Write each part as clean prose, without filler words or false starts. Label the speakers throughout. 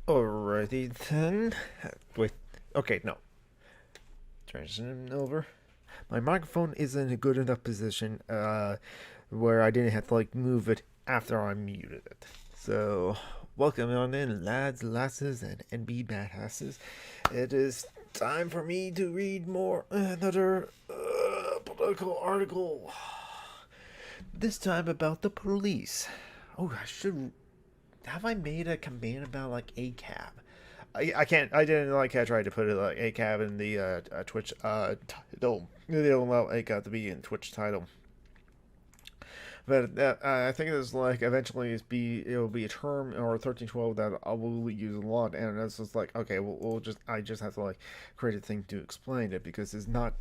Speaker 1: Alrighty then. Wait. Okay, no. Transition over. My microphone is in a good enough position where I didn't have to move it after I muted it. So, welcome on in, lads, lasses, and NB badasses. It is time for me to read another political article. This time about the police. Oh, I should have I made a command about ACAB? I can't. I didn't I tried to put it like ACAB in the Twitch title. They don't allow ACAB to be in Twitch title. But I think it's eventually it'll be a term or 1312 that I will use a lot, and it's just okay, we'll just I just have to create a thing to explain it because it's not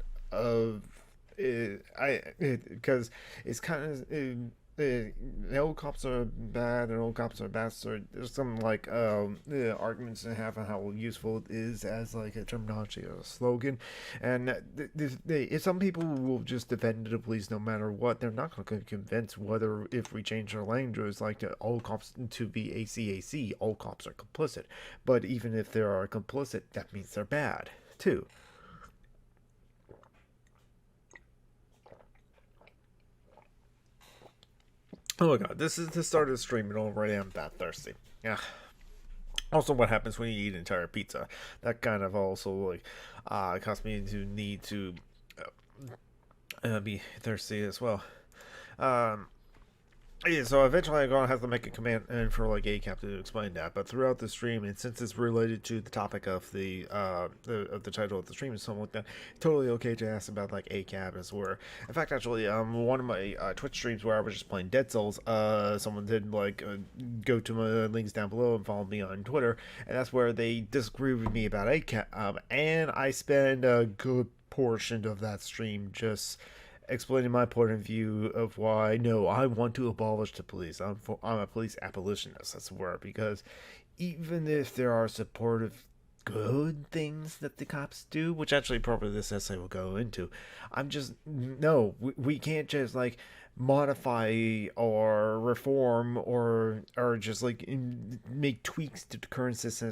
Speaker 1: because it's kind of the old cops are bad and old cops are bastard. There's some arguments to have on how useful it is as a terminology or a slogan, and if some people will just defend the police no matter what, they're not going to convince whether if we change our language all cops to be ACAC, all cops are complicit. But even if they are complicit, that means they're bad too. Oh my god, this is the start of the stream and already I'm that thirsty. Yeah. Also, what happens when you eat an entire pizza? That kind of also caused me to need to be thirsty as well. Um, yeah, so eventually I'm gonna have to make a command and for ACAP to explain that. But throughout the stream, and since it's related to the topic of the title of the stream and something like that, totally okay to ask about ACAP as well. In fact, actually, one of my Twitch streams where I was just playing Dead Souls, someone did go to my links down below and follow me on Twitter, and that's where they disagreed with me about ACAP, and I spend a good portion of that stream just explaining my point of view of why no, I want to abolish the police. I'm a police abolitionist. That's the word, because even if there are supportive good things that the cops do, which actually probably this essay will go into, I'm just no, we can't just modify or reform or just make tweaks to the current system.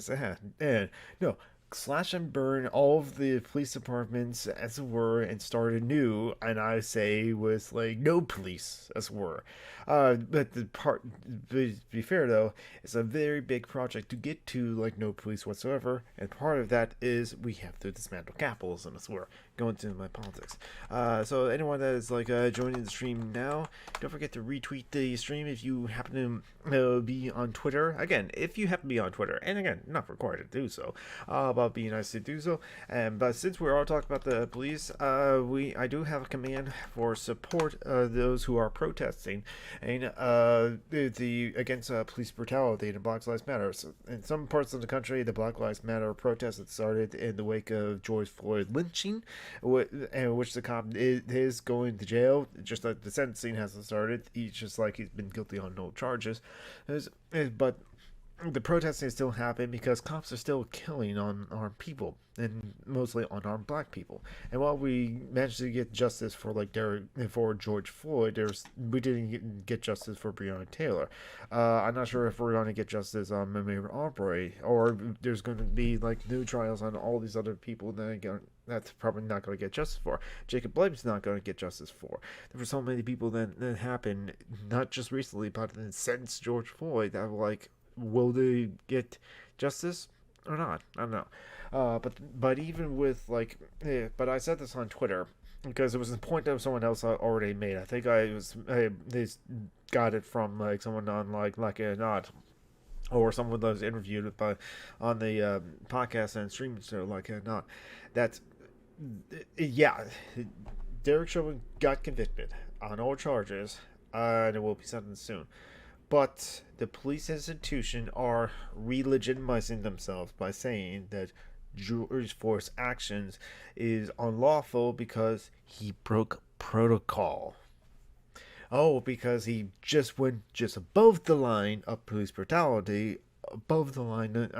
Speaker 1: And no, slash and burn all of the police departments as it were and start anew, and I say with no police as it were. But to be fair though, it's a very big project to get to no police whatsoever, and part of that is we have to dismantle capitalism as it were. Go into my politics. So anyone that is joining the stream now, don't forget to retweet the stream if you happen to be on Twitter. Again, if you happen to be on Twitter, and again, not required to do so, but be nice to do so. But since we're all talking about the police, I do have a command for support those who are protesting and the against police brutality and Black Lives Matter. So in some parts of the country, the Black Lives Matter protests that started in the wake of George Floyd lynching, in which the cop is going to jail. Just like the sentencing hasn't started, he's been guilty on no charges, but the protesting still happen because cops are still killing unarmed people, and mostly unarmed black people. And while we managed to get justice for for George Floyd, we didn't get justice for Breonna Taylor. I'm not sure if we're going to get justice on Mimir Aubrey, or there's going to be new trials on all these other people that's probably not going to get justice for. Jacob Blake's not going to get justice for. There were so many people that happened, not just recently, but since George Floyd, that were will they get justice or not? I don't know. But even with but I said this on Twitter because it was a point that someone else already made. I think they got it from someone on a not, or someone that was interviewed by on the podcast and streaming show not. That's yeah. Derek Chauvin got convicted on all charges, and it will be sentenced soon. But the police institution are re-legitimizing themselves by saying that George Floyd's actions is unlawful because he broke protocol. Oh, because he just went just above the line of police brutality above the line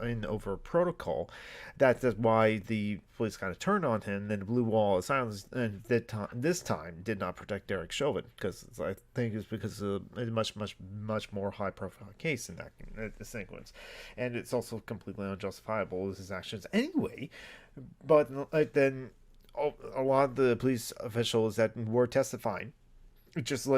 Speaker 1: in over protocol. That's why the police kind of turned on him. Then the blue wall of silence, and this time did not protect Derek Chauvin, because I think it's because of a much more high profile case in that sequence, and it's also completely unjustifiable with his actions anyway. But then a lot of the police officials that were testifying, just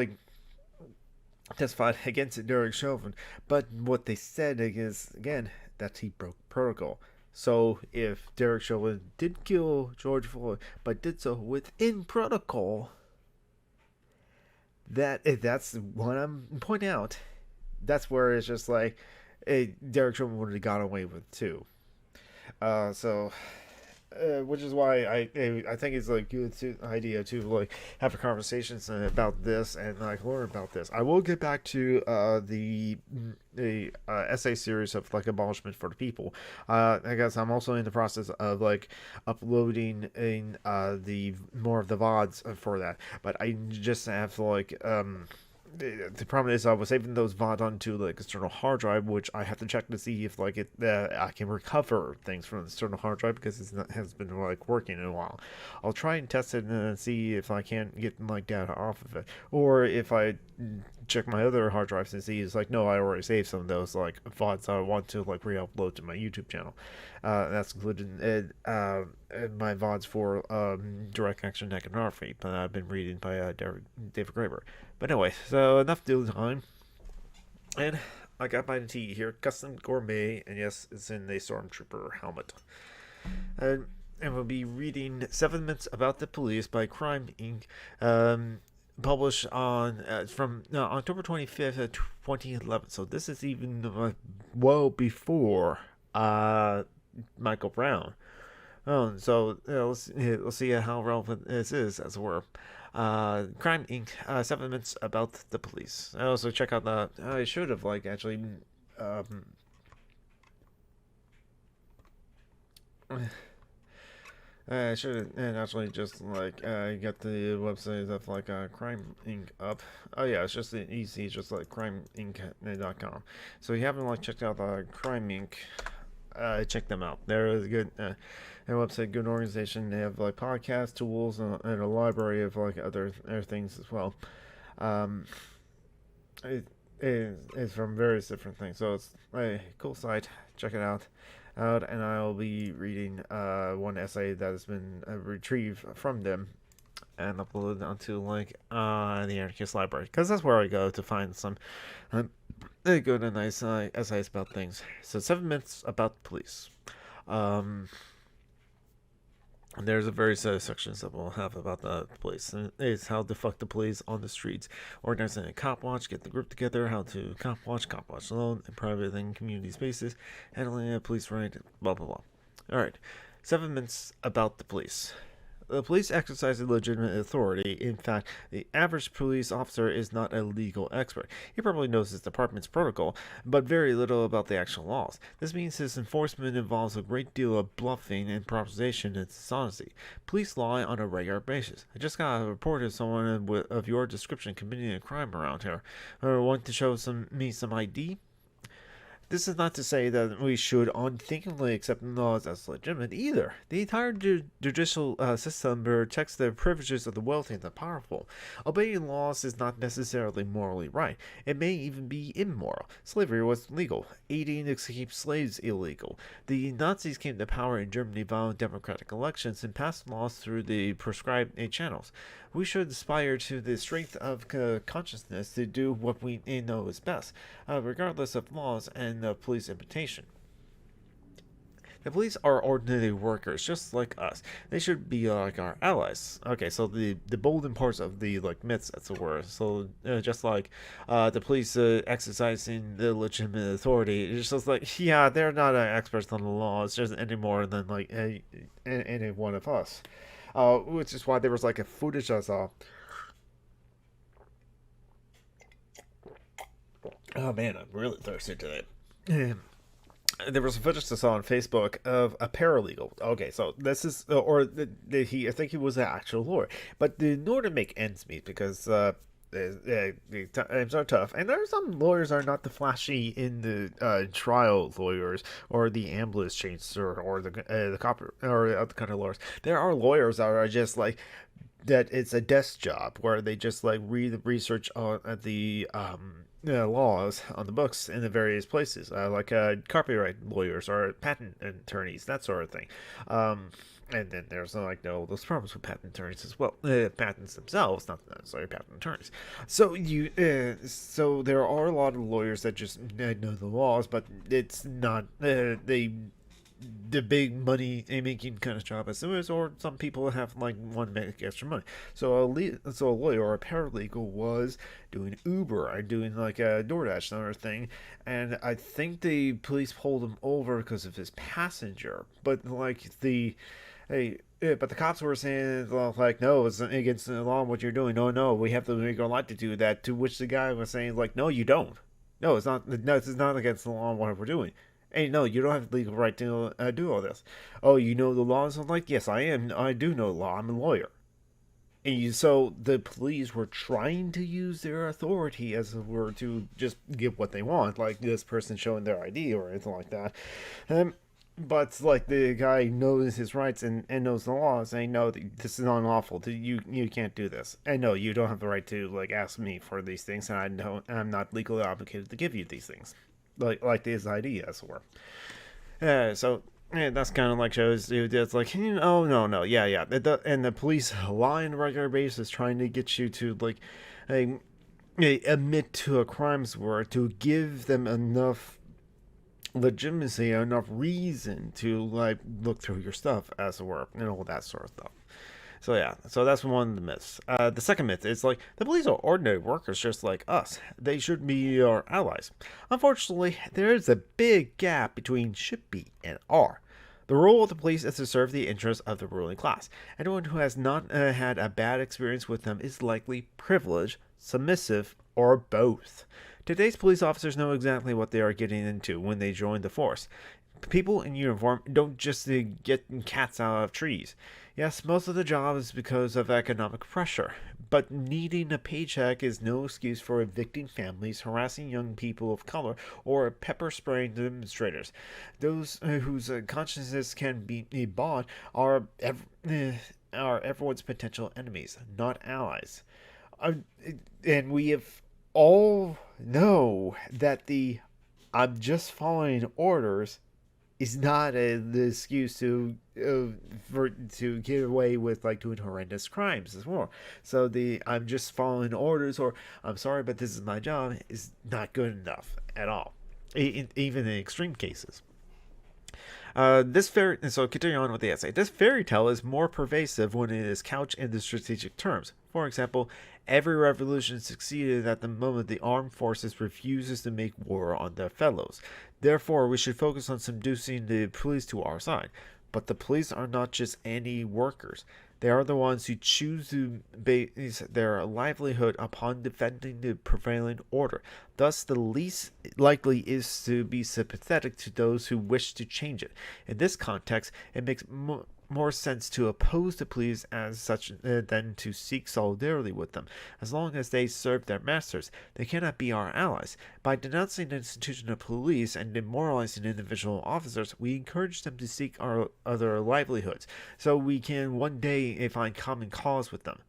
Speaker 1: testified against Derek Chauvin, but what they said is, again, that he broke protocol. So if Derek Chauvin did kill George Floyd, but did so within protocol, that's what I'm pointing out. That's where it's just like, Derek Chauvin would have got away with too. Which is why I think it's like good idea to like have a conversations about this and like learn about this. I will get back to the essay series of like abolishment for the people. I guess I'm also in the process of like uploading in the more of the VODs for that, but I just have to like the problem is I was saving those VOD onto like external hard drive, which I have to check to see if like I can recover things from the external hard drive, because it has been like working in a while. I'll try and test it and see if I can't get like data off of it, or if I check my other hard drives and see it's like, no, I already saved some of those like VODs I want to like re-upload to my YouTube channel. That's included in my VODs for direct action iconography that I've been reading by David Graeber. But anyway, so enough deal time. And I got my tea here, custom gourmet, and yes, it's in a stormtrooper helmet. And we'll be reading 7 Minutes About the Police by Crimethinc, published on from October 25th, 2011. So this is even well before Michael Brown. So let's see how relevant this is, as it were. Crimethinc, 7 Minutes About the Police. I also check out the. I should have like actually. I should have actually just like get the website of like Crimethinc up. Oh yeah, it's just easy, just like crimethinc.com. So if you haven't like checked out Crimethinc, check them out. They're a good their website, good organization. They have like podcast tools and a library of like other things as well. It's from various different things, so it's a cool site. Check it out. And I'll be reading one essay that has been retrieved from them and uploaded onto like the Anarchist Library, because that's where I go to find some good and nice essays about things. So 7 Minutes About the Police. There's a various sections that we'll have about the police. And it's how to fuck the police on the streets, organizing a cop watch, get the group together, how to cop watch alone, in private and community spaces, handling a police raid, blah blah blah. Alright, 7 Minutes About the Police. The police exercise a legitimate authority. In fact, the average police officer is not a legal expert. He probably knows his department's protocol, but very little about the actual laws. This means his enforcement involves a great deal of bluffing, improvisation, and dishonesty. Police lie on a regular basis. I just got a report of someone of your description committing a crime around here. Want to show me some ID? This is not to say that we should unthinkingly accept laws as legitimate either. The entire judicial system protects the privileges of the wealthy and the powerful. Obeying laws is not necessarily morally right. It may even be immoral. Slavery was legal. Aiding to keep slaves illegal. The Nazis came to power in Germany via democratic elections and passed laws through the prescribed channels. We should aspire to the strength of consciousness to do what we know is best, regardless of laws and police imitation. The police are ordinary workers, just like us. They should be like our allies. Okay, so the bolden parts of the like myths, as it were. So just like the police exercising the legitimate authority, it's just like, yeah, they're not experts on the law. It's just any more than like any one of us. Which is why there was like a footage I saw. Oh man, I'm really thirsty today. There was a footage I saw on Facebook of a paralegal. Okay, so this is, I think he was an actual lawyer, but in order to make ends meet, because the times are tough, and there are some lawyers are not the flashy in the trial lawyers or the ambulance chaser or the cop or other kind of lawyers. There are lawyers that are just like that. It's a desk job where they just like read the research on the laws on the books in the various places, like copyright lawyers or patent attorneys, that sort of thing. And then there's like those problems with patent attorneys as well. Patents themselves, not necessarily patent attorneys. So there are a lot of lawyers that just know the laws, but it's not the big money making kind of job as lawyers, or some people have like want to make extra money. So a lawyer or a paralegal was doing Uber or doing like a DoorDash and other thing, and I think the police pulled him over because of his passenger. But like but the cops were saying like, no, it's against the law what you're doing. No, we have the legal right to do that. To which the guy was saying like, no, you don't. No, it's not. No, this is not against the law what we're doing. Hey, no, you don't have the legal right to do all this. Oh, you know the laws? I'm like, yes, I am. I do know the law. I'm a lawyer. So the police were trying to use their authority as it were to just get what they want, like this person showing their ID or anything like that. But like the guy knows his rights and knows the law, saying no, this is unlawful. You can't do this. And no, you don't have the right to like ask me for these things, and I'm not legally obligated to give you these things, like this ID as it were. So that's kind of like shows you it's like, oh no, yeah. And the police lie on a regular basis trying to get you to like admit to a crimes were to give them enough legitimacy, enough reason to like look through your stuff as it were, and all that sort of stuff. So yeah, so that's one of the myths. The second myth is like the police are ordinary workers just like us. They should be our allies. Unfortunately, there is a big gap between should be and are. The role of the police is to serve the interests of the ruling class. Anyone who has not had a bad experience with them is likely privileged, submissive, or both. Today's police officers know exactly what they are getting into when they join the force. People in uniform don't just get cats out of trees. Yes, most of the job is because of economic pressure, but needing a paycheck is no excuse for evicting families, harassing young people of color, or pepper spraying demonstrators. Those whose consciences can be bought are everyone's potential enemies, not allies. And we have all know that the I'm just following orders is not the excuse to get away with like doing horrendous crimes as well. So the I'm just following orders or I'm sorry but this is my job is not good enough at all, even in extreme cases. So continuing on with the essay, this fairy tale is more pervasive when it is couched in the strategic terms. For example, every revolution succeeded at the moment the armed forces refuses to make war on their fellows. Therefore, we should focus on seducing the police to our side. But the police are not just any workers. They are the ones who choose to base their livelihood upon defending the prevailing order. Thus, the least likely is to be sympathetic to those who wish to change it. In this context, it makes more sense to oppose the police as such than to seek solidarity with them. As long as they serve their masters, they cannot be our allies. By denouncing the institution of police and demoralizing individual officers, we encourage them to seek our other livelihoods, so we can one day find common cause with them.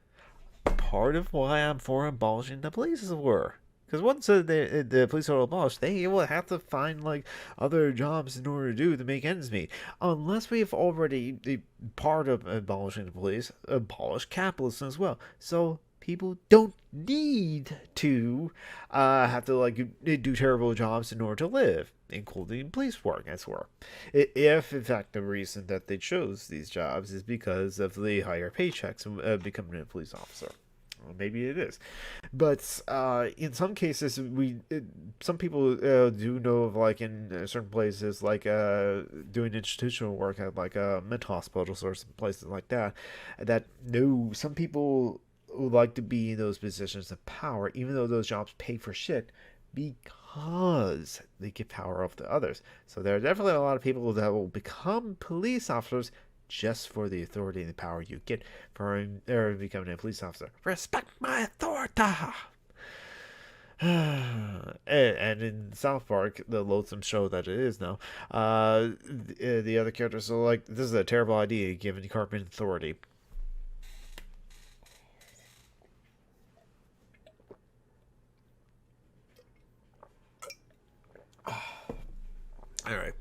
Speaker 1: Part of why I'm for abolishing the police were. Because once the police are abolished, they will have to find like other jobs in order to make ends meet. Unless we've already part of abolishing the police, abolish capitalism as well. So people don't need to have to like do terrible jobs in order to live, including police work as well. If in fact the reason that they chose these jobs is because of the higher paychecks of becoming a police officer. Maybe it is, but in some cases, some people do know of like in certain places, like doing institutional work at like mental hospitals or some places like that. That no, some people would like to be in those positions of power, even though those jobs pay for shit, because they give power over to others. So there are definitely a lot of people that will become police officers just for the authority and the power you get for becoming a police officer. Respect my authority. And in South Park, the loathsome show that it is now, the other characters are like, this is a terrible idea given Cartman authority. All right.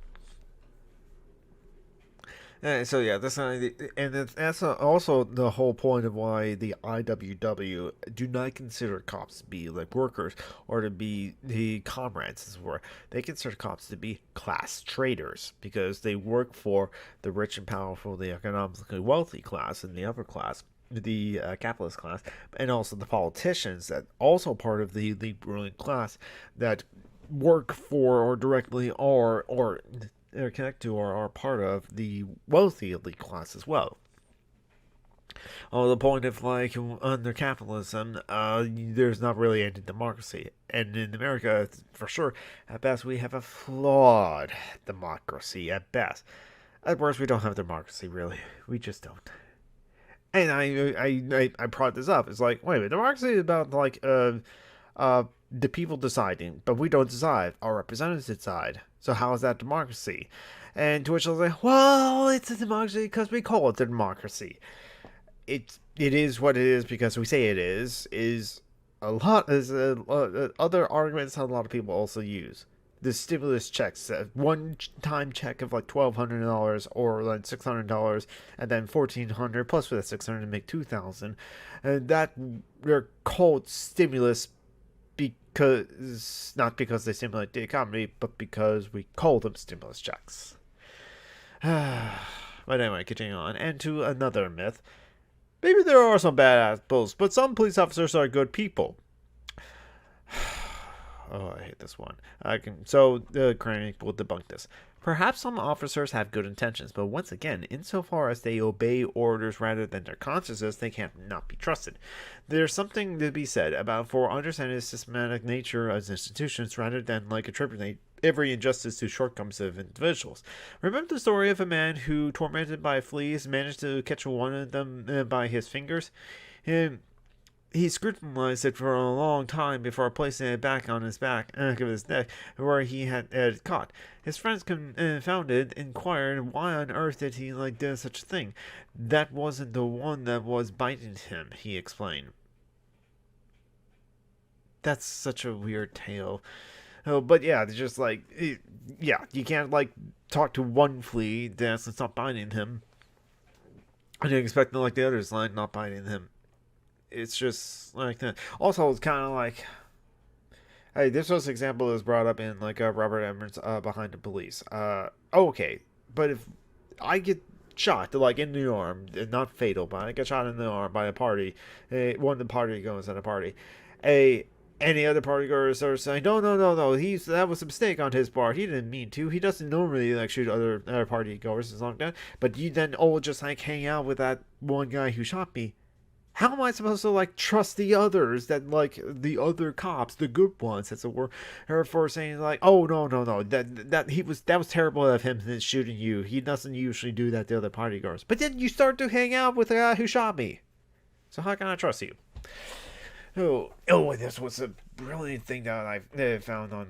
Speaker 1: So yeah, that's also the whole point of why the IWW do not consider cops to be like workers or to be the comrades, as it were. They consider cops to be class traders because they work for the rich and powerful, the economically wealthy class, and the upper class, the capitalist class, and also the politicians that also part of the ruling class that work for or directly or connect to or are part of the wealthy elite class as well. On the point of like under capitalism, there's not really any democracy, and in America, for sure, at best we have a flawed democracy. At best, at worst, we don't have democracy. Really, we just don't. And I brought this up. It's like, wait a minute, democracy is about like the people deciding, but we don't decide. Our representatives decide. So how is that democracy? And to which I was like, well, it's a democracy because we call it a democracy. It is what it is because we say it is a lot is other arguments that a lot of people also use. The stimulus checks, one-time check of like $1,200 or like $600, and then $1,400 plus for the $600 to make $2,000, and that they're called stimulus because not because they stimulate the economy, but because we call them stimulus checks. But anyway, continuing on, and to another myth. Maybe there are some bad apples, but some police officers are good people. Oh, I hate this one. So the Crimethinc will debunk this. Perhaps some officers have good intentions, but once again, insofar as they obey orders rather than their consciences, they cannot be trusted. There's something to be said about for understanding the systematic nature of institutions rather than like attribute every injustice to shortcomings of individuals. Remember the story of a man who, tormented by fleas, managed to catch one of them by his fingers? He scrutinized it for a long time before placing it back on his back of his neck, where he had it caught. His friends, confounded, inquired why on earth did he do such a thing. That wasn't the one that was biting him, he explained. That's such a weird tale. Oh, but yeah, it's just you can't talk to one flea that's not biting him, and you expect the others not biting him. It's just like that. Also, it's kind of like, hey, this was an example that was brought up in Robert Edmonds' Behind the Police. Okay, but if I get shot in the arm, not fatal, but I get shot in the arm by a party, one of the party goers at a party, any other party goers are saying, no, that was a mistake on his part. He didn't mean to. He doesn't normally shoot other party goers and like that. But you then just hang out with that one guy who shot me. How am I supposed to trust the others that the other cops, the good ones, as it were, for saying oh no, that was terrible of him shooting you. He doesn't usually do that to other party goers. But then you start to hang out with the guy who shot me. So how can I trust you? Oh, this was a brilliant thing that I found on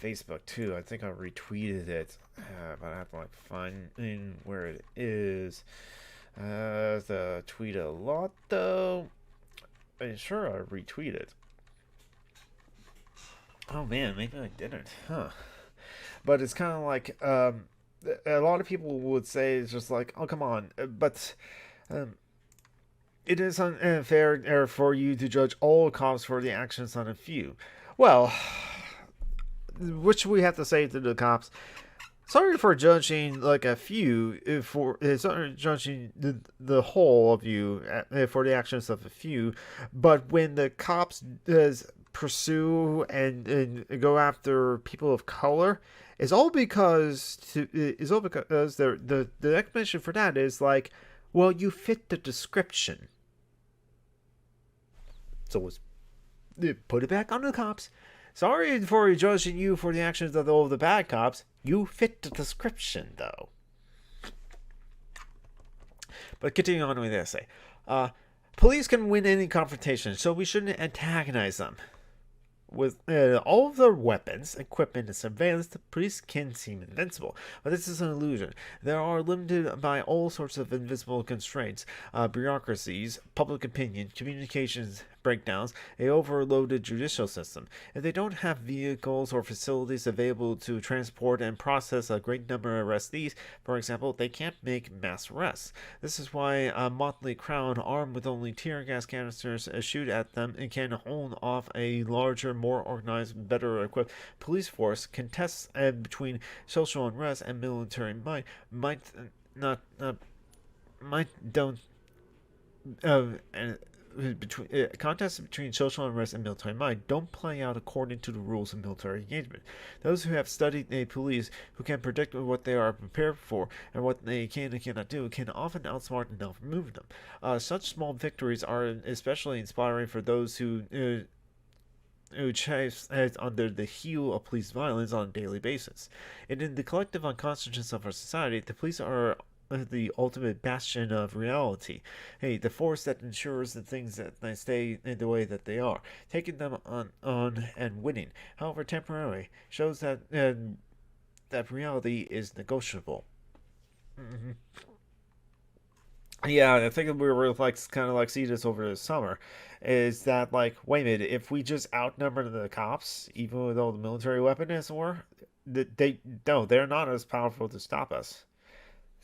Speaker 1: Facebook too. I think I retweeted it, but I have to find where it is. The tweet a lot though. I'm sure I retweeted. Oh man, maybe I didn't. Huh. But it's kind of a lot of people would say it's just oh come on, but it is unfair for you to judge all cops for the actions on a few. Well, which we have to say to the cops. Sorry for judging a few sorry judging the whole of you for the actions of a few, but when the cops pursue and go after people of color, it's all because the explanation for that is well, you fit the description. So put it back on the cops. Sorry for judging you for the actions of all the bad cops. You fit the description, though. But continuing on with the essay. Police can win any confrontation, so we shouldn't antagonize them. With all of their weapons, equipment, and surveillance, the police can seem invincible. But this is an illusion. They are limited by all sorts of invisible constraints, bureaucracies, public opinion, communications breakdowns, a overloaded judicial system. If they don't have vehicles or facilities available to transport and process a great number of arrestees, for example, they can't make mass arrests. This is why a motley crowd armed with only tear gas canisters shoot at them and can hold off a larger, more organized, better equipped police force. Contests between social unrest and military might not might don't between contests between social unrest and military might don't play out according to the rules of military engagement. Those who have studied the police, who can predict what they are prepared for and what they can and cannot do, can often outsmart and outmaneuver them. Such small victories are especially inspiring for those who chase under the heel of police violence on a daily basis. And in the collective unconsciousness of our society, the police are the ultimate bastion of reality. Hey, the force that ensures the things that they stay in the way that they are, taking them on and winning, however temporarily, shows that that reality is negotiable. Mm-hmm. Yeah, I think we were like kind of like see this over the summer, is that like wait a minute, if we just outnumber the cops, even though the military weapon is war, they're not as powerful to stop us.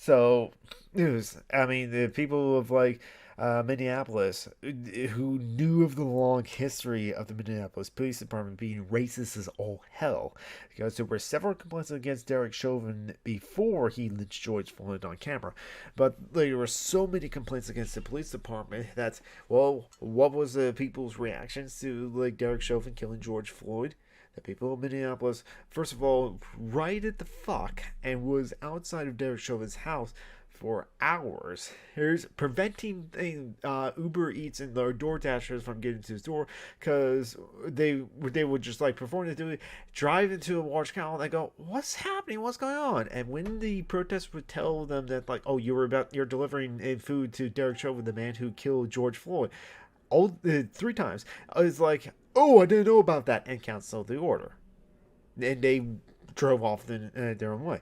Speaker 1: So, I mean, the people of like Minneapolis who knew of the long history of the Minneapolis Police Department being racist as all hell, because there were several complaints against Derek Chauvin before he lynched George Floyd on camera, but there were so many complaints against the police department that, well, what was the people's reactions to like Derek Chauvin killing George Floyd? The people of Minneapolis, first of all, righted the fuck and was outside of Derek Chauvin's house for hours. Here's preventing Uber Eats and their Door Dashers from getting to his door because they would just like perform the duty, drive into a large crowd, and go, "What's happening? What's going on?" And when the protesters would tell them that like, "Oh, you're delivering food to Derek Chauvin, the man who killed George Floyd," all 3 times, it's like, "Oh, I didn't know about that," and cancel the order. And they drove off their own way.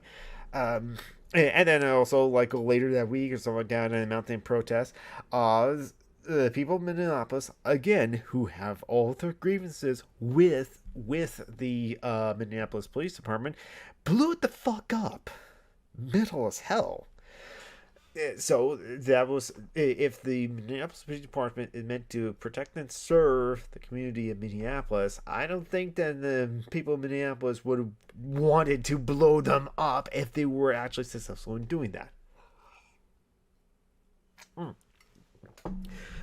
Speaker 1: And then also, like, later that week or something like that, in a mountain protest, the people of Minneapolis, again, who have all their grievances with the Minneapolis Police Department, blew it the fuck up. Metal as hell. So that was, if the Minneapolis Police Department is meant to protect and serve the community of Minneapolis, I don't think that the people of Minneapolis would have wanted to blow them up if they were actually successful in doing that.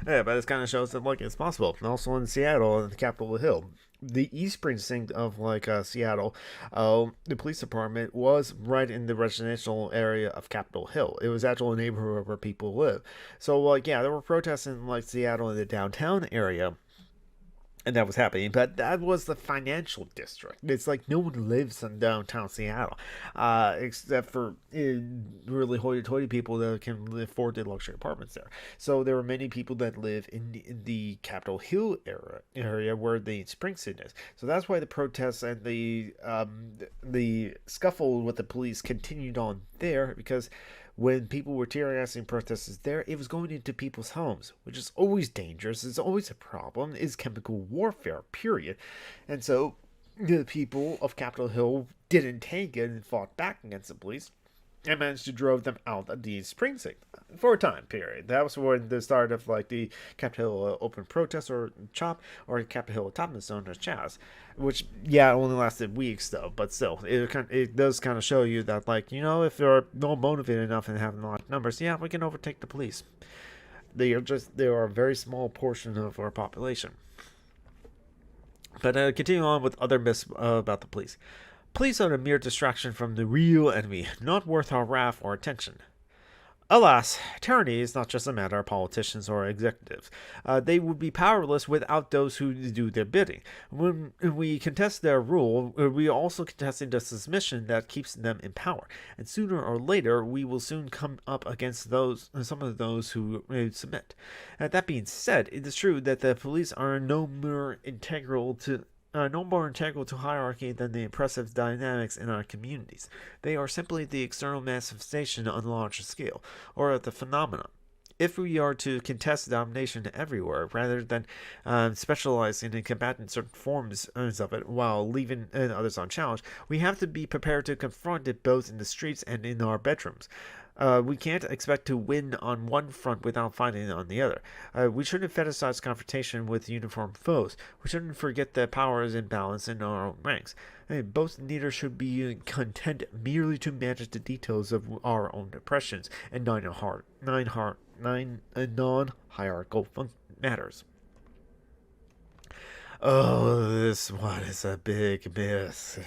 Speaker 1: Yeah, but this kind of shows that like it's possible. And also in Seattle, in the Capitol Hill, the East precinct of like Seattle, the police department was right in the residential area of Capitol Hill. It was actually a neighborhood where people live. So like yeah, there were protests in like Seattle in the downtown area. And that was happening, but that was the financial district. It's like no one lives in downtown Seattle, except for really hoity-toity people that can afford the luxury apartments there. So there were many people that live in the Capitol Hill area where the Spring City is. So that's why the protests and the scuffle with the police continued on there, because when people were tear gassing protesters there, it was going into people's homes, which is always dangerous. It's always a problem. It's chemical warfare, period. And so the people of Capitol Hill didn't take it and fought back against the police and managed to drive them out of the Spring City for a time period. That was when the start of like the Capitol Hill Open Protest or CHOP, or Capitol Hill Autonomous Zone as CHAZ, which yeah only lasted weeks though, but still it does kind of show you that like, you know, if they're not motivated enough and have large numbers, yeah, we can overtake the police. They are a very small portion of our population. But continuing on with other myths about the police. Police are a mere distraction from the real enemy, not worth our wrath or attention. Alas, tyranny is not just a matter of politicians or executives. They would be powerless without those who do their bidding. When we contest their rule, we are also contesting the submission that keeps them in power. And sooner or later, we will soon come up against some of those who submit. That being said, it is true that the police are no more integral to no more integral to hierarchy than the oppressive dynamics in our communities. They are simply the external manifestation on a larger scale, or the phenomenon. If we are to contest domination everywhere, rather than specializing in combating certain forms of it while leaving others unchallenged, we have to be prepared to confront it both in the streets and in our bedrooms. We can't expect to win on one front without fighting on the other. We shouldn't fetishize confrontation with uniformed foes. We shouldn't forget that power is in balance in our own ranks. Both leaders should be content merely to manage the details of our own oppressions and non-hierarchical matters. Oh, this one is a big miss.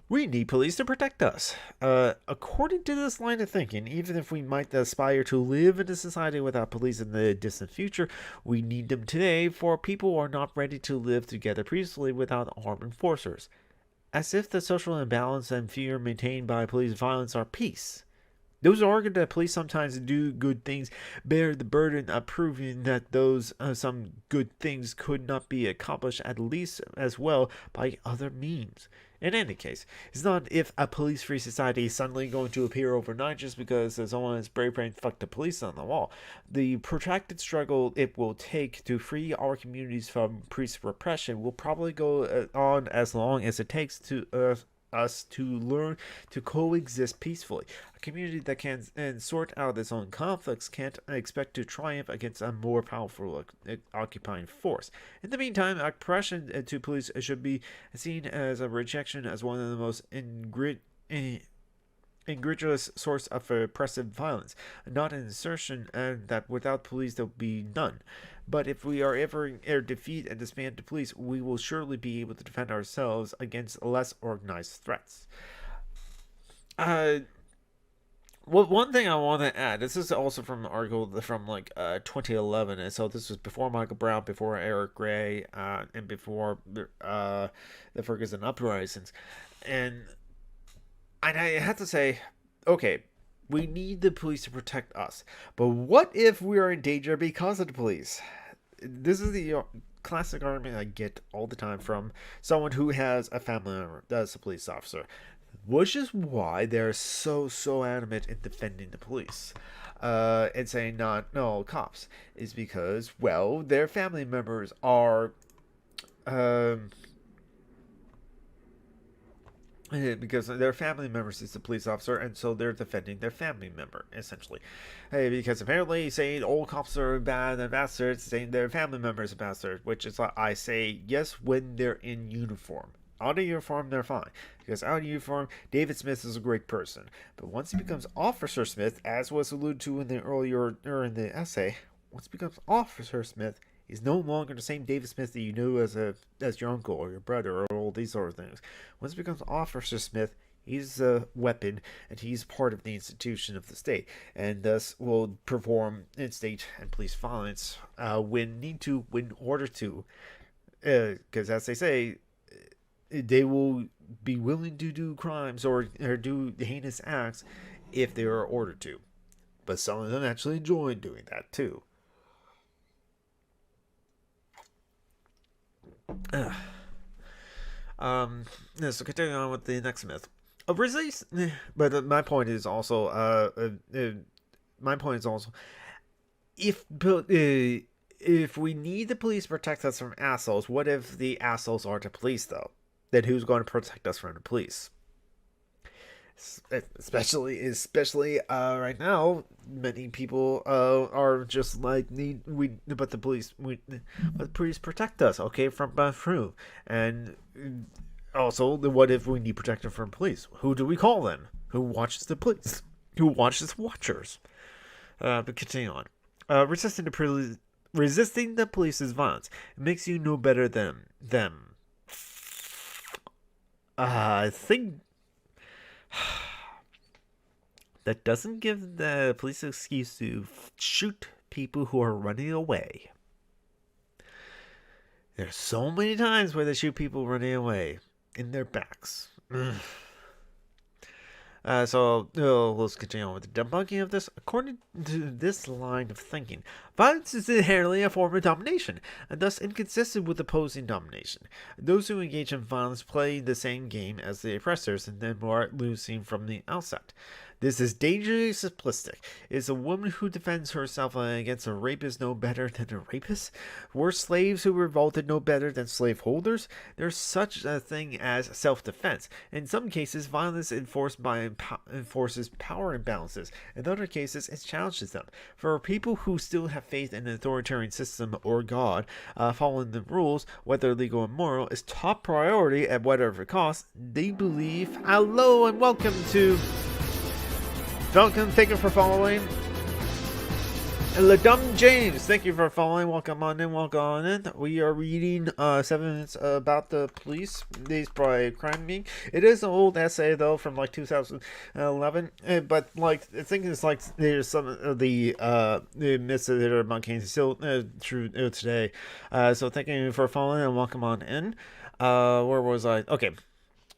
Speaker 1: We need police to protect us. According to this line of thinking, even if we might aspire to live in a society without police in the distant future, we need them today, for people are not ready to live together peacefully without armed enforcers. As if the social imbalance and fear maintained by police violence are peace. Those who argue that police sometimes do good things bear the burden of proving that those some good things could not be accomplished at least as well by other means. In any case, it's not if a police-free society is suddenly going to appear overnight just because someone has spray-painted "fuck the police" on the wall. The protracted struggle it will take to free our communities from police repression will probably go on as long as it takes to us to learn to coexist peacefully. A community that can sort out its own conflicts can't expect to triumph against a more powerful occupying force. In the meantime, oppression to police should be seen as a rejection as one of the most egregious source of oppressive violence, not an assertion that without police there will be none. But if we are ever defeat and disband the police, we will surely be able to defend ourselves against less organized threats. One thing I want to add, this is also from an article from 2011, and so this was before Michael Brown, before Eric Gray, and before the Ferguson uprisings, and I have to say, okay, we need the police to protect us, but what if we are in danger because of the police? This is the classic argument I get all the time from someone who has a family member that's a police officer, which is why they're so adamant in defending the police and saying no cops, is because, well, their family members are because their family members is a police officer, and so they're defending their family member, essentially. Because apparently saying all cops are bad and bastards, saying their family members are bastards, which is like I say, yes, when they're in uniform. Out of uniform, they're fine. Because out of uniform, David Smith is a great person. But once he becomes Officer Smith, as was alluded to in the earlier, or in the essay, once he becomes Officer Smith, he's no longer the same David Smith that you knew as your uncle or your brother or all these sort of things. Once he becomes Officer Smith, he's a weapon and he's part of the institution of the state, and thus will perform in state and police violence when need to, when order to. Because as they say, they will be willing to do crimes or do heinous acts if they are ordered to. But some of them actually enjoy doing that too. So continuing on with the next myth. But my point is also, if we need the police to protect us from assholes, what if the assholes are the police, though? Then who's going to protect us from the police? Especially right now, many people are just like but the police protect us, okay, from through. And also, what if we need protection from police? Who do we call then? Who watches the police? Who watches watchers? But continue on. Resisting the police's violence, it makes you no better than them. I think that doesn't give the police an excuse to shoot people who are running away. There's so many times where they shoot people running away in their backs. Let's continue on with the debunking of this. According to this line of thinking, violence is inherently a form of domination, and thus inconsistent with opposing domination. Those who engage in violence play the same game as the oppressors, and then are losing from the outset. This is dangerously simplistic. Is a woman who defends herself against a rapist no better than a rapist? Were slaves who revolted no better than slaveholders? There's such a thing as self-defense. In some cases, violence enforces power imbalances. In other cases, it challenges them. For people who still have faith in an authoritarian system or God, following the rules, whether legal or moral, is top priority at whatever cost. They believe. Hello and welcome to Falcon, thank you for following. Ladum James, thank you for following. Welcome on in, welcome on in. We are reading 7 minutes about the police. These by Crimethinc. It is an old essay though from like 2011, but like I think it's like there's some of the myths that are debunking still true today. So thank you for following and welcome on in. Where was I? Okay.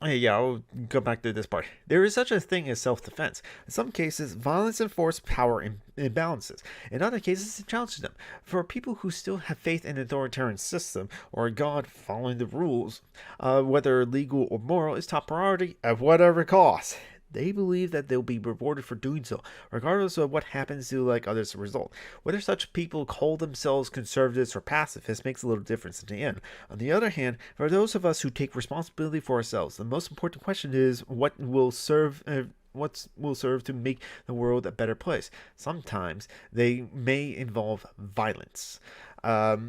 Speaker 1: Yeah, I'll go back to this part. There is such a thing as self-defense. In some cases, violence enforces power imbalances. In other cases, it challenges them. For people who still have faith in an authoritarian system or a God following the rules, whether legal or moral, is top priority at whatever cost. They believe that they'll be rewarded for doing so, regardless of what happens to others as a result. Whether such people call themselves conservatives or pacifists makes a little difference in the end. On the other hand, for those of us who take responsibility for ourselves, the most important question is what will serve to make the world a better place. Sometimes they may involve violence. I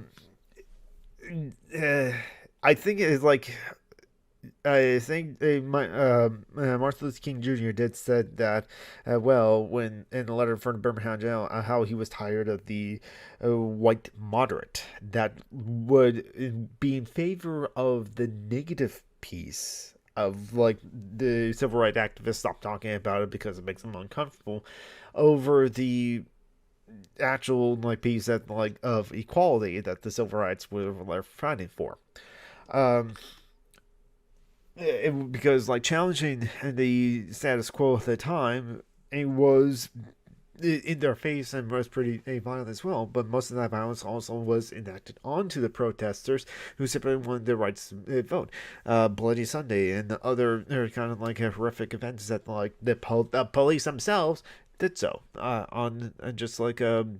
Speaker 1: think it's like. I think Martin Luther King Jr. did said that when in a letter from the Birmingham jail, how he was tired of the white moderate that would be in favor of the negative piece of the civil rights activists stop talking about it because it makes them uncomfortable over the actual piece that of equality that the civil rights were fighting for. Because challenging the status quo at the time, it was in their face and was pretty violent as well, but most of that violence also was enacted onto the protesters who simply wanted their rights to vote. Bloody Sunday and the other kind of horrific events that the police themselves did so on just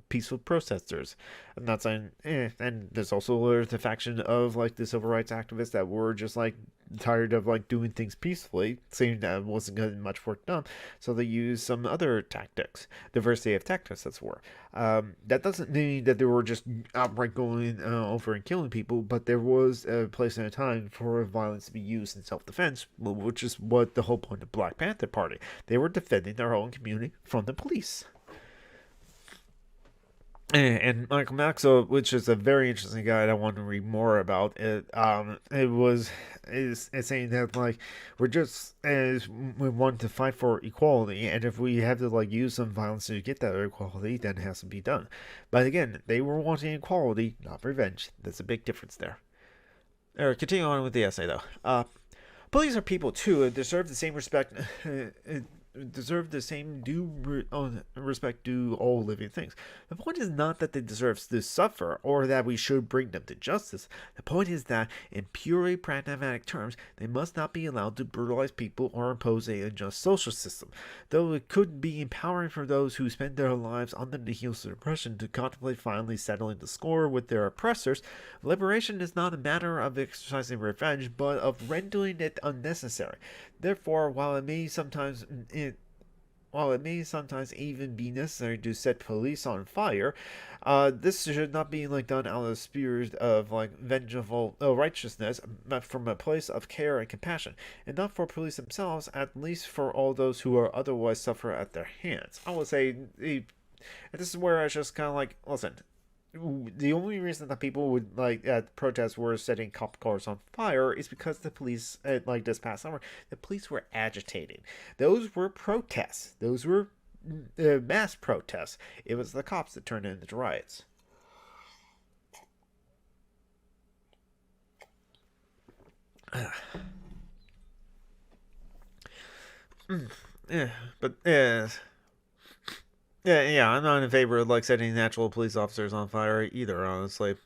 Speaker 1: peaceful protesters. I'm not saying and there's also the faction of the civil rights activists that were just tired of doing things peacefully, saying that wasn't getting much work done, so they used some other tactics, diversity of tactics, that's were. That doesn't mean that they were just outright going over and killing people, but there was a place and a time for violence to be used in self-defense, which is what the whole point of Black Panther Party. They were defending their own community from the police. And Michael Maxwell, which is a very interesting guy that I want to read more about, is saying that we're just we want to fight for equality, and if we have to use some violence to get that equality, then it has to be done. But again, they were wanting equality, not revenge. There's a big difference there. Continue on with the essay though. Police are people too, and deserve the same respect. Deserve the same respect due all living things. The point is not that they deserve to suffer or that we should bring them to justice. The point is that, in purely pragmatic terms, they must not be allowed to brutalize people or impose an unjust social system. Though it could be empowering for those who spend their lives under the heels of oppression to contemplate finally settling the score with their oppressors, liberation is not a matter of exercising revenge, but of rendering it unnecessary. Therefore, while it may sometimes even be necessary to set police on fire, this should not be done out of the spirit of vengeful righteousness, but from a place of care and compassion, and not for police themselves, at least for all those who are otherwise suffer at their hands. I would say, this is where I just kind of listen. The only reason that people would at protests were setting cop cars on fire is because the police this past summer, the police were agitating. Those were protests. Those were mass protests. It was the cops that turned into riots. yeah, but yeah, I'm not in favor of like setting natural police officers on fire either. Honestly,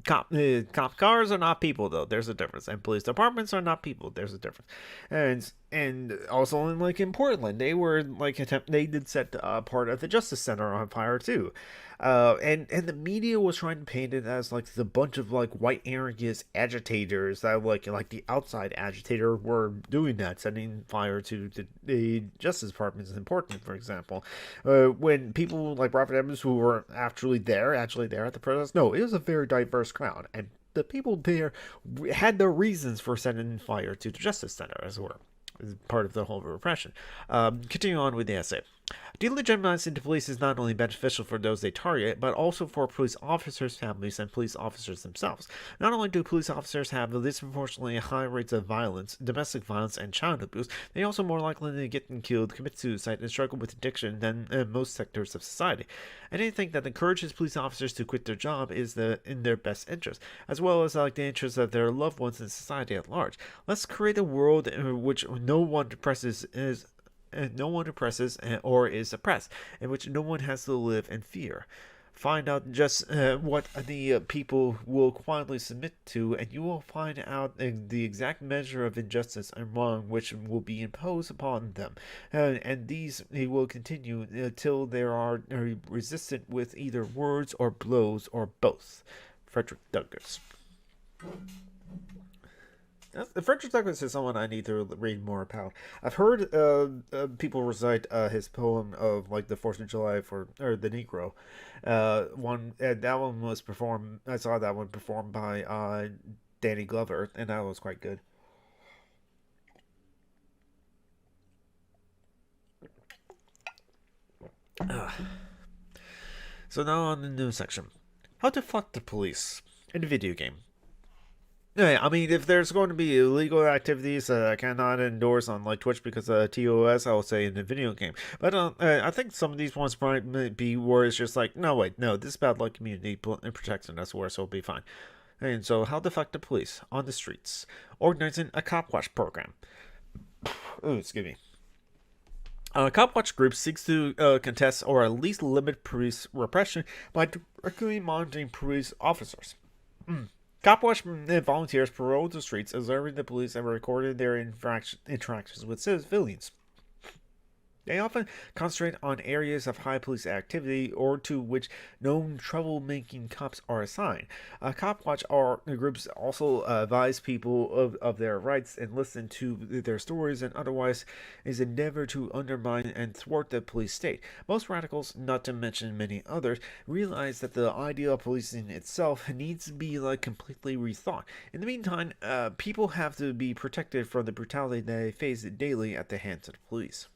Speaker 1: cop cars are not people though. There's a difference, and police departments are not people. There's a difference, and also in like in Portland, they were like they did set part of the Justice Center on fire too, and the media was trying to paint it as like the bunch of like white anarchist agitators that like the outside agitator were doing that, setting fire to the Justice Department in Portland, for example, when people like Robert Evans who were actually there at the protest. No, it was a very diverse crowd, and the people there had their reasons for setting fire to the Justice Center, as it were, as part of the whole repression. Continuing on with the essay. Delegitimizing the police is not only beneficial for those they target, but also for police officers' families and police officers themselves. Not only do police officers have disproportionately high rates of violence, domestic violence, and child abuse, they are also more likely to get killed, commit suicide, and struggle with addiction than most sectors of society. Anything that encourages police officers to quit their job is in their best interest, as well as like the interests of their loved ones and society at large. Let's create a world in which no one oppresses or is oppressed, in which no one has to live in fear. Find out just what the people will quietly submit to, and you will find out the exact measure of injustice and wrong which will be imposed upon them. And these will continue until they are resistant with either words or blows or both. Frederick Douglass. Frederick Douglass is someone I need to read more about. I've heard people recite his poem of like the 4th of July or the Negro. That one was performed. I saw that one performed by Danny Glover, and that was quite good. So now on the news section. How to fuck the police in a video game. Yeah, I mean, if there's going to be illegal activities that I cannot endorse on like Twitch because of TOS, I will say in the video game. But I think some of these ones might be where it's just like, no, wait, no, this is about like community protection, that's where, so it'll be fine. And so, how to fuck the police on the streets, organizing a cop watch program. Ooh, excuse me. A cop watch group seeks to contest or at least limit police repression by directly monitoring police officers. Cop watch volunteers patrol the streets, observing the police and recording their interactions with civilians. They often concentrate on areas of high police activity or to which known troublemaking cops are assigned. Cop watch groups also advise people of their rights and listen to their stories, and otherwise is endeavor to undermine and thwart the police state. Most radicals, not to mention many others, realize that the idea of policing itself needs to be like completely rethought. In the meantime, people have to be protected from the brutality they face daily at the hands of the police.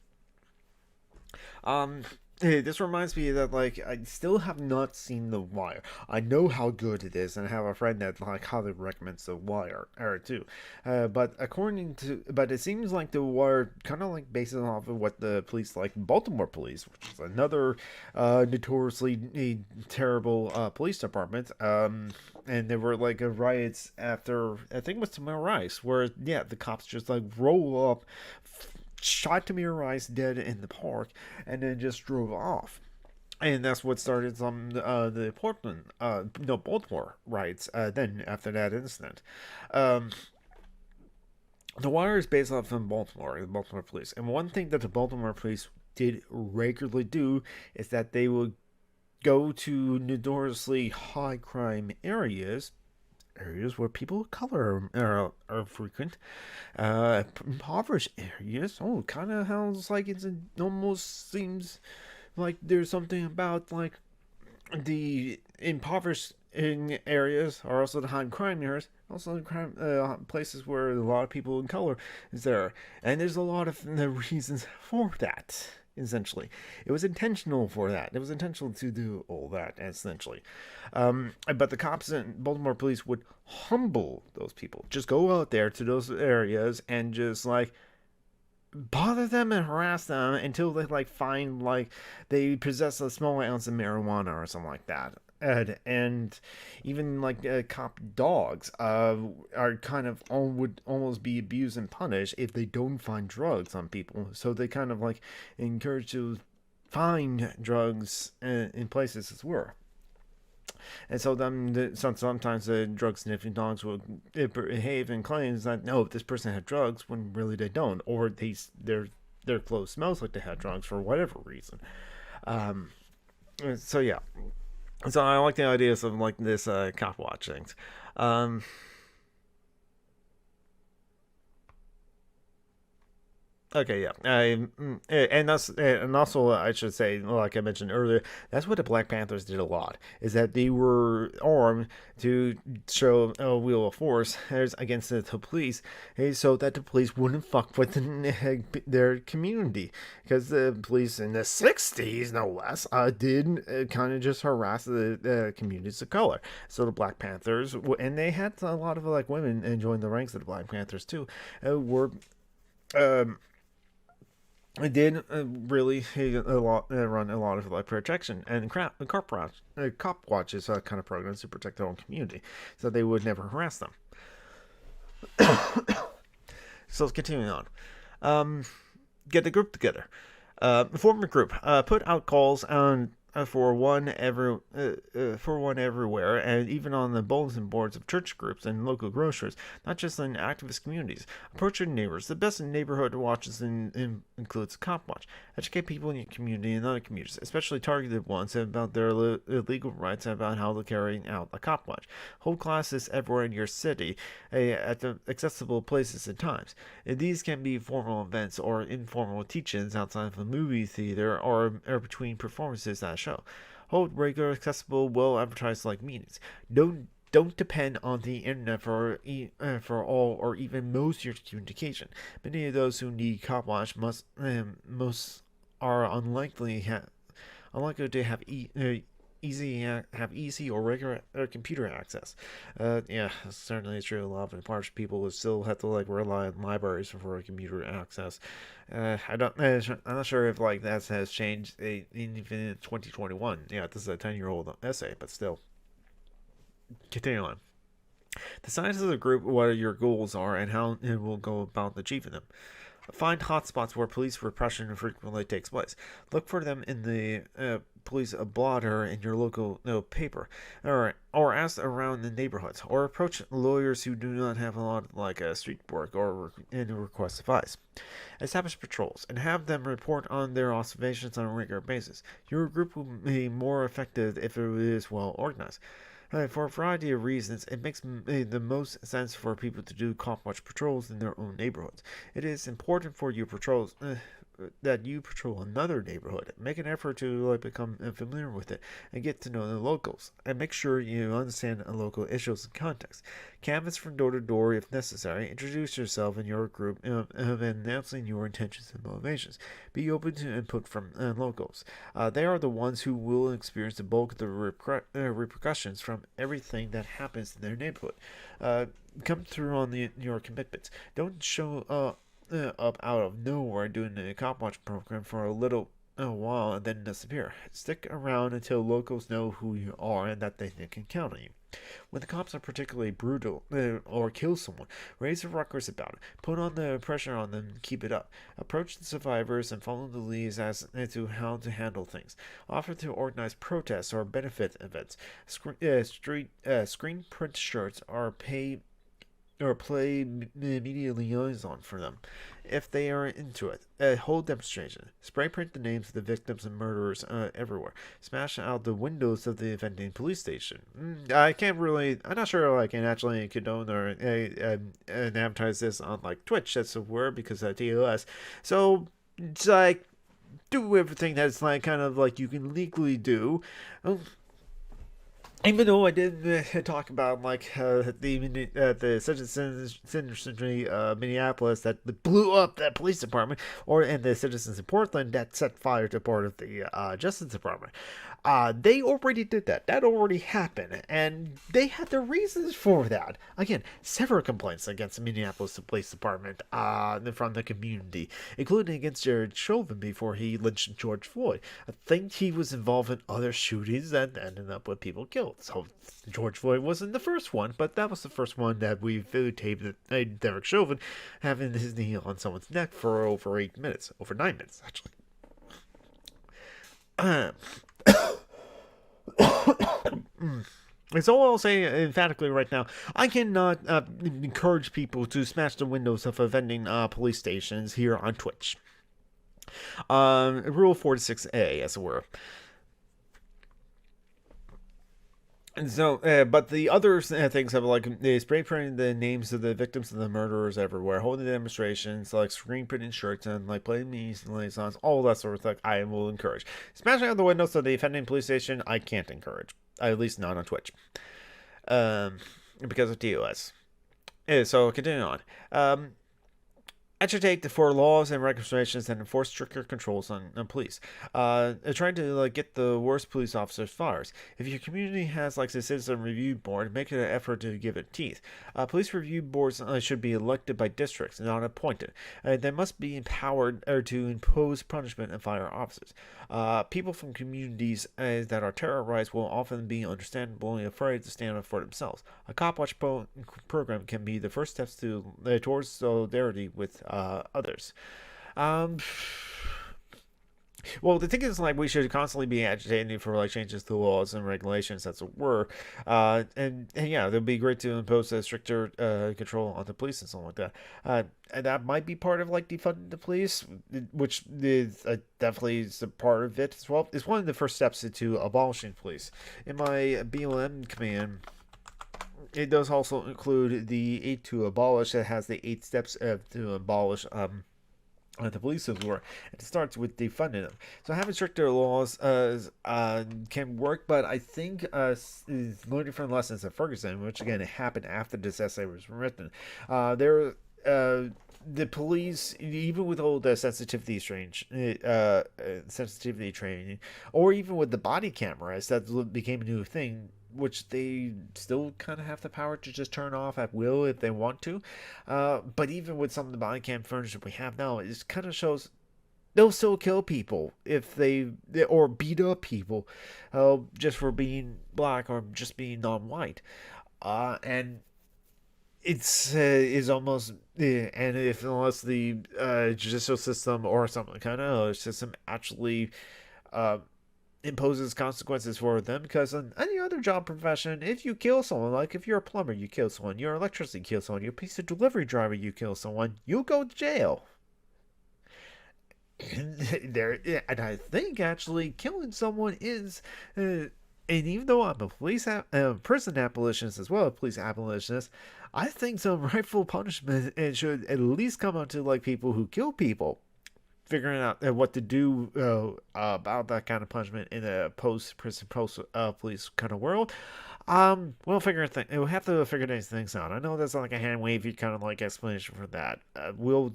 Speaker 1: This reminds me that like I still have not seen The Wire. I know how good it is, and I have a friend that like highly recommends The Wire too. But it seems like The Wire kind of like bases off of what the police like Baltimore Police, which is another notoriously terrible police department. And there were like riots after I think it was Tamir Rice, where the cops just like roll up, shot Tamir Rice dead in the park, and then just drove off. And that's what started some the Baltimore riots. Then after that incident, The Wire is based off of Baltimore, the Baltimore police. And one thing that the Baltimore police did regularly do is that they would go to notoriously high crime areas where people of color are frequent, impoverished areas. Oh, kind of sounds like it almost seems like there's something about like the impoverished areas are also the high crime areas, also places where a lot of people of color is there, and there's a lot of reasons for that. Essentially, it was intentional for that. It was intentional to do all that, essentially. But the cops and Baltimore police would humble those people. Just go out there to those areas and just like bother them and harass them until they like find like they possess a small ounce of marijuana or something like that. and even like cop dogs are kind of would almost be abused and punished if they don't find drugs on people. So they kind of like encourage you to find drugs in places as well. And so sometimes the drug sniffing dogs will behave and claims that no, this person had drugs when really they don't, or their clothes smells like they had drugs for whatever reason. Um, so yeah, so I like the ideas of like this cop watch things. Um, Okay, yeah, and also I should say, like I mentioned earlier, that's what the Black Panthers did a lot. Is that they were armed to show a wheel of force against the police, so that the police wouldn't fuck with their community, because the police in the '60s, no less, did kind of just harass the communities of color. So the Black Panthers, and they had a lot of like women join the ranks of the Black Panthers too, were. Um, I did really run a lot of like protection and cop watches kind of programs to protect their own community, so they would never harass them. So continuing on, get the group together, form a group, put out calls on for one everywhere, and even on the bulletin boards of church groups and local groceries, not just in activist communities. Approach your neighbors. The best neighborhood watches includes Cop Watch. Educate people in your community and other communities, especially targeted ones, about their legal rights and about how to carry out a Cop Watch. Hold classes everywhere in your city at the accessible places and times. These can be formal events or informal teach-ins outside of a movie theater or between performances at a show. Hold regular, accessible, well-advertised like meetings. Don't depend on the internet for all or even most of your communication. Many of those who need Cop Watch most are unlikely to have easy or regular computer access. Yeah, certainly true. A lot of impartial people would still have to like rely on libraries for computer access. I'm not sure if like that has changed even in 2021. Yeah, this is a 10-year-old essay, but still. Continue on. The size of the group, what your goals are, and how it will go about achieving them. Find hotspots where police repression frequently takes place. Look for them in the police blotter in your local paper, or ask around the neighborhoods, or approach lawyers who do not have a lot of like street work or request advice. Establish patrols and have them report on their observations on a regular basis. Your group will be more effective if it is well organized. For a variety of reasons, it makes the most sense for people to do cop watch patrols in their own neighborhoods. It is important for you patrols that you patrol another neighborhood. Make an effort to become familiar with it and get to know the locals. And make sure you understand local issues and context. Canvass from door to door if necessary. Introduce yourself and your group and announcing your intentions and motivations. Be open to input from locals. They are the ones who will experience the bulk of the repercussions from everything that happens in their neighborhood. Come through on your commitments. Don't show up out of nowhere doing a cop watch program for a while and then disappear. Stick around until locals know who you are and that they can count on you. When the cops are particularly brutal or kill someone, raise the ruckus about it. Put on the pressure on them and keep it up. Approach the survivors and follow the leads as to how to handle things. Offer to organize protests or benefit events. Screen print shirts or play media liaison for them if they are into it. Hold demonstration. Spray print the names of the victims and murderers everywhere. Smash out the windows of the offending police station. I'm not sure I can actually condone or advertise this on like Twitch, that's a word, because of TOS. So it's like do everything that's like kind of like you can legally do. even though I did talk about like the citizens in Minneapolis that blew up that police department, and the citizens in Portland that set fire to part of the Justice Department, they already did that. That already happened, and they had their reasons for that. Again, several complaints against the Minneapolis Police Department from the community, including against Jared Chauvin before he lynched George Floyd. I think he was involved in other shootings that ended up with people killed. So George Floyd wasn't the first one, but that was the first one that we videotaped Derek Chauvin having his knee on someone's neck for over 9 minutes actually. And so I'll say emphatically right now, I cannot encourage people to smash the windows of vending police stations here on Twitch. Rule 46A, as it were. And so, but the other things have like they spray painting the names of the victims of the murderers everywhere, holding demonstrations, like screen printing shirts and like playing music and liaisons, all that sort of thing. I will encourage. Smashing out the windows of the offending police station, I can't encourage, at least not on Twitch, because of TOS. So continue on. Agitate for laws and regulations that enforce stricter controls on police. Trying to like get the worst police officers fired. If your community has like the citizen review board, make it an effort to give it teeth. Police review boards should be elected by districts, not appointed. They must be empowered to impose punishment and fire officers. People from communities that are terrorized will often be understandably afraid to stand up for themselves. A cop watch program can be the first steps towards solidarity with others. Well, the thing is, like, we should constantly be agitating for like changes to laws and regulations, as it were. And yeah, it'd be great to impose a stricter control on the police and something like that. And that might be part of like defunding the police, which is definitely is a part of it as well. It's one of the first steps into abolishing police. In my BLM command, it does also include the 8 to abolish. It has the 8 steps to abolish the police as well. It starts with defunding them. So having stricter laws can work, but I think learning from the lessons of Ferguson, which again it happened after this essay was written, the police, even with all the sensitivity training, or even with the body cameras that became a new thing, which they still kind of have the power to just turn off at will if they want to. But even with some of the body cam furniture we have now, it kind of shows they'll still kill people if or beat up people just for being black or just being non-white. And it's is almost and if unless the judicial system or some kind of system actually imposes consequences for them, because in any other job profession, if you kill someone, like if you're a plumber, you kill someone, you're an electricity, you kill someone, you're a pizza delivery driver, you kill someone, you'll go to jail. And I think actually killing someone is and even though I'm a prison abolitionist as well, a police abolitionist, I think some rightful punishment should at least come out to like people who kill people. Figuring out what to do about that kind of punishment in a post-prison, post-police kind of world. We'll have to figure these things out. I know that's like a hand-wavy kind of like explanation for that. We'll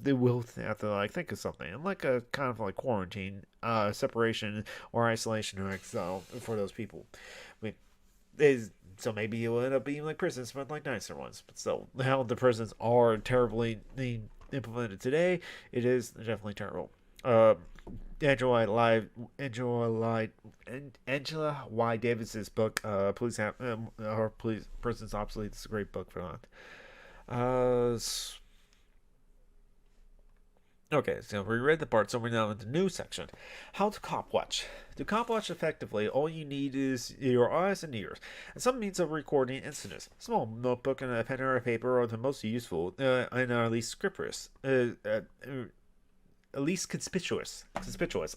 Speaker 1: have to like think of something, and like a kind of like quarantine, separation or isolation or exile for those people. So maybe it will end up being like prisons, but like nicer ones. But still, how the prisons are terribly implemented today, it is definitely terrible. Angela Y. Davis's book, Police Prisons Obsolete. It's a great book for that. Okay, so we read the part, so we're now in the new section. How to cop watch. To cop watch effectively, all you need is your eyes and ears, and some means of recording incidents. Small notebook and a pen or a paper are the most useful, and are least scripturous. At least conspicuous.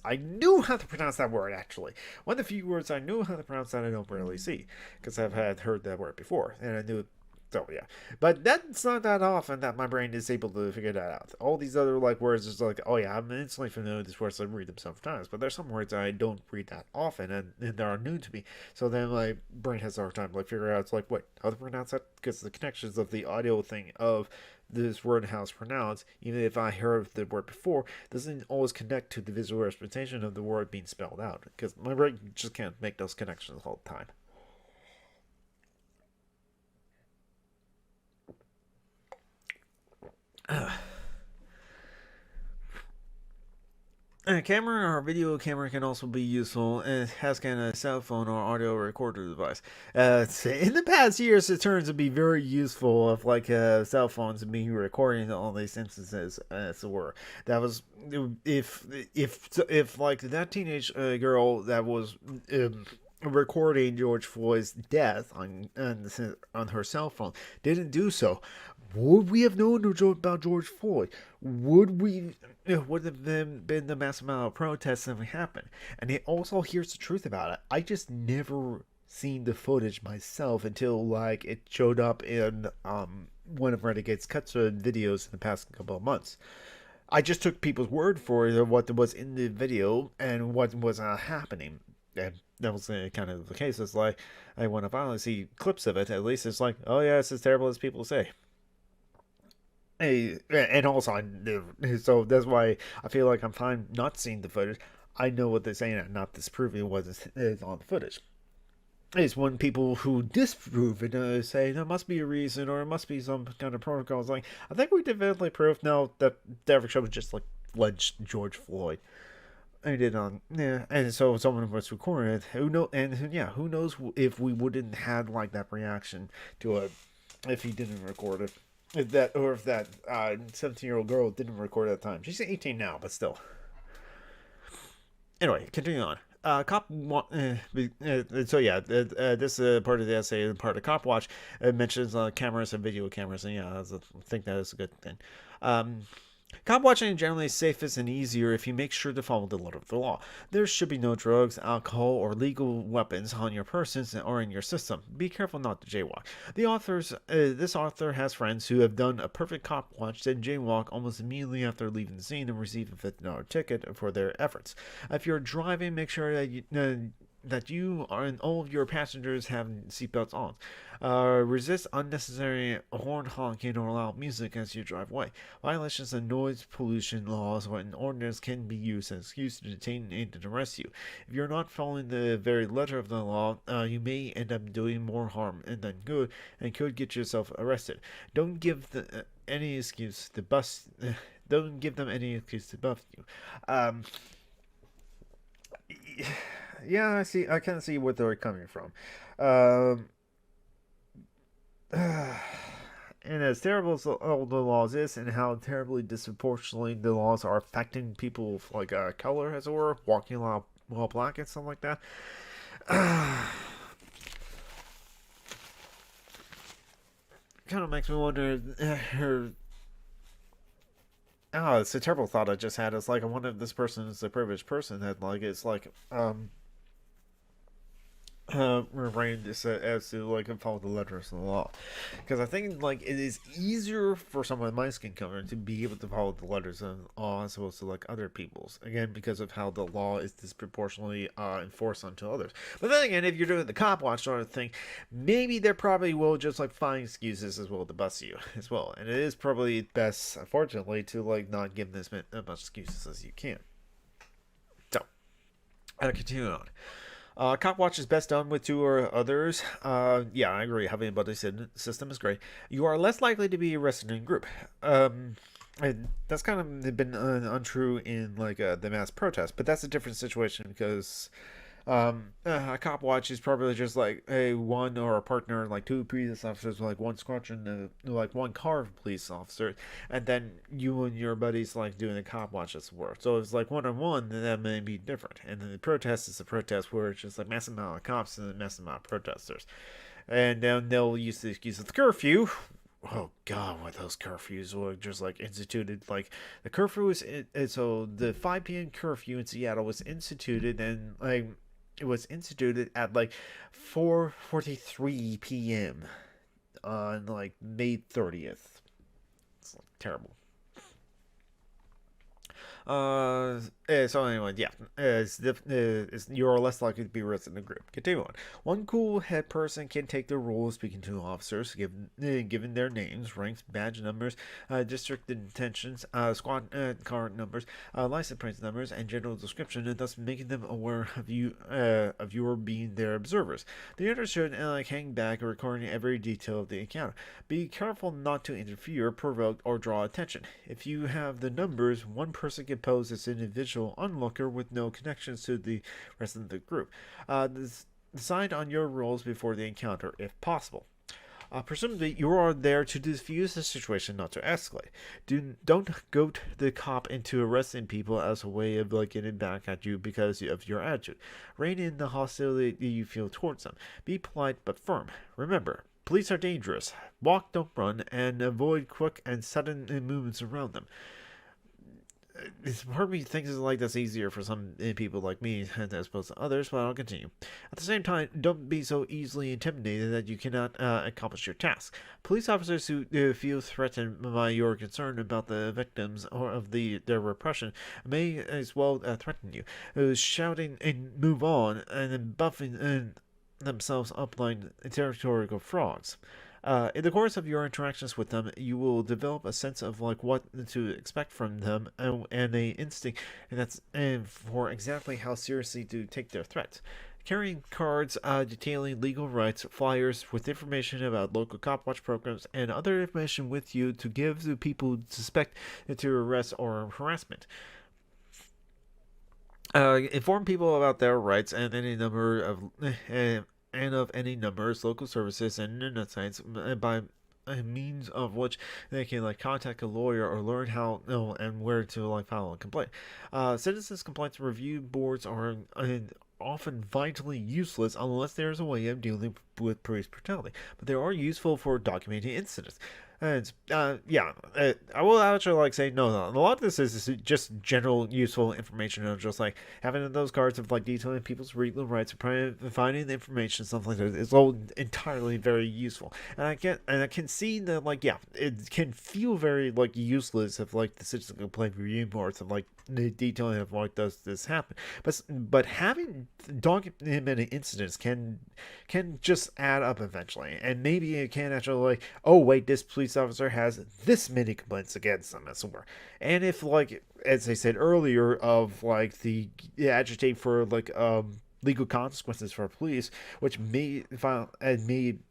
Speaker 1: I knew how to pronounce that word, actually. One of the few words I knew how to pronounce that I don't rarely see, because I've heard that word before, and I knew So yeah, but that's not that often that my brain is able to figure that out. All these other like words is like, oh yeah, I'm instantly familiar with these words. I read them sometimes, but there's some words I don't read that often, and they are new to me. So then my brain has a hard time like figuring out. It's like, wait, how to pronounce that? Because the connections of the audio thing of this word and how it's pronounced, even if I heard the word before, doesn't always connect to the visual representation of the word being spelled out. Because my brain just can't make those connections all the time. A camera or video camera can also be useful. It has kind of a cell phone or audio recorder device. In the past years, it turns to be very useful of like cell phones being recording all these instances, as it were. That was if like that teenage girl that was recording George Floyd's death on her cell phone didn't do so, would we have known about George Floyd? Would have been the massive amount of protests that happened? And it also, here's the truth about it. I just never seen the footage myself until like it showed up in one of Renegade's cuts of videos in the past couple of months. I just took people's word for it, what was in the video and what was happening. And that was kind of the case. It's like, when I finally see clips of it, at least it's like, oh yeah, it's as terrible as people say. And also, so that's why I feel like I'm fine not seeing the footage. I know what they're saying and not disproving what is on the footage. It's when people who disprove it say there must be a reason or it must be some kind of protocol. It's like, I think we definitely proved no that the average show was just like fledged George Floyd. I did on and so someone was recording it. Who who knows if we wouldn't had like that reaction to it if he didn't record it. If that 17-year-old girl didn't record at the time. She's 18 now, but still. Anyway, continuing on. So yeah, this part of the essay, part of Cop Watch, mentions cameras and video cameras, and yeah, I think that is a good thing. Cop watching generally is safest and easier if you make sure to follow the letter of the law. There should be no drugs, alcohol, or legal weapons on your persons or in your system. Be careful not to jaywalk. This author has friends who have done a perfect cop watch and jaywalk almost immediately after leaving the scene and receive a $50 ticket for their efforts. If you're driving, make sure that you and all of your passengers have seatbelts on. Resist unnecessary horn honking or loud music as you drive away. Violations of noise pollution laws or an ordinance can be used as an excuse to detain and arrest you. If you're not following the very letter of the law, you may end up doing more harm than good and could get yourself arrested. Don't give any excuse to bust. Don't give them any excuse to buff you. Yeah, I see. I kind of see where they're coming from. And as terrible as all the laws is, and how terribly disproportionately the laws are affecting people of like color, as it were, walking while black and stuff like that. Kind of makes me wonder. Oh, it's a terrible thought I just had. It's like I wonder if this person is a privileged person that like it's like refrained as to like follow the letters of the law, because I think like it is easier for someone with my skin color to be able to follow the letters of the law as opposed to like other people's, again because of how the law is disproportionately enforced onto others. But then again, if you're doing the cop watch sort of thing, maybe they probably will just like find excuses as well to bust you as well, and it is probably best, unfortunately, to like not give this as much excuses as you can. So I'll continue on. Cop watch is best done with two or others. Yeah, I agree. Having a buddy system is great. You are less likely to be arrested in a group. And that's kind of been untrue in like the mass protest, but that's a different situation because a cop watch is probably just like one or a partner, like two police officers, like one squadron, like one car of police officers, and then you and your buddies like doing a cop watch as well. So if it's like one on one, then that may be different. And then the protest is a protest where it's just like massive amount of cops and a massive amount of protesters, and then they'll use the excuse of the curfew. Oh god, what those curfews were just like instituted. Like the curfew was so the 5 p.m. curfew in Seattle was instituted, and like it was instituted at like 4:43 p.m. on like May 30th. It's like, terrible. So anyway, yeah, you're less likely to be arrested in a group. Continue on. One cool head person can take the role of speaking to officers, given their names, ranks, badge numbers, district intentions, squad car numbers, license plate numbers, and general description, and thus making them aware of your being their observers. The others should hang back, recording every detail of the encounter. Be careful not to interfere, provoke, or draw attention. If you have the numbers, one person can pose as individual onlooker with no connections to the rest of the group. Decide on your roles before the encounter, if possible. Presumably, you are there to defuse the situation, not to escalate. Don't goad the cop into arresting people as a way of getting back at you because of your attitude. Rein in the hostility you feel towards them. Be polite but firm. Remember, police are dangerous. Walk, don't run, and avoid quick and sudden movements around them. It's part of me thinks that's easier for some people like me as opposed to others, but I'll continue. At the same time, don't be so easily intimidated that you cannot accomplish your task. Police officers who feel threatened by your concern about the victims or of their repression may as well threaten you, shouting and move on and then buffing themselves up like territorial frogs. In the course of your interactions with them, you will develop a sense of what to expect from them and a instinct and for exactly how seriously to take their threats. Carrying cards detailing legal rights, flyers with information about local cop watch programs, and other information with you to give to people suspect to arrest or harassment. Inform people about their rights and any number of any numbers, local services, and internet sites by means of which they can contact a lawyer or learn how and where to file a complaint. Citizens complaints review boards are often vitally useless unless there's a way of dealing with police brutality, but they are useful for documenting incidents. And I will actually say no. A lot of this is just general useful information of just having those cards of detailing people's legal rights, finding the information, stuff like that. It's all entirely very useful. And I can see that it can feel very useless if the citizen complaint review boards of the detailing of does this happen. But having documented incidents can just add up eventually, and maybe it can actually oh wait, this police officer has this many complaints against them as well. And if as I said earlier of the agitate for legal consequences for police, which we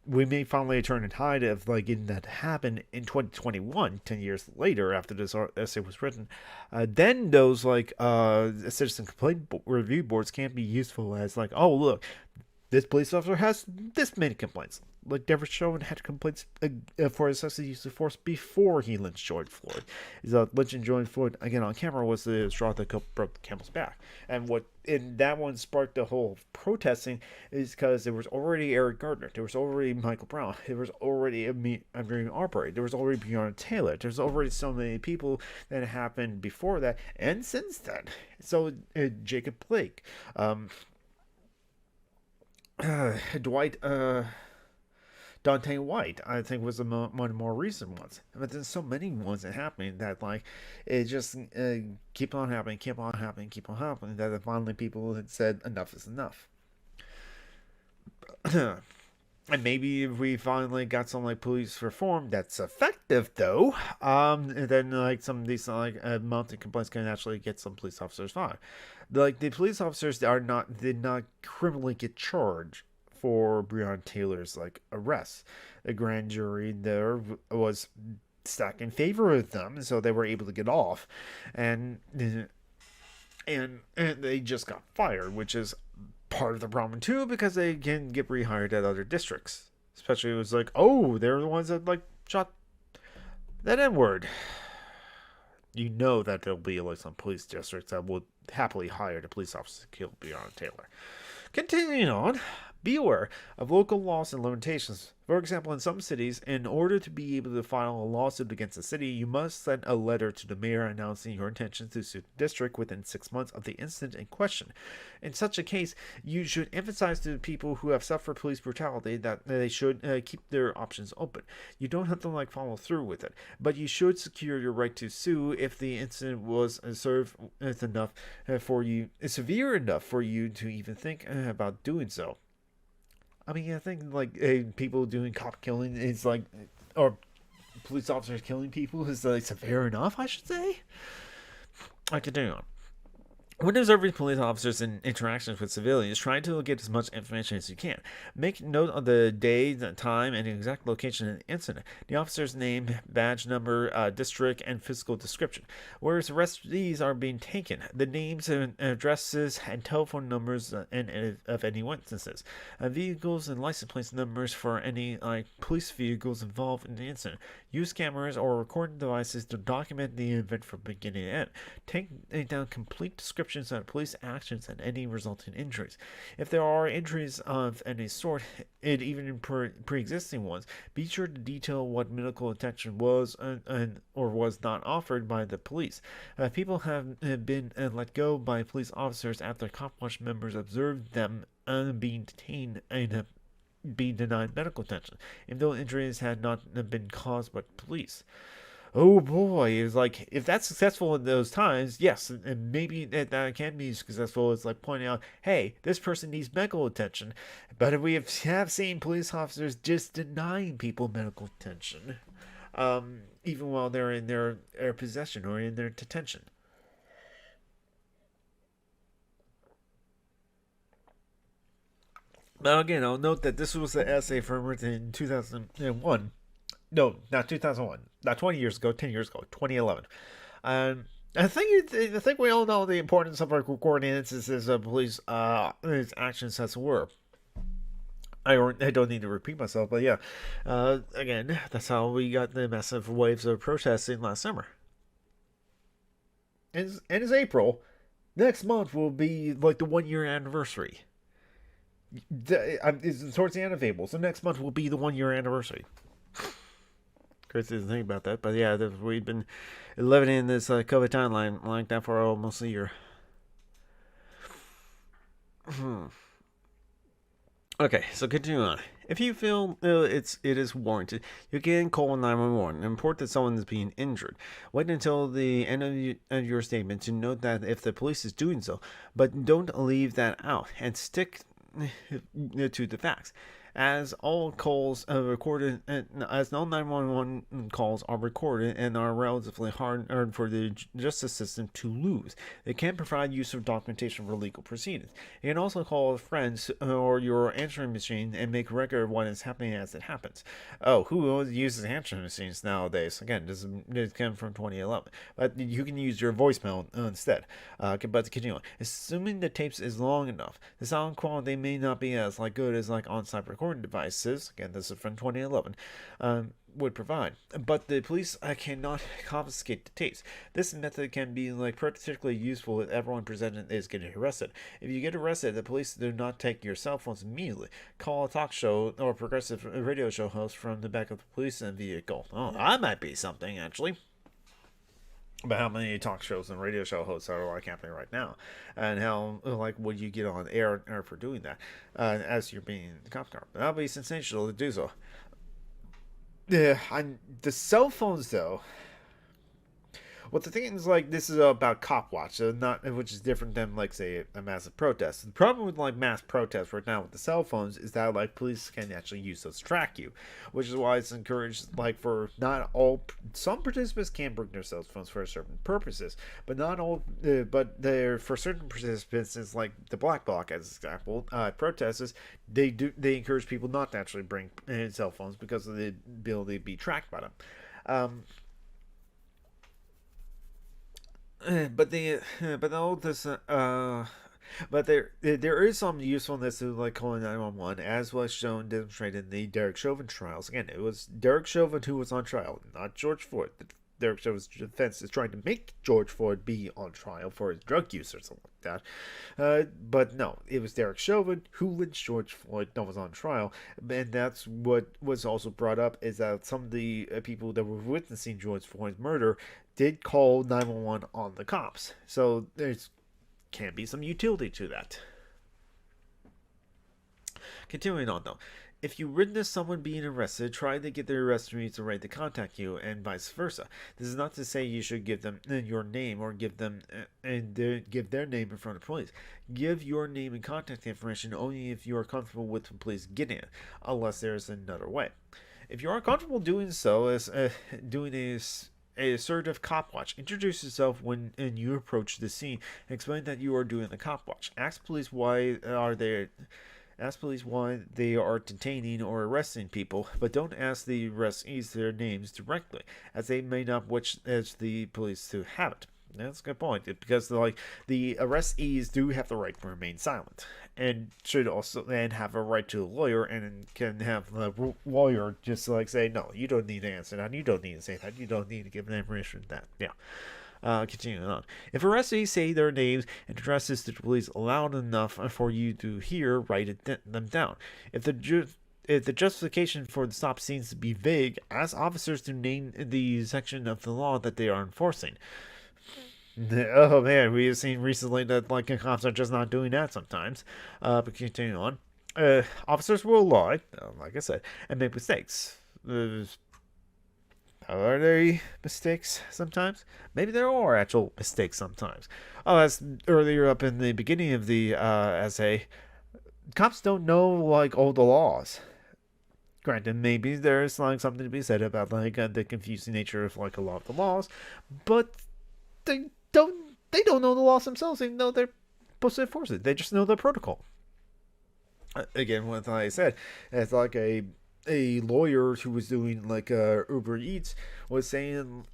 Speaker 1: may finally turn the tide of getting that to happen in 2021, 10 years later after this essay was written, then those citizen complaint review boards can be useful as oh look, this police officer has this many complaints. Deborah Chauvin had complaints for excessive use of force before he lynched George Floyd. Lynching George Floyd again on camera was the straw that broke the camel's back, and that one sparked the whole protesting is because there was already Eric Gardner, there was already Michael Brown, there was already Miriam Arbery, there was already Breonna Taylor, there's already so many people that happened before that and since then. So Jacob Blake, Dwight. Dante White, I think, was one of the more recent ones. But there's so many ones that happening that it just keep on happening, that finally people had said enough is enough. And maybe if we finally got some police reform that's effective though, then some of these mounting complaints can actually get some police officers fired. The police officers did not criminally get charged for Breonna Taylor's arrest. The grand jury there was stacked in favor of them, so they were able to get off, and they just got fired, which is part of the problem too, because they can get rehired at other districts. Especially it was oh, they're the ones that shot that N-word. You know that there'll be some police districts that would happily hire the police officer to kill Breonna Taylor. Continuing on, Be aware of local laws and limitations. For example, in some cities, in order to be able to file a lawsuit against a city, you must send a letter to the mayor announcing your intention to sue the district within 6 months of the incident in question. In such a case, you should emphasize to the people who have suffered police brutality that they should keep their options open. You don't have to follow through with it, but you should secure your right to sue if the incident was severe enough for you to even think about doing so. I mean, I think people doing cop killing is or police officers killing people is severe enough, I should say. I continue on. When observing police officers in interactions with civilians, try to get as much information as you can. Make note of the day, the time, and the exact location of the incident, the officer's name, badge number, district, and physical description. Whereas arrestees are being taken, the names and addresses and telephone numbers of any witnesses, vehicles and license plate numbers for any police vehicles involved in the incident. Use cameras or recording devices to document the event from beginning to end. Take down complete descriptions of police actions and any resulting injuries. If there are injuries of any sort, and even pre-existing ones, be sure to detail what medical attention was or was not offered by the police. People have been let go by police officers after cop watch members observed them being detained and being denied medical attention, even though injuries had not been caused by police. Oh boy, it's if that's successful in those times, yes, and maybe that can be successful. It's pointing out, hey, this person needs medical attention. But we have seen police officers just denying people medical attention, even while they're in their possession or in their detention. Now again, I'll note that this was the essay from written in 2001. No, not 2001. Not 20 years ago, 10 years ago, 2011. I think we all know the importance of recording instances of police actions as were. I don't need to repeat myself, but yeah. Again, that's how we got the massive waves of protesting last summer. And it's April. Next month will be the 1 year anniversary. It's towards the end of April, so next month will be the 1 year anniversary. Crazy to think about that, but yeah, we've been living in this COVID timeline like that for almost a year. Okay, so continue on. If you feel it is warranted, you can call 911 and report that someone is being injured. Wait until the end of your statement to note that if the police is doing so, but don't leave that out and stick to the facts. As all calls recorded, as all 911 calls are recorded and are relatively hard for the justice system to lose, they can provide use of documentation for legal proceedings. You can also call friends or your answering machine and make record of what is happening as it happens. Oh, who uses answering machines nowadays? Again, this came from 2011, but you can use your voicemail instead. But to continue on, assuming the tapes is long enough, the sound quality may not be as good as on-site recording devices, again this is from 2011, would provide, but the police cannot confiscate the tapes. This method can be particularly useful if everyone present is getting arrested. If you get arrested, the police do not take your cell phones immediately. Call a talk show or progressive radio show host from the back of the police vehicle. Oh, that might be something actually. But how many talk shows and radio show hosts are happening right now, and how would you get on air for doing that as you're being the cop car? That'll be sensational to do so. Yeah, the cell phones though. Well, the thing is, this is about cop watch, not which is different than say a massive protest. The problem with mass protests right now with the cell phones is that police can actually use those to track you, which is why it's encouraged for not all. Some participants can bring their cell phones for certain purposes, but not all. But they're for certain participants, it's like the Black Bloc as an example. Protesters they encourage people not to actually bring cell phones because of the ability to be tracked by them. But there is some usefulness to calling 911, as was demonstrated in the Derek Chauvin trials. Again, it was Derek Chauvin who was on trial, not George Floyd. Derek Chauvin's defense is trying to make George Floyd be on trial for his drug use or something like that. But no, it was Derek Chauvin who lynched George Floyd that was on trial. And that's what was also brought up, is that some of the people that were witnessing George Floyd's murder did call 911 on the cops. So there's can be some utility to that. Continuing on though, if you witness someone being arrested, try to get their arrestees to right to contact you, and vice versa. This is not to say you should give them your name or give them give their name in front of police. Give your name and contact information only if you are comfortable with the police getting it, unless there is another way. If you are comfortable doing so, as doing a assertive cop watch. Introduce yourself when you approach the scene and explain that you are doing the cop watch. Ask police why they are detaining or arresting people, but don't ask the arrestees their names directly, as they may not wish as the police to have it. That's a good point, because the arrestees do have the right to remain silent, and should also then have a right to a lawyer, and can have the lawyer just say, no, you don't need to answer that, you don't need to say that, you don't need to give them information that. Yeah. Continuing on. If arrestees say their names and addresses to the police loud enough for you to hear, write them down. If the justification for the stop seems to be vague, ask officers to name the section of the law that they are enforcing. Oh man, we have seen recently that cops are just not doing that sometimes. But continuing on, officers will lie, like I said, and make mistakes. Are there mistakes sometimes? Maybe there are actual mistakes sometimes. Oh, as earlier up in the beginning of the essay, cops don't know all the laws. Granted, maybe there's something to be said about the confusing nature of a lot of the laws, but they don't know the laws themselves, even though they're supposed to enforce it. They just know the protocol. Again, what I said, it's a lawyer who was doing Uber Eats was saying,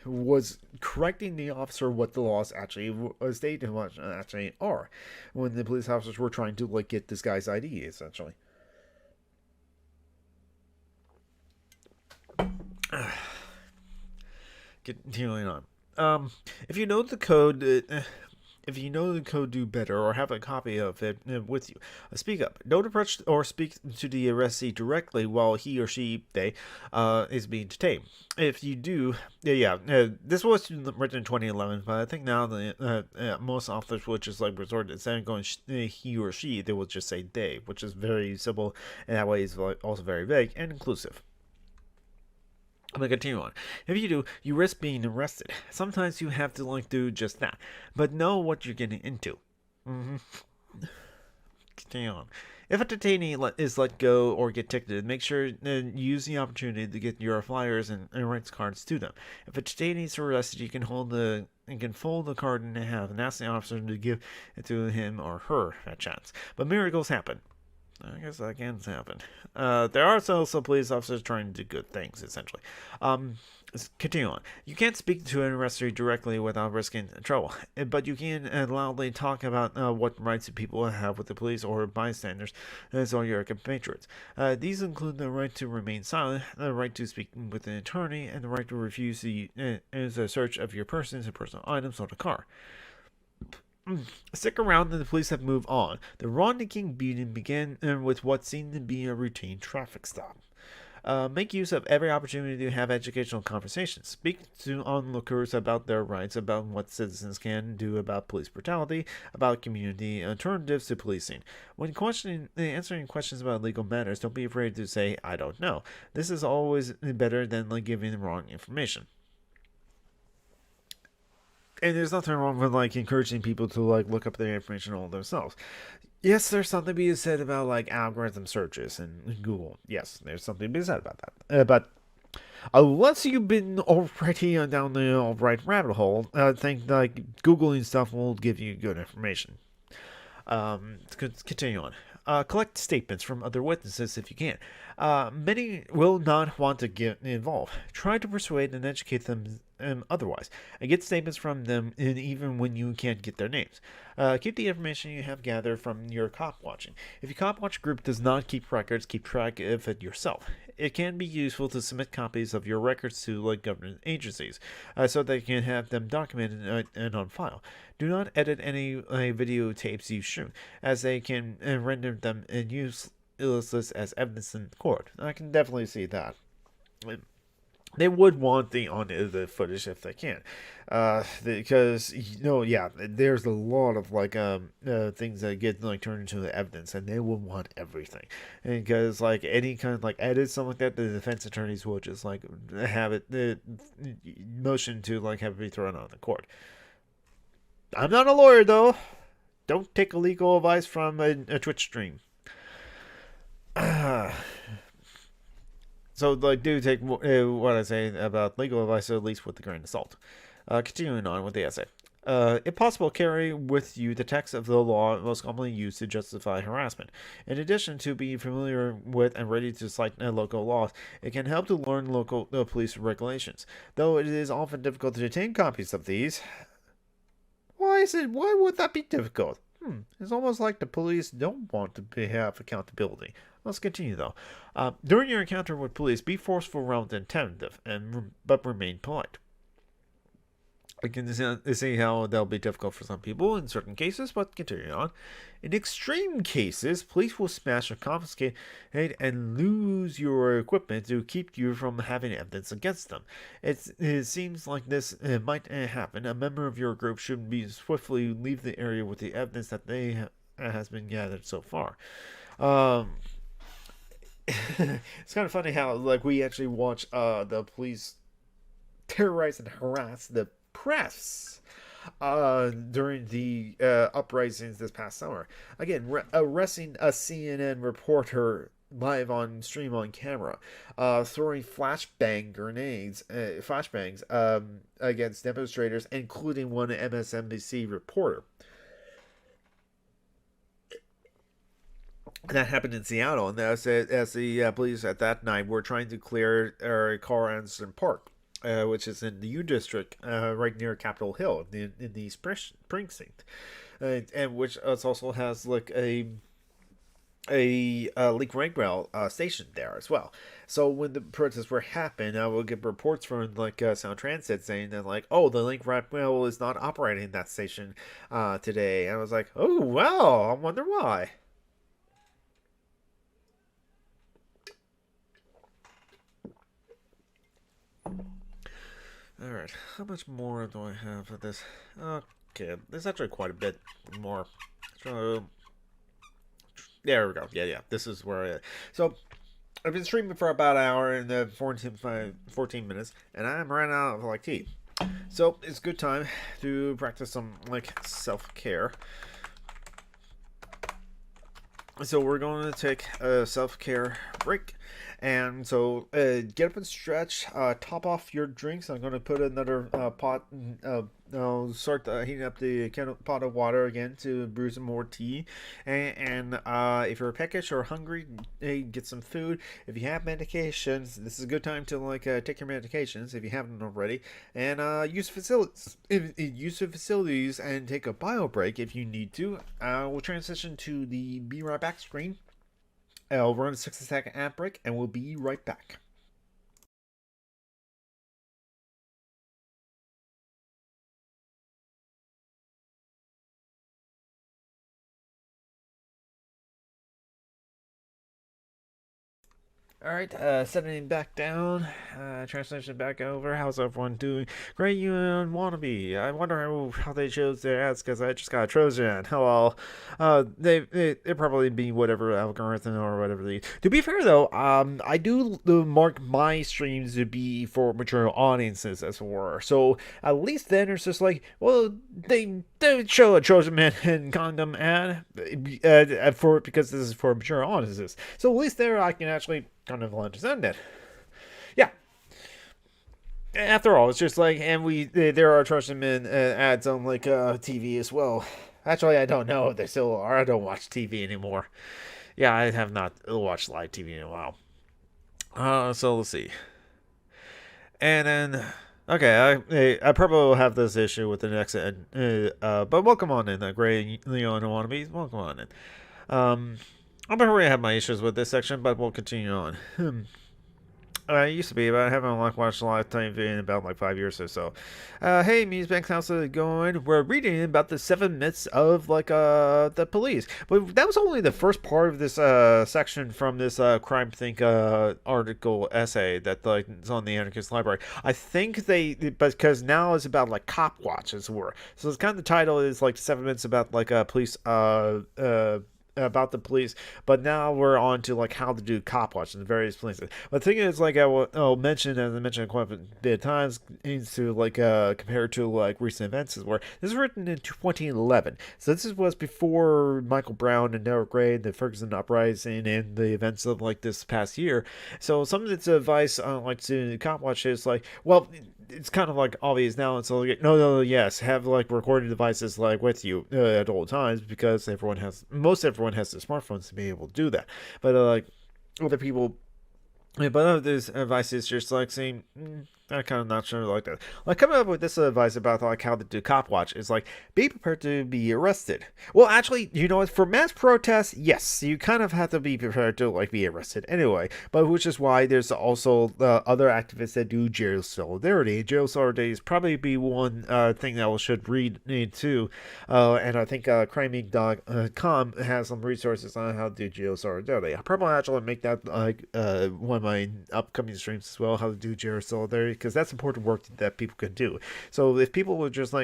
Speaker 1: was correcting the officer what the laws actually state and what actually are, when the police officers were trying to get this guy's ID, essentially. Continuing on. If you know the code, do better or have a copy of it with you, speak up. Don't approach or speak to the arrestee directly while he or she is being detained. If you do, this was written in 2011, but I think now most officers will just resort to, instead of going he or she, they will just say they, which is very simple, and that way is also very vague and inclusive. I'm going to continue on. If you do, you risk being arrested. Sometimes you have to do just that, but know what you're getting into. Continue on. If a detainee is let go or get ticketed, make sure to use the opportunity to get your flyers and rights cards to them. If a detainee is arrested, you can fold the card in half and ask the officer to give it to him or her at chance. But miracles happen. I guess that can happen. There are also police officers trying to do good things, essentially. Continue on. You can't speak to an arrestee directly without risking trouble, but you can loudly talk about what rights people have with the police or bystanders as all your compatriots. These include the right to remain silent, the right to speak with an attorney, and the right to refuse the search of your persons and personal items or the car. Stick around and the police have moved on. The King beating began with what seemed to be a routine traffic stop. Make use of every opportunity to have educational conversations. Speak to onlookers about their rights, about what citizens can do about police brutality, about community alternatives to policing. When answering questions about legal matters, don't be afraid to say, I don't know. This is always better than giving the wrong information. And there's nothing wrong with encouraging people to look up their information all themselves. Yes, there's something to be said about algorithm searches and Google. Yes, there's something to be said about that. But unless you've been already down the right rabbit hole, I think Googling stuff will give you good information. Continue on. Collect statements from other witnesses if you can. Many will not want to get involved. Try to persuade and educate them otherwise, and get statements from them even when you can't get their names. Keep the information you have gathered from your cop watching. If your cop watch group does not keep records, keep track of it yourself. it can be useful to submit copies of your records to like government agencies, so they can have them documented and on file. Do not edit any videotapes you shoot, as they can render them useless as evidence in court. I can definitely see that. They would want the unedited footage if they can, because yeah, there's a lot of like things that get like turned into the evidence, and they will want everything. And because like any kind of like edit, something like that, the defense attorneys will just like have it the motion to like have it be thrown out in the court. I'm not a lawyer though. Don't take legal advice from a Twitch stream. So, like, do take what I say about legal advice at least with a grain of salt. Continuing on with the essay. If possible, carry with you the text of the law most commonly used to justify harassment. In addition to being familiar with and ready to cite local laws, it can help to learn local police regulations. Though it is often difficult to obtain copies of these. Why would that be difficult? It's almost like the police don't want to have accountability. Let's continue though. During your encounter with police, be forceful rather than tentative, but remain polite. I can see how that'll be difficult for some people in certain cases, but continue on. In extreme cases, police will smash or confiscate and lose your equipment to keep you from having evidence against them. It seems like this might happen. A member of your group should be swiftly leave the area with the evidence that has been gathered so far. It's kind of funny how like we actually watch the police terrorize and harass the press during the uprisings this past summer. Again, arresting a CNN reporter live on stream on camera, throwing flashbangs against demonstrators, including one MSNBC reporter. That happened in Seattle, and as the police at that night were trying to clear a car on Anderson Park, which is in the U District, right near Capitol Hill, in the East Precinct, and which also has like a link rail station there as well. So when the protests were happening, I will get reports from like Sound Transit saying that like, oh, the link rail is not operating that station today. And I was like, oh wow, I wonder why. Alright, how much more do I have of this? Okay, there's actually quite a bit more. So, there we go. Yeah, this is where so, I've been streaming for about an hour and 14 minutes, and I'm running out of, like, tea. So, it's a good time to practice some, like, self-care. So, we're going to take a self-care break. And so, get up and stretch, top off your drinks. I'm going to put another pot, I'll start heating up the pot of water again to brew some more tea. And if you're peckish or hungry, get some food. If you have medications, this is a good time to like take your medications if you haven't already. And use facilities and take a bio break if you need to. We'll transition to the Be Right Back screen. I'll run a 60-second ad break, and we'll be right back. Alright, setting back down, translation back over. How's everyone doing? Great, you and Wannabe. I wonder how they chose their ads, because I just got a Trojan. Hello. It probably be whatever algorithm or whatever they. To be fair though, I do mark my streams to be for mature audiences as it were. So at least then it's just like, well, they show a Trojan Man and condom ad because this is for mature audiences. So at least there I can actually kind of understand it. Yeah. After all, it's just like, and there are Trojan Men ads on like TV as well. Actually, I don't know if they still are. I don't watch TV anymore. Yeah, I have not watched live TV in a while. So let's see. And then, okay, I probably will have this issue with the next ad. But welcome on in, Gray, Leon, and Wannabes. Welcome on in. I'm already have my issues with this section, but we'll continue on. It used to be, but I haven't watched a lot of TV in about 5 years or so. Hey, Musebanks, how's it going? We're reading about the 7 myths of the police, but that was only the first part of this section from this Crimethinc article essay that is on the Anarchist Library. I think because now it's about cop watch as it were. So it's kind of the title is 7 myths about police about the police, but now we're on to how to do cop watch in various places. But the thing is, I'll mention, as I mentioned quite a bit of times, needs to compare to recent events, where this was written in 2011. So this was before Michael Brown and Darrell Gray, the Ferguson uprising, and the events of this past year. So some of its advice on to cop watch is well, it's kind of obvious now. It's no, yes, have recording devices with you at all times, because most everyone has their smartphones to be able to do that. But other people, but others advice is just saying, I'm kind of not sure that. Coming up with this advice about how to do cop watch is be prepared to be arrested. Well, actually, you know what? For mass protests, yes, you kind of have to be prepared to be arrested anyway. But which is why there's also other activists that do jail solidarity. Jail solidarity is probably be one thing that we should read into. And I think Crimethinc.com has some resources on how to do jail solidarity. I'll probably actually make that one of my upcoming streams as well, how to do jail solidarity, because that's important work that people can do. So if people were just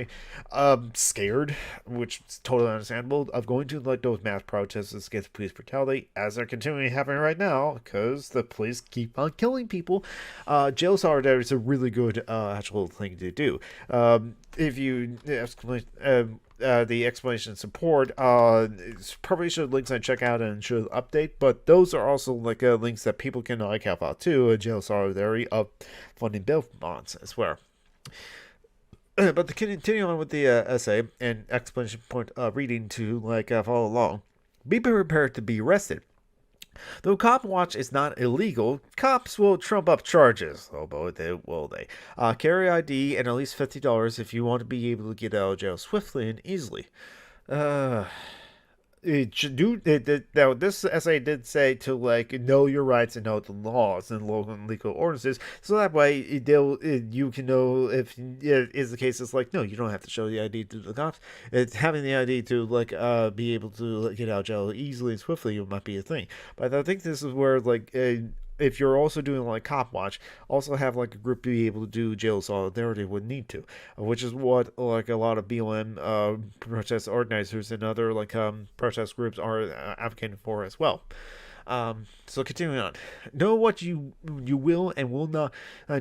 Speaker 1: scared, which is totally understandable, of going to those mass protests against police brutality, as they're continuing happening right now, because the police keep on killing people, jail solidarity is a really good actual thing to do. If you the explanation support probably should links I check out and should update, but those are also links that people can help out too. Jail solidarity of funding bail bonds as well. But to continue on with the essay and explanation point reading to follow along, be prepared to be arrested. Though cop watch is not illegal, cops will trump up charges. Oh boy, will they. Carry ID and at least $50 if you want to be able to get out of jail swiftly and easily. Now, this essay did say to know your rights and know the laws and local and legal ordinances, so that way you can know if it is the case. It's no, you don't have to show the ID to the cops. It's having the ID to be able to get out of jail easily and swiftly might be a thing. But I think this is where if you're also doing cop watch, also have a group to be able to do jail solidarity would need to, which is what a lot of BLM protest organizers and other protest groups are advocating for as well. So continuing on, know what you will and will not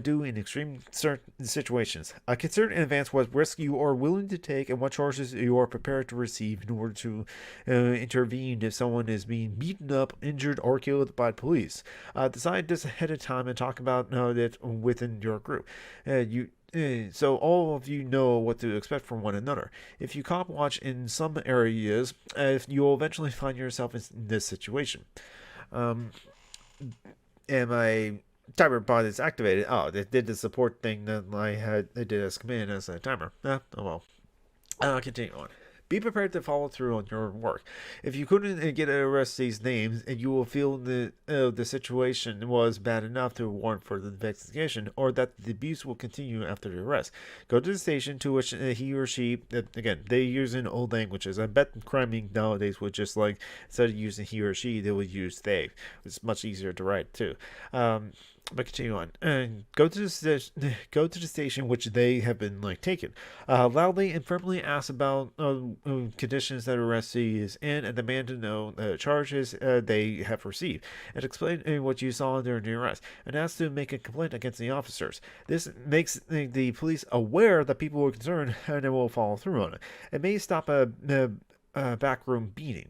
Speaker 1: do in extreme certain situations. Consider in advance what risk you are willing to take and what charges you are prepared to receive in order to intervene if someone is being beaten up, injured, or killed by police. Decide this ahead of time and talk about it within your group. So all of you know what to expect from one another. If you cop watch in some areas, you'll eventually find yourself in this situation. And my timer bot is activated. Oh, they did the support thing that I did as command as a timer. Oh well. I'll continue on. Be prepared to follow through on your work. If you couldn't get arrest these names, and you will feel the situation was bad enough to warrant further investigation, or that the abuse will continue after the arrest, go to the station to which he or she, again, they use in old languages. I bet Crimethinc nowadays would just instead of using he or she, they would use they. It's much easier to write too. But continue on. And go to the station which they have been taken. Loudly and firmly ask about conditions that arrestee is in, and demand to know the charges they have received, and explain what you saw during the arrest, and ask to make a complaint against the officers. This makes the police aware that people are concerned, and they will follow through on it. It may stop a backroom beating.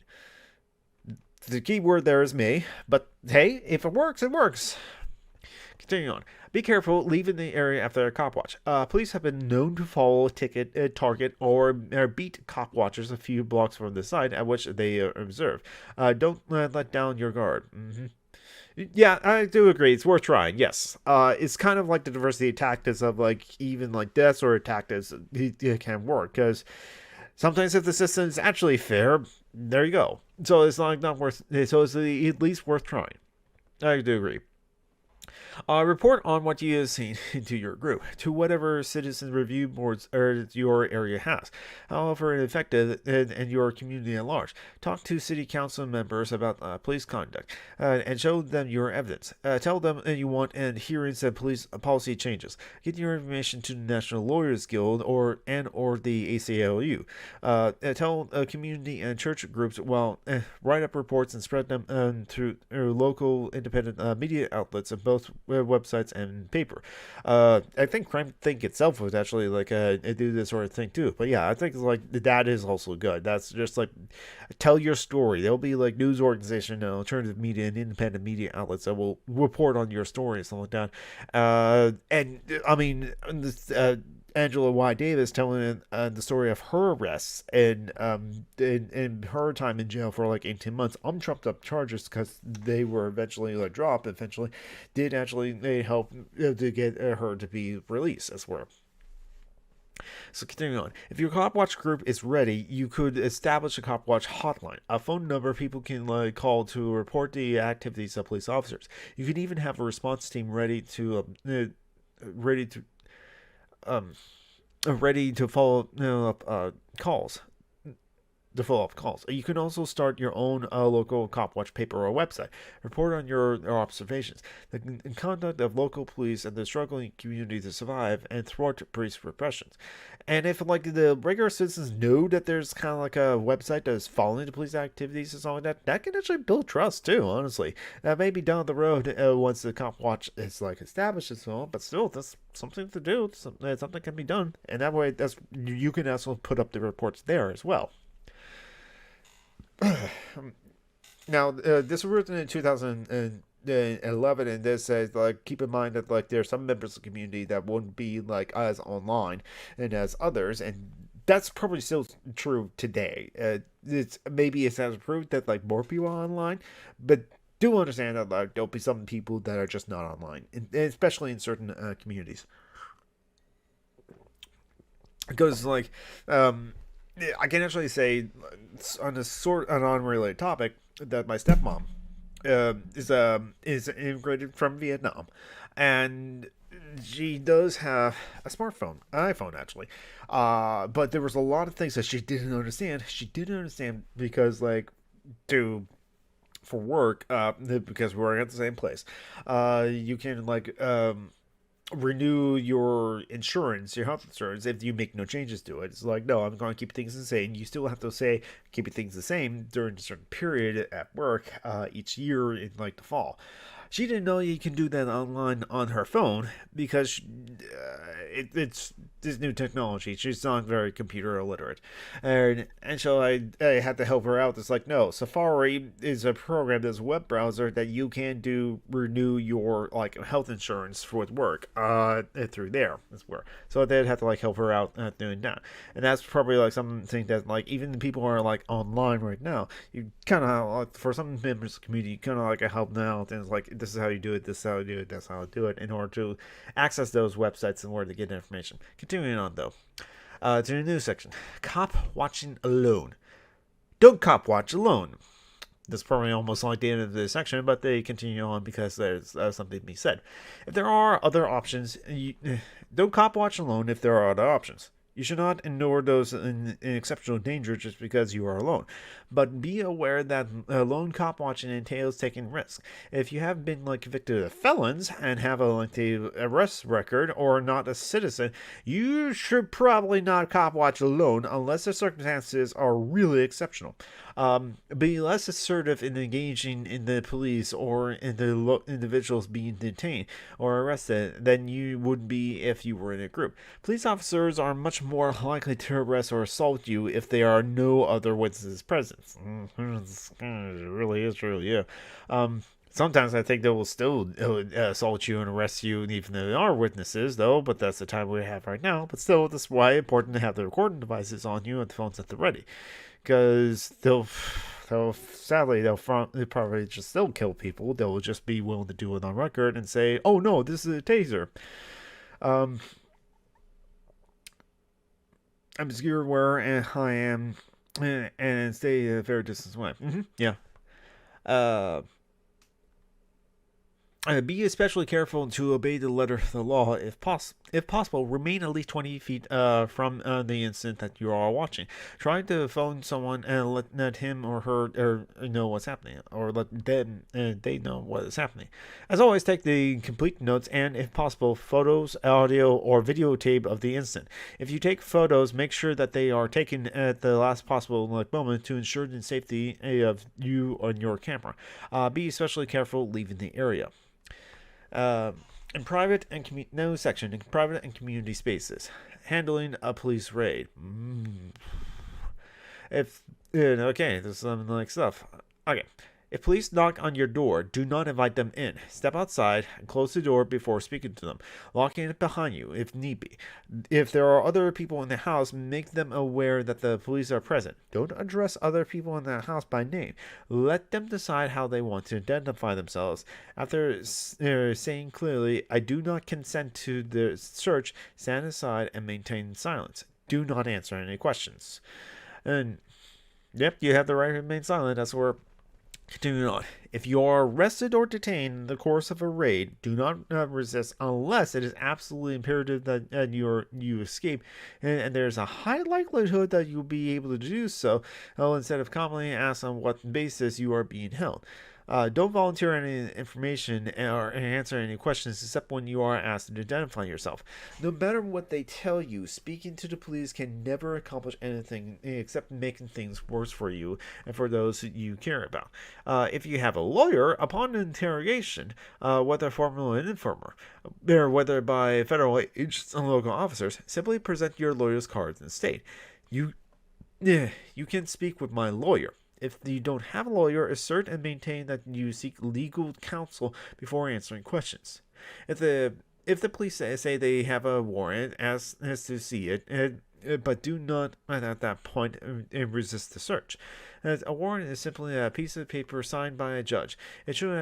Speaker 1: The key word there is may, but hey, if it works, it works. Continuing on. Be careful leaving the area after a cop watch. Police have been known to follow, ticket, target, or beat cop watchers a few blocks from the side at which they observe. Don't let down your guard. Yeah, I do agree. It's worth trying. Yes. It's kind of like the diversity tactics of even death sort of tactics. It can work because sometimes if the system is actually fair, there you go. So it's not worth. So it's at least worth trying. I do agree. Report on what you have seen into your group to whatever citizen review boards your area has, however effective in your community at large. Talk to city council members about police conduct and show them your evidence. Tell them you want adherence and police policy changes. Get your information to the National Lawyers Guild or the ACLU. Tell community and church groups write up reports and spread them through local independent media outlets of both websites and paper. I think Crimethinc itself would actually do this sort of thing too. But yeah, I think that is also good. That's just tell your story. There'll be news organization, alternative media, and independent media outlets that will report on your story and stuff like that. And I mean, Angela Y. Davis telling the story of her arrests and in her time in jail for 18 months on trumped up charges because they were eventually dropped. Eventually, did actually help to get her to be released as well. So continuing on, if your cop watch group is ready, you could establish a cop watch hotline, a phone number people can call to report the activities of police officers. You could even have a response team ready to follow up calls. To follow up calls. You can also start your own local cop watch paper or website. Report on your observations, the conduct of local police and the struggling community to survive and thwart police repressions. And if the regular citizens know that there's kind of a website that is following the police activities and something that can actually build trust too. Honestly, that may be down the road once the cop watch is established and so on. But still, that's something to do. Something can be done, and that way, you can also put up the reports there as well. Now, this was written in 2011, and this says keep in mind that there are some members of the community that won't be as online and as others, and that's probably still true today. It's not proved that more people are online, but do understand that there'll be some people that are just not online, especially in certain communities. Because I can actually say on an unrelated topic that my stepmom is immigrated from Vietnam, and she does have a smartphone, an iPhone actually. But there was a lot of things that she didn't understand. She didn't understand because for work, because we're at the same place, you can renew your insurance, your health insurance, if you make no changes to it. It's no, I'm going to keep things the same. You still have to say keeping things the same during a certain period at work each year in the fall. She didn't know you can do that online on her phone because it's this new technology. She's not very computer illiterate. And so I had to help her out. It's no, Safari is a program, there's a web browser that you can renew your health insurance for work through there. That's where. So I did have to help her out doing that. And that's probably something that even the people who are online right now, you kind of for some members of the community, you kind of help them out, and it's this is how you do it, this is how you do it, that's how I do it, in order to access those websites and where to get information. Continuing on, though, to the news section. Cop watching alone. Don't cop watch alone. That's probably almost the end of this section, but they continue on because there's something to be said. If there are other options, don't cop watch alone if there are other options. You should not ignore those in exceptional danger just because you are alone. But be aware that lone cop watching entails taking risks. If you have been convicted of felons and have a lengthy arrest record or not a citizen, you should probably not cop watch alone unless the circumstances are really exceptional. Be less assertive in engaging in the police or in the individuals being detained or arrested than you would be if you were in a group. Police officers are much more likely to arrest or assault you if there are no other witnesses present. It really is true, yeah. Sometimes I think they will still assault you and arrest you, even though there are witnesses, though, but that's the time we have right now. But still, that's why it's important to have the recording devices on you and the phones at the ready. Because they'll probably just still kill people. They'll just be willing to do it on record and say, oh no, this is a taser. Obscure where I am and stay a fair distance away. Yeah. Be especially careful to obey the letter of the law. If possible, remain at least 20 feet from the incident that you are watching. Try to phone someone and let him or her know what's happening, or let them they know what is happening. As always, take the complete notes and, if possible, photos, audio, or videotape of the incident. If you take photos, make sure that they are taken at the last possible moment to ensure the safety of you and your camera. Be especially careful leaving the area. In private and no section in private and community spaces, handling a police raid. If okay, this is some like stuff. Okay. If police knock on your door, do not invite them in. Step outside and close the door before speaking to them, locking it behind you if need be. If there are other people in the house, make them aware that the police are present. Don't address other people in the house by name. Let them decide how they want to identify themselves. After saying clearly, I do not consent to the search, stand aside and maintain silence. Do not answer any questions. And, yep, you have the right to remain silent. That's where... Continuing on, if you are arrested or detained in the course of a raid, do not resist unless it is absolutely imperative that you escape, and there's a high likelihood that you'll be able to do so, instead of commonly asked on what basis you are being held. Don't volunteer any information or answer any questions except when you are asked to identify yourself. No matter what they tell you, speaking to the police can never accomplish anything except making things worse for you and for those you care about. If you have a lawyer, upon interrogation, whether formal or informal, or whether by federal agents and local officers, simply present your lawyer's cards and state, you can speak with my lawyer. If you don't have a lawyer, assert and maintain that you seek legal counsel before answering questions. If the police say they have a warrant, ask to see it, but do not at that point resist the search. A warrant is simply a piece of paper signed by a judge. It should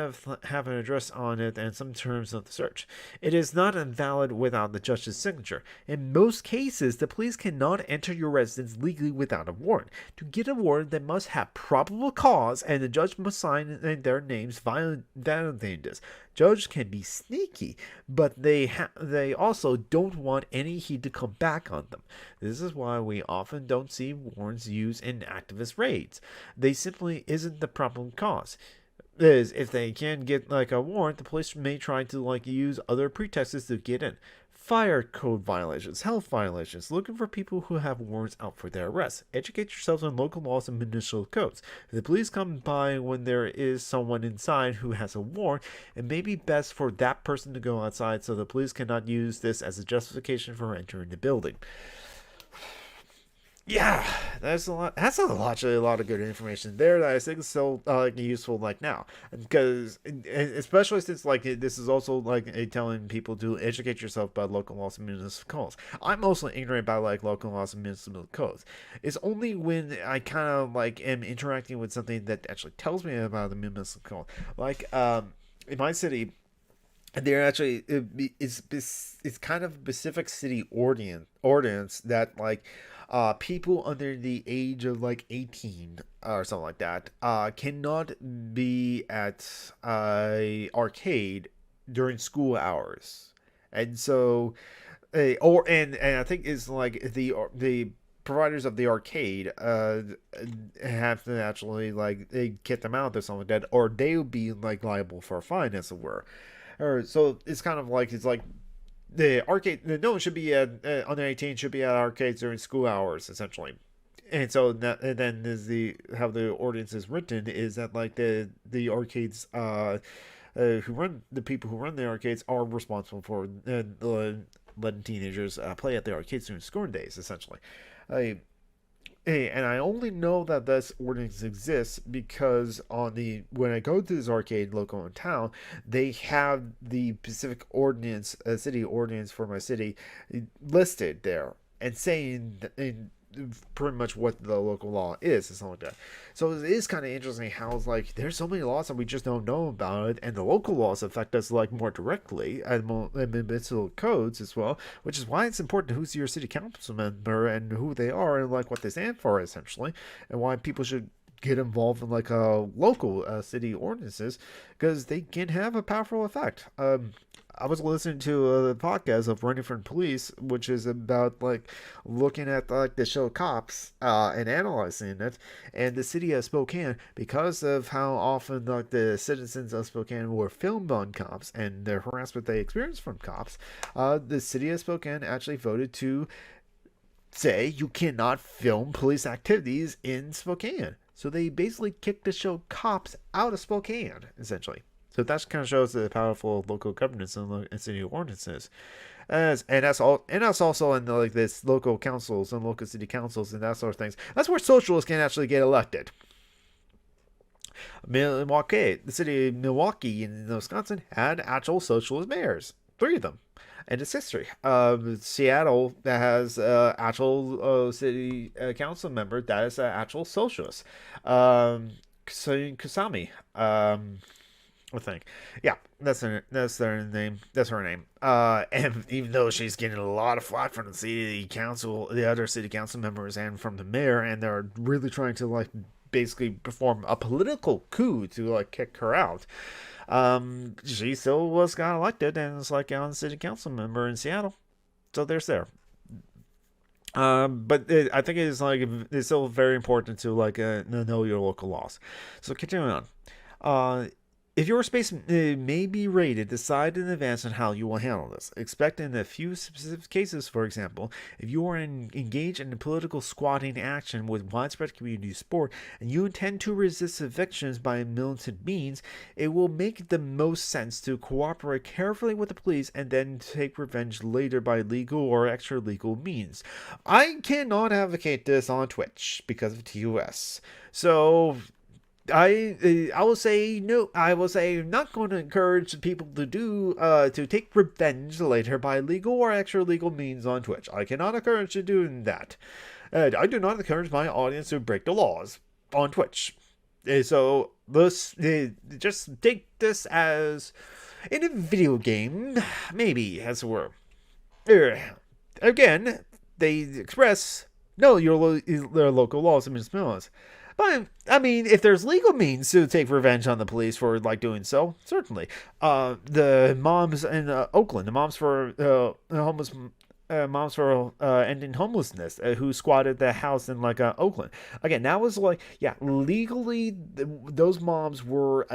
Speaker 1: have an address on it and some terms of the search. It is not invalid without the judge's signature. In most cases, the police cannot enter your residence legally without a warrant. To get a warrant, they must have probable cause, and the judge must sign their names validating this. Judges can be sneaky, but they also don't want any heat to come back on them. This is why we often don't see warrants used in activist raids. They simply isn't the probable cause. If they can get a warrant, the police may try to use other pretexts to get in. Fire code violations, health violations, looking for people who have warrants out for their arrest. Educate yourselves on local laws and municipal codes. If the police come by when there is someone inside who has a warrant, it may be best for that person to go outside so the police cannot use this as a justification for entering the building. Yeah, that's a lot. That's actually a lot of good information there that I think is so useful now, because especially since this is also telling people to educate yourself about local laws and municipal codes. I'm mostly ignorant about local laws and municipal codes. It's only when I kind of am interacting with something that actually tells me about the municipal code. In my city, there actually it's kind of specific city ordinance that people under the age of 18 or something like that cannot be at arcade during school hours, and so and I think it's the providers of the arcade have to actually they kick them out or something like that, or they would be liable for a fine, as it were. Or so it's kind of the arcade. No one should be under 18 should be at arcades during school hours, essentially. And so and then is how the ordinance is written is that the arcades the people who run the arcades are responsible for letting teenagers play at the arcades during school days, essentially. And I only know that this ordinance exists because when I go to this arcade local in town, they have the specific ordinance, city ordinance for my city, listed there and saying pretty much what the local law is and something like that. So it is kind of interesting how there's so many laws that we just don't know about, and the local laws affect us more directly, and municipal codes as well, which is why it's important who's your city council member and who they are and what they stand for, essentially, and why people should get involved in like local city ordinances, because they can have a powerful effect. I was listening to a podcast of Running from Police, which is about like looking at like the show Cops and analyzing it, and the city of Spokane, because of how often like the citizens of Spokane were filmed on cops and the harassment they experienced from cops. The city of Spokane actually voted to say you cannot film police activities in Spokane. So they basically kicked the show Cops out of Spokane, essentially. So that kind of shows the powerful local governance and city ordinances, and that's also in like this local councils and local city councils and that sort of things. That's where socialists can actually get elected. Milwaukee, the city of Milwaukee in Wisconsin, had actual socialist mayors, 3 of them, and its history. Seattle has actual city council member that is an actual socialist. Kusami. I think. Yeah, that's their name. That's her name. And even though she's getting a lot of flack from the city council, the other city council members, and from the mayor, and they're really trying to like basically perform a political coup to like kick her out. She still got elected and is like on city council member in Seattle. So there's there. But I think it's still very important to like know your local laws. So continuing on. If your space may be raided, decide in advance on how you will handle this. Expect in a few specific cases, for example, if you are engaged in a political squatting action with widespread community support and you intend to resist evictions by militant means, it will make the most sense to cooperate carefully with the police and then take revenge later by legal or extra legal means. I cannot advocate this on Twitch because of TOS. So I will say no. I will say I'm not going to encourage people to take revenge later by legal or extra legal means on Twitch. I cannot encourage you doing that. I do not encourage my audience to break the laws on Twitch. So just take this as in a video game, maybe as it were. Again, they express their local laws and municipalities. But, I mean, if there's legal means to take revenge on the police for, like, doing so, certainly. The moms in Oakland, the moms for homeless moms for ending homelessness who squatted the house in, like, Oakland. Again, that was, like, yeah, legally, those moms were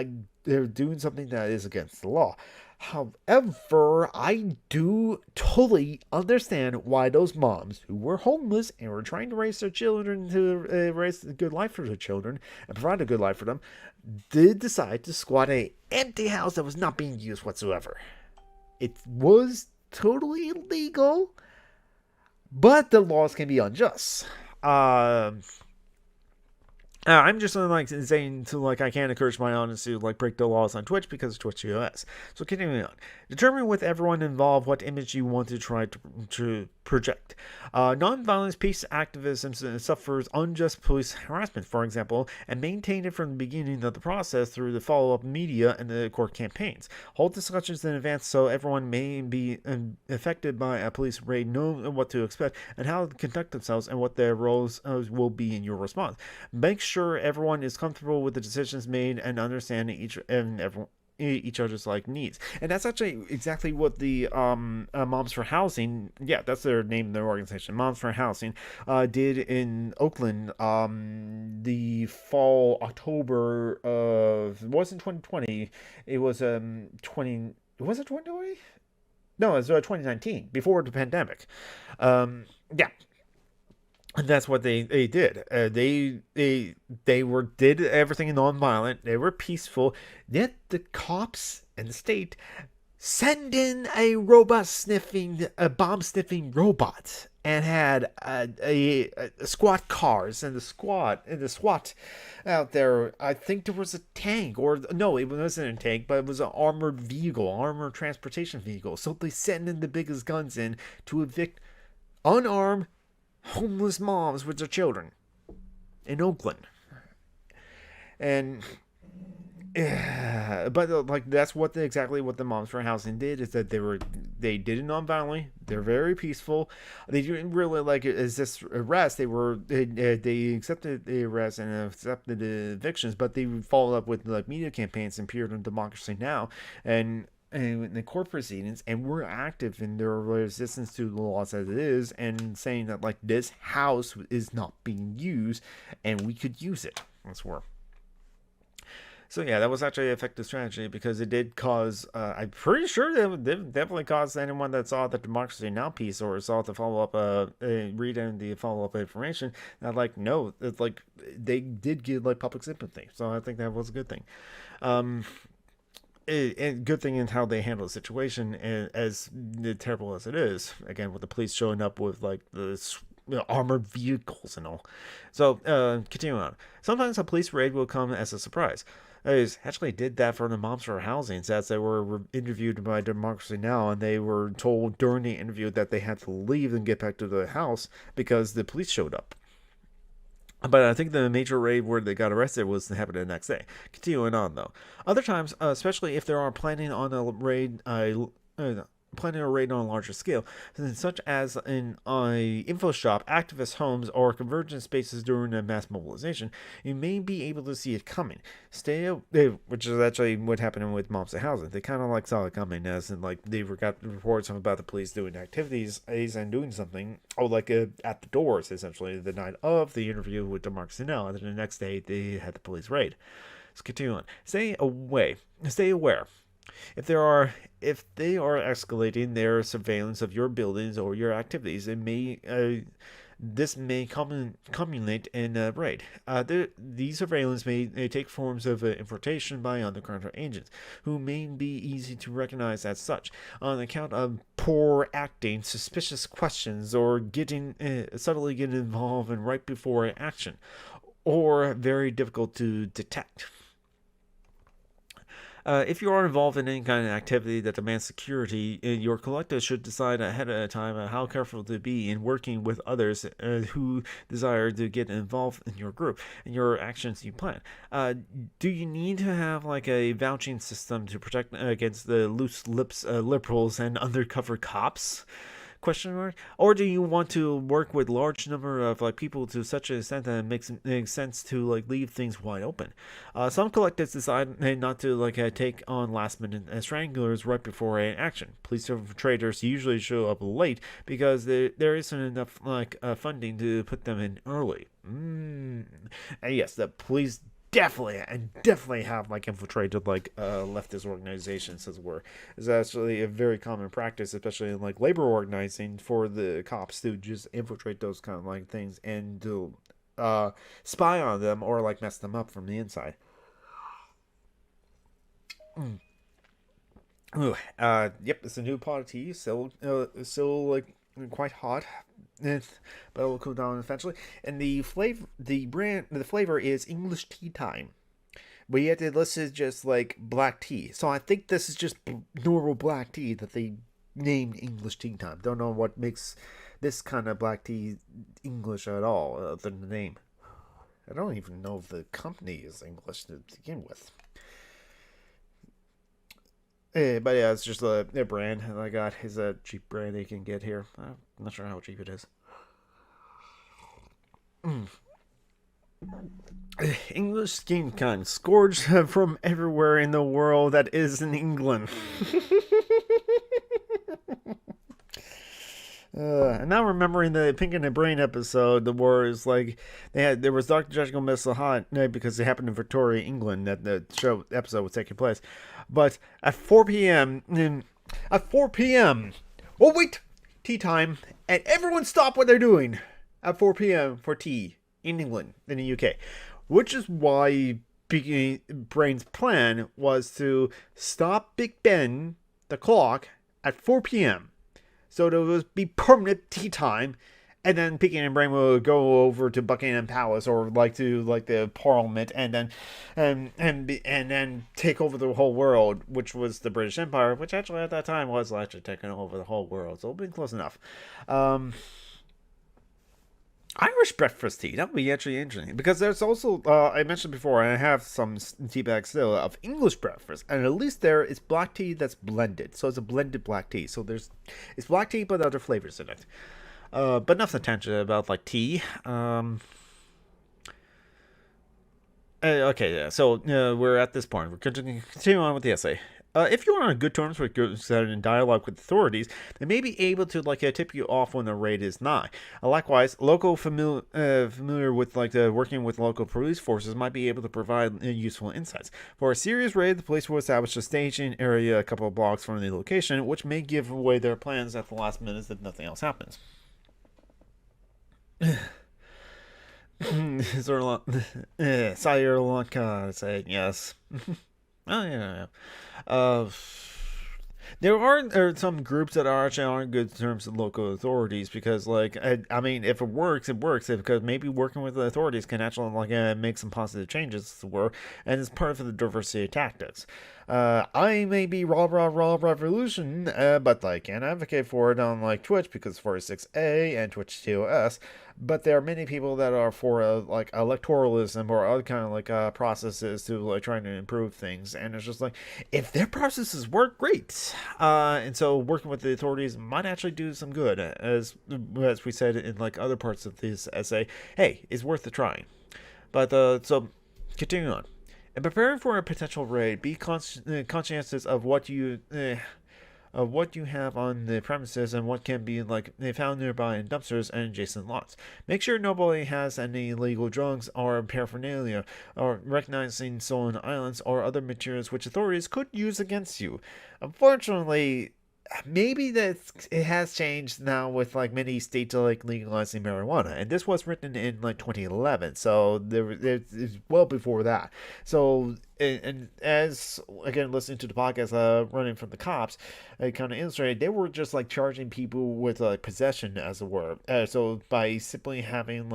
Speaker 1: they're doing something that is against the law. However, I do totally understand why those moms who were homeless and were trying to raise their children to raise a good life for their children and provide a good life for them did decide to squat an empty house that was not being used whatsoever. It was totally illegal, but the laws can be unjust. I'm just like saying to like I can't encourage my audience to like break the laws on Twitch because of Twitch US. So continuing on, determine with everyone involved what image you want to try to project. Non-violence peace activism suffers unjust police harassment, for example, and maintain it from the beginning of the process through the follow-up media and the court campaigns. Hold discussions in advance so everyone may be affected by a police raid know what to expect and how to conduct themselves and what their roles will be in your response. Make sure everyone is comfortable with the decisions made and understanding each other's like needs, and that's actually exactly what the Moms for Housing, yeah, that's their name, their organization, Moms for Housing, did in Oakland the fall October of, it wasn't 2020, it was 20, was it 2020? No, it was 2019, before the pandemic. Yeah. And that's what they did. They did everything non-violent. They were peaceful. Yet the cops and the state send in a bomb sniffing robot, and had a squad cars and the SWAT out there. I think there was a tank, or no, it wasn't a tank, but it was an armored transportation vehicle. So they send in the biggest guns in to evict unarmed homeless moms with their children in Oakland. And Yeah, but like that's exactly what the Moms for Housing did, is that they did it non-violently. They're very peaceful. They didn't really like it as this arrest. They accepted the arrest and accepted the evictions, but they followed up with like media campaigns and appeared on Democracy Now! And in the court proceedings, and were active in their resistance to the laws as it is, and saying that like this house is not being used and we could use it. That's where. So yeah, that was actually an effective strategy, because it did cause. I'm pretty sure that definitely caused anyone that saw the Democracy Now! Piece or saw the follow up, read in the follow up information. That like no, it's like they did get like public sympathy. So I think that was a good thing. And good thing in how they handle the situation, and as terrible as it is, again with the police showing up with like the armored vehicles and all. So continuing on, sometimes a police raid will come as a surprise. They actually did that for the Moms for Housing, as they were interviewed by Democracy Now! And they were told during the interview that they had to leave and get back to the house because the police showed up. But I think the major raid where they got arrested was to happen the next day. Continuing on, though. Other times, especially if they are planning on a raid, planning a raid on a larger scale, such as in info shop, activist homes, or convergence spaces during a mass mobilization, you may be able to see it coming. Which is actually what happened with Moms for Housing. They kind of like saw it coming, as in like they got reports about the police doing activities and doing something, or like at the doors essentially the night of the interview with Democracy Now! And then the next day they had the police raid. Let's continue on. Stay aware. If they are escalating their surveillance of your buildings or your activities, this may culminate in a raid. These surveillance may take forms of infiltration by undercover agents, who may be easy to recognize as such, on account of poor acting, suspicious questions, or subtly getting involved in right before action, or very difficult to detect. If you are involved in any kind of activity that demands security, your collective should decide ahead of time how careful to be in working with others who desire to get involved in your group and your actions you plan. Do you need to have like a vouching system to protect against the loose lips liberals and undercover cops? Question mark. Or do you want to work with large number of like people to such an extent that it makes sense to like leave things wide open? Some collectives decide not to like take on last minute stranglers right before an action. Police infiltrators usually show up late because there isn't enough like funding to put them in early. And yes, the police definitely have like infiltrated like leftist organizations, as it were. It's actually a very common practice, especially in like labor organizing, for the cops to just infiltrate those kind of like things and to spy on them or like mess them up from the inside. Yep, it's a new pot of tea, still like quite hot, but it will cool down eventually. And the flavor is English tea time, but yet it listed just like black tea. So I think this is just normal black tea that they named English tea time. Don't know what makes this kind of black tea English at all, other than the name. I don't even know if the company is English to begin with. But yeah, it's just a brand I got. Is a cheap brand they can get here. I'm not sure how cheap it is. English skin kind, scourged from everywhere in the world that is in England. And now remembering the Pink in the Brain episode, the war is like there was Dr. Jekyll and Mr. Hyde because it happened in Victoria, England, that the episode was taking place. But at 4 p.m. Oh wait, tea time, and everyone stop what they're doing at 4 p.m. for tea in England, in the UK, which is why Brain's plan was to stop Big Ben, the clock, at 4 p.m. So there would be permanent tea time, and then Peking and Brain will go over to Buckingham Palace or like to like the Parliament, and then take over the whole world, which was the British Empire, which actually at that time was actually taking over the whole world. So it'll be close enough. Irish breakfast tea. That would be actually interesting because there's also I mentioned before, and I have some tea bags still of English breakfast, and at least there is black tea that's blended, so it's a blended black tea. So it's black tea but other flavors in it. But enough tangent about like tea. Okay, yeah. So we're at this point. We're continuing on with the essay. If you are on good terms with groups that are in dialogue with authorities, they may be able to tip you off when the raid is nigh. Likewise, local familiar with working with local police forces might be able to provide useful insights. For a serious raid, the police will establish a staging area a couple of blocks from the location, which may give away their plans at the last minute if nothing else happens. Sir Sire Lanka saying yes. Oh yeah. Uh, there are some groups that are actually on good terms with local authorities because, I mean, if it works, it works. Because maybe working with the authorities can actually make some positive changes, and it's part of the diversity of tactics. I may be raw revolution, but I can't advocate for it on Twitch because 46A and Twitch TOS. But there are many people that are for electoralism or other kind of processes to trying to improve things, and it's just if their processes work, great. And so working with the authorities might actually do some good, as we said in other parts of this essay. Hey, it's worth the trying. But so continuing on. In preparing for a potential raid, be conscientious of what you have on the premises and what can be found nearby in dumpsters and adjacent lots. Make sure nobody has any illegal drugs or paraphernalia, or recognizing stolen items or other materials which authorities could use against you. Unfortunately, maybe it has changed now with many states legalizing marijuana, and this was written in 2011, so it's well before that. So and as again listening to the podcast running from the cops, it kind of illustrated they were just charging people with possession, as it were. So by simply having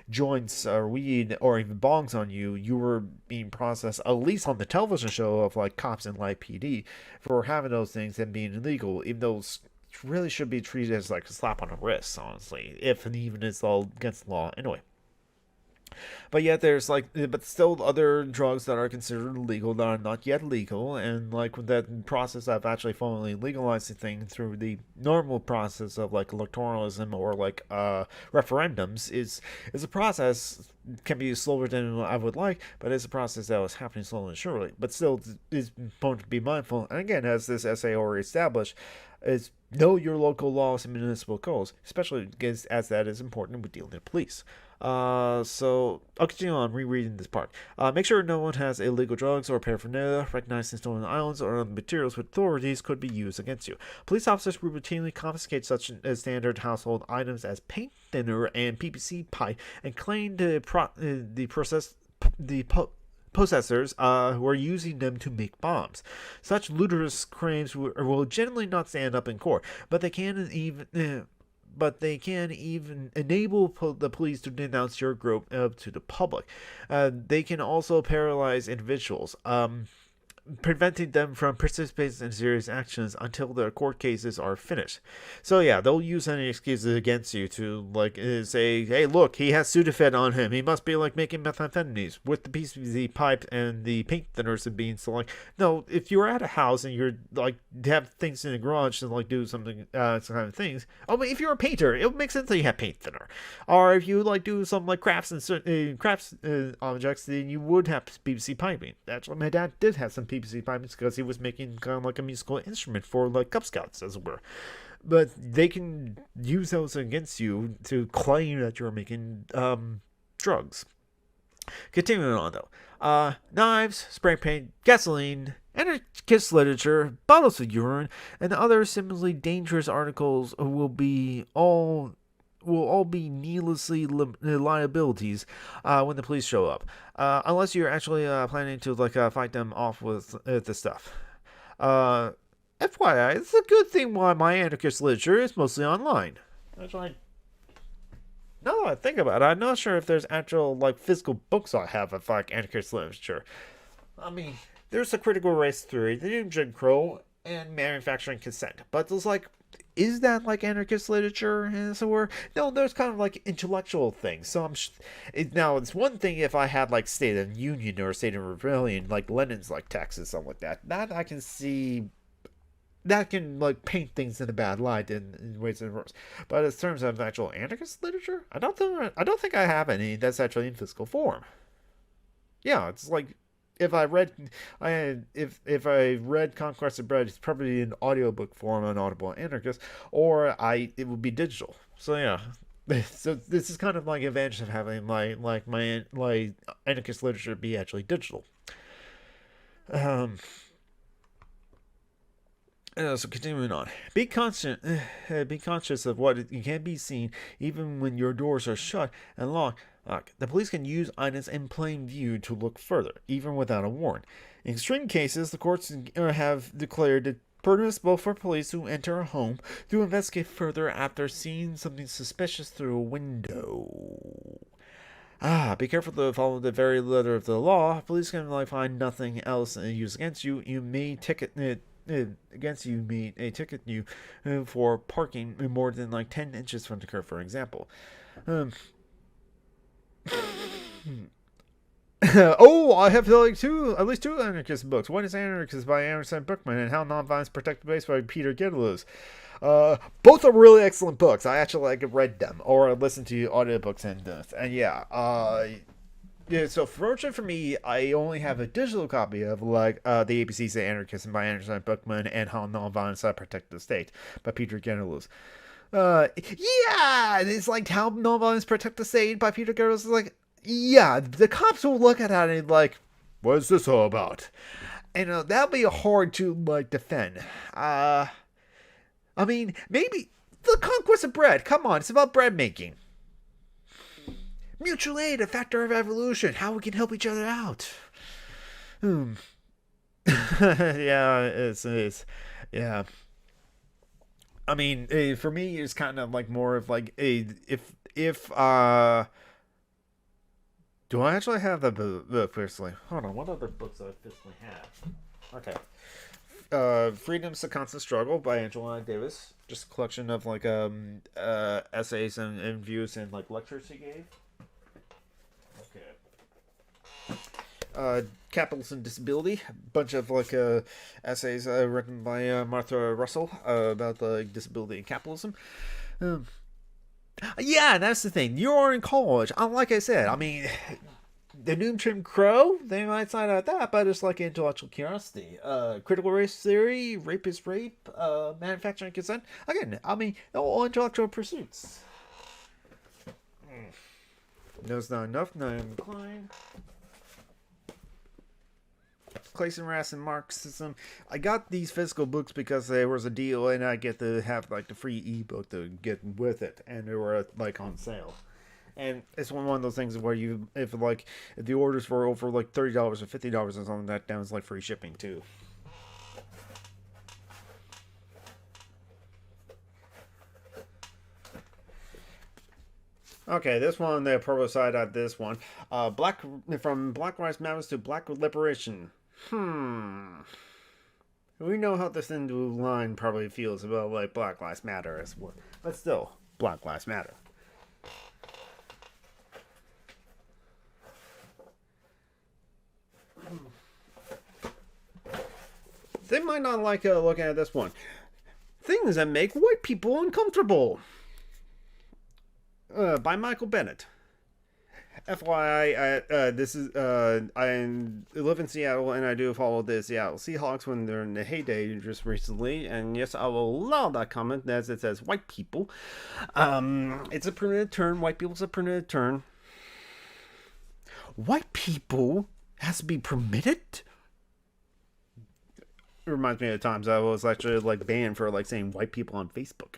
Speaker 1: joints or weed or even bongs on you, you were being processed, at least on the television show of cops and live PD, for having those things and being illegal, even though really should be treated as a slap on the wrist, honestly, if and even it's all against the law anyway. But yet there's but still other drugs that are considered illegal that are not yet legal, and with that process of actually finally legalizing things through the normal process of electoralism or referendums is a process. Can be slower than I would like, but it's a process that was happening slowly and surely. But still, is important to be mindful. And again, as this essay already established, is know your local laws and municipal codes, especially as that is important with dealing with police. So I'll continue on rereading this part. Make sure no one has illegal drugs or paraphernalia, recognizing stolen items or other materials which authorities could be used against you. Police officers will routinely confiscate such standard household items as paint thinner and PVC pipe and claim the possessors who are using them to make bombs. Such ludicrous claims will generally not stand up in court, but they can even enable the police to denounce your group to the public. They can also paralyze individuals, preventing them from participating in serious actions until their court cases are finished. So yeah, they'll use any excuses against you to say, hey, look, he has Sudafed on him. He must be making methamphetamines with the PVC pipe and the paint thinners and being so no. If you're at a house and you're have things in the garage to do something, some kind of things. Oh, but if you're a painter, it would make sense that you have paint thinner. Or if you do some crafts and crafts objects, then you would have PVC piping. Actually, my dad did have some PVC piping because he was making kind of a musical instrument for Cub Scouts, as it were. But they can use those against you to claim that you're making drugs. Continuing on though, knives, spray paint, gasoline, anarchist literature, bottles of urine, and other similarly dangerous articles will all be needlessly liabilities when the police show up, unless you're actually planning to fight them off with the stuff. FYI, it's a good thing why my anarchist literature is mostly online. Actually, now that I think about it, I'm not sure if there's actual physical books I have of anarchist literature. I mean, there's the critical race theory, the new Jim Crow, and manufacturing consent, but there's is that like anarchist literature as it were? No, there's kind of like intellectual things. So now it's one thing if I had like State of Union or State of Rebellion, like Lenin's like text and something like that. That I can see. That can like paint things in a bad light in ways and worse. But in terms of actual anarchist literature, I don't think I have any that's actually in physical form. Yeah, it's like if I read if I read Conquest of Bread, it's probably in audiobook form on Audible Anarchist, or it would be digital. So yeah. So this is kind of like advantage of having my anarchist literature be actually digital. So continuing on, be conscious of what can be seen, even when your doors are shut and locked. The police can use items in plain view to look further, even without a warrant. In extreme cases, the courts have declared it permissible for police to enter a home to investigate further after seeing something suspicious through a window. Be careful to follow the very letter of the law. Police can find nothing else used against you. You may ticket it. A ticket you for parking more than 10 inches from the curb, for example. I have at least two anarchist books. One is Anarchist by Anderson Bookman and How Nonviolence Protect the Base by Peter Geddelus. Both are really excellent books. I actually read them or listened to audiobooks and yeah, so fortunately for me, I only have a digital copy of the ABCs of Anarchism by Anderson Bookman and How Nonviolence Protect the State by Peter Geddelus. Yeah, it's like How Nonviolence Protect the State by Peter Geddelus. Yeah, the cops will look at that and what is this all about? And that'll be hard to defend. I mean, maybe the Conquest of Bread. Come on, it's about bread making. Mutual aid, a factor of evolution. How we can help each other out. Yeah, it's yeah. I mean, for me, it's kind of more of if do I actually have the book personally? Hold on, what other books do I physically have? Okay. Freedom's a Constant Struggle by Angela Davis. Just a collection of essays and views and lectures he gave. Capitalism and Disability, a bunch of essays written by Martha Russell about disability and capitalism. Yeah, that's the thing. You're in college. Like I said, I mean, the Noom Trim Crow, they might sign out that, but it's intellectual curiosity. Critical race theory, rape is rape, manufacturing consent. Again, I mean, all intellectual pursuits. No's not enough, not inclined. Clayson Rass and Marxism. I got these physical books because there was a deal and I get to have the free ebook to get with it, and they were on sale. And it's one of those things where if the orders were over $30 or $50 or something, that down is free shipping too. Okay, this one, the purple side of this one. From Black Lives Matters to Black Liberation. We know how this into line probably feels about Black Lives Matter as well. But still, Black Lives Matter. They might not like looking at this one. Things that make white people uncomfortable. By Michael Bennett. FYI, this is I live in Seattle and I do follow the Seattle Seahawks when they're in the heyday just recently, and yes, I will allow that comment as it says white people. It's a permitted term. White people's a permitted term. White people has to be permitted. It reminds me of the times I was actually banned for saying white people on Facebook.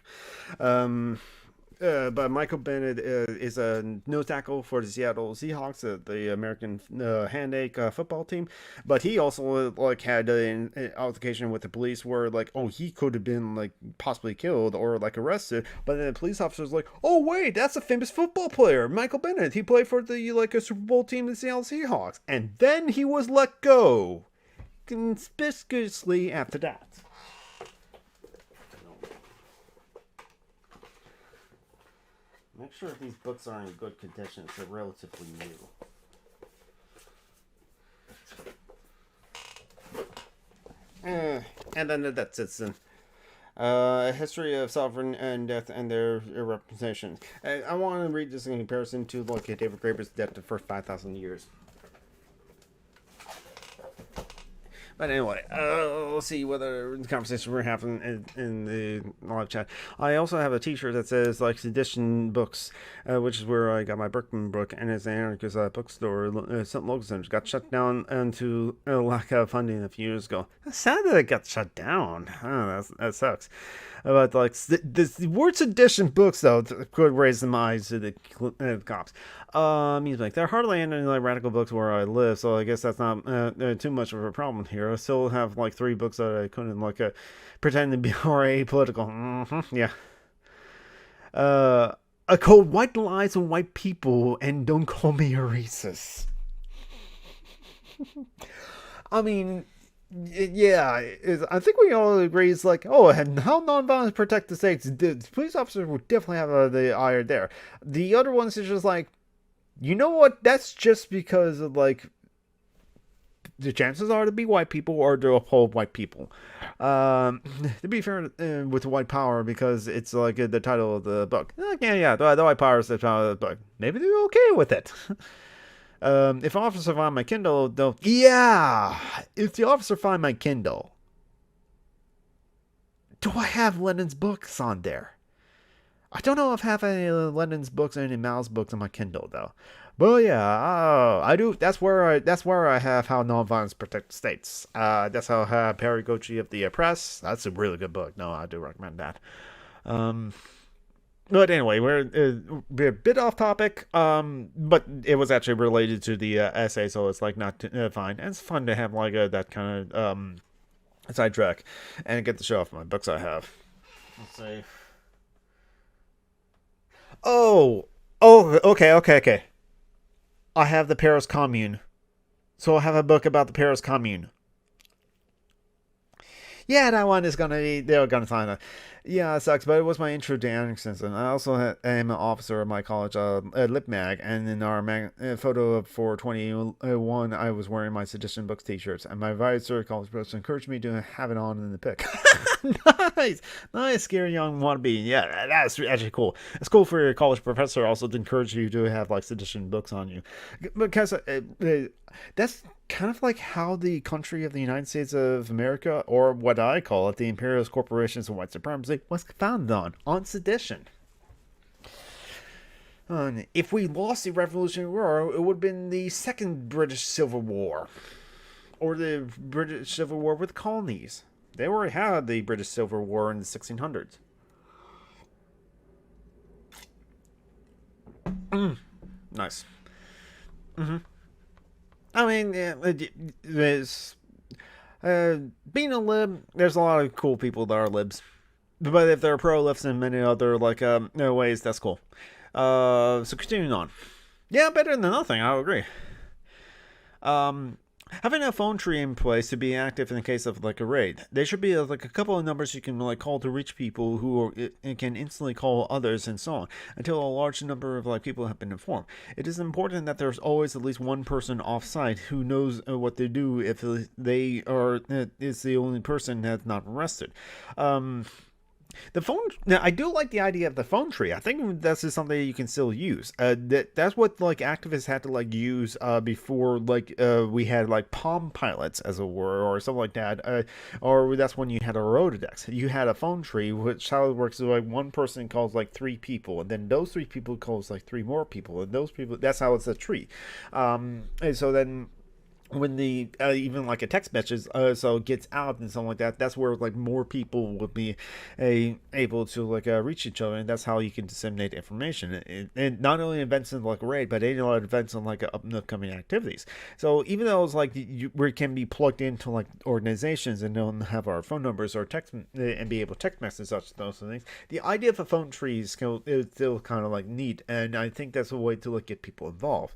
Speaker 1: But Michael Bennett is a nose tackle for the Seattle Seahawks, the American hand-ache football team. But he also had an altercation with the police where he could have been possibly killed or arrested. But then the police officer's oh wait, that's a famous football player, Michael Bennett. He played for the a Super Bowl team, the Seattle Seahawks, and then he was let go conspicuously after that.
Speaker 2: Make sure these books are in good condition. They're relatively new. And then that's it. A history of sovereign and death and their representation. I want to read this in comparison to like David Graeber's death the first 5,000 years. But anyway, let's see what other conversations we're having in the live chat. I also have a T-shirt that says like sedition books, which is where I got my Berkman book, and it's an anarchist bookstore. St. Logan Center got shut down due to lack of funding a few years ago. It's sad that it got shut down. Oh, that sucks. But like the word sedition books though could raise some eyes to the cops. Means like there are hardly any like radical books where I live, so I guess that's not too much of a problem here. I still have like 3 books that I couldn't like pretend to be or apolitical. Yeah. I called White Lies on White People and Don't Call Me a Racist. I mean, yeah, I think we all agree it's like, oh, and how nonviolence protect the states. The police officers would definitely have the ire there. The other ones is just like, you know what? That's just because of like the chances are to be white people or to uphold white people. To be fair with white power, because it's like the title of the book. Yeah, the white power is the title of the book. Maybe they're okay with it. If officer find my Kindle, they'll... Yeah! If the officer find my Kindle, do I have Lennon's books on there? I don't know if I have any Lennon's books or any Mao's books on my Kindle, though. But yeah, I do. That's where I have How Nonviolence Protects the States. That's how I have Pedagogy of the Press. That's a really good book. No, I do recommend that. But anyway, we're a bit off topic, but it was actually related to the essay, so it's like not fine. And it's fun to have like that kind of sidetrack and get to show off my books I have. Let's see. Oh, okay. I have the Paris Commune, so I have a book about the Paris Commune. Yeah, that one is they're gonna sign it. Yeah, it sucks, but it was my intro to anarchism. I also am an officer of my college, LipMag, and in our photo for 2021, I was wearing my Sedition Books t-shirts, and my advisor, college professor, encouraged me to have it on in the pic. Nice, scary young wannabe. Yeah, that's actually cool. It's cool for your college professor also to encourage you to have like Sedition Books on you, because that's kind of like how the country of the United States of America, or what I call it, the imperialist corporations and white supremacy, was founded on sedition. If we lost the Revolutionary War, it would have been the Second British Civil War, or the British Civil War with colonies. They already had the British Civil War in the 1600s. Nice. I mean, there's being a lib. There's a lot of cool people that are libs, but if they're pro-libs in many other like ways, that's cool. So continuing on, yeah, better than nothing. I would agree. Having a phone tree in place to be active in the case of like a raid. There should be like a couple of numbers you can like call to reach people who can instantly call others and so on until a large number of like people have been informed. It is important that there's always at least one person off site who knows what to do if they are is the only person that's not arrested. The phone. Now, I do like the idea of the phone tree. I think this is something you can still use. That's what like activists had to like use before like we had like Palm Pilots, as it were, or something like that. Or that's when you had a Rolodex. You had a phone tree, which how it works is like one person calls like 3 people, and then those 3 people calls like 3 more people, and those people. That's how it's a tree. And so then, when the even like a text message so gets out and something like that, that's where like more people would be able to like reach each other, and that's how you can disseminate information. And not only events in like raid, but any other events on like upcoming activities. So even though it's like we can be plugged into like organizations and don't have our phone numbers or text and be able to text message such those things, the idea of a phone tree is still kind of like neat, and I think that's a way to like get people involved.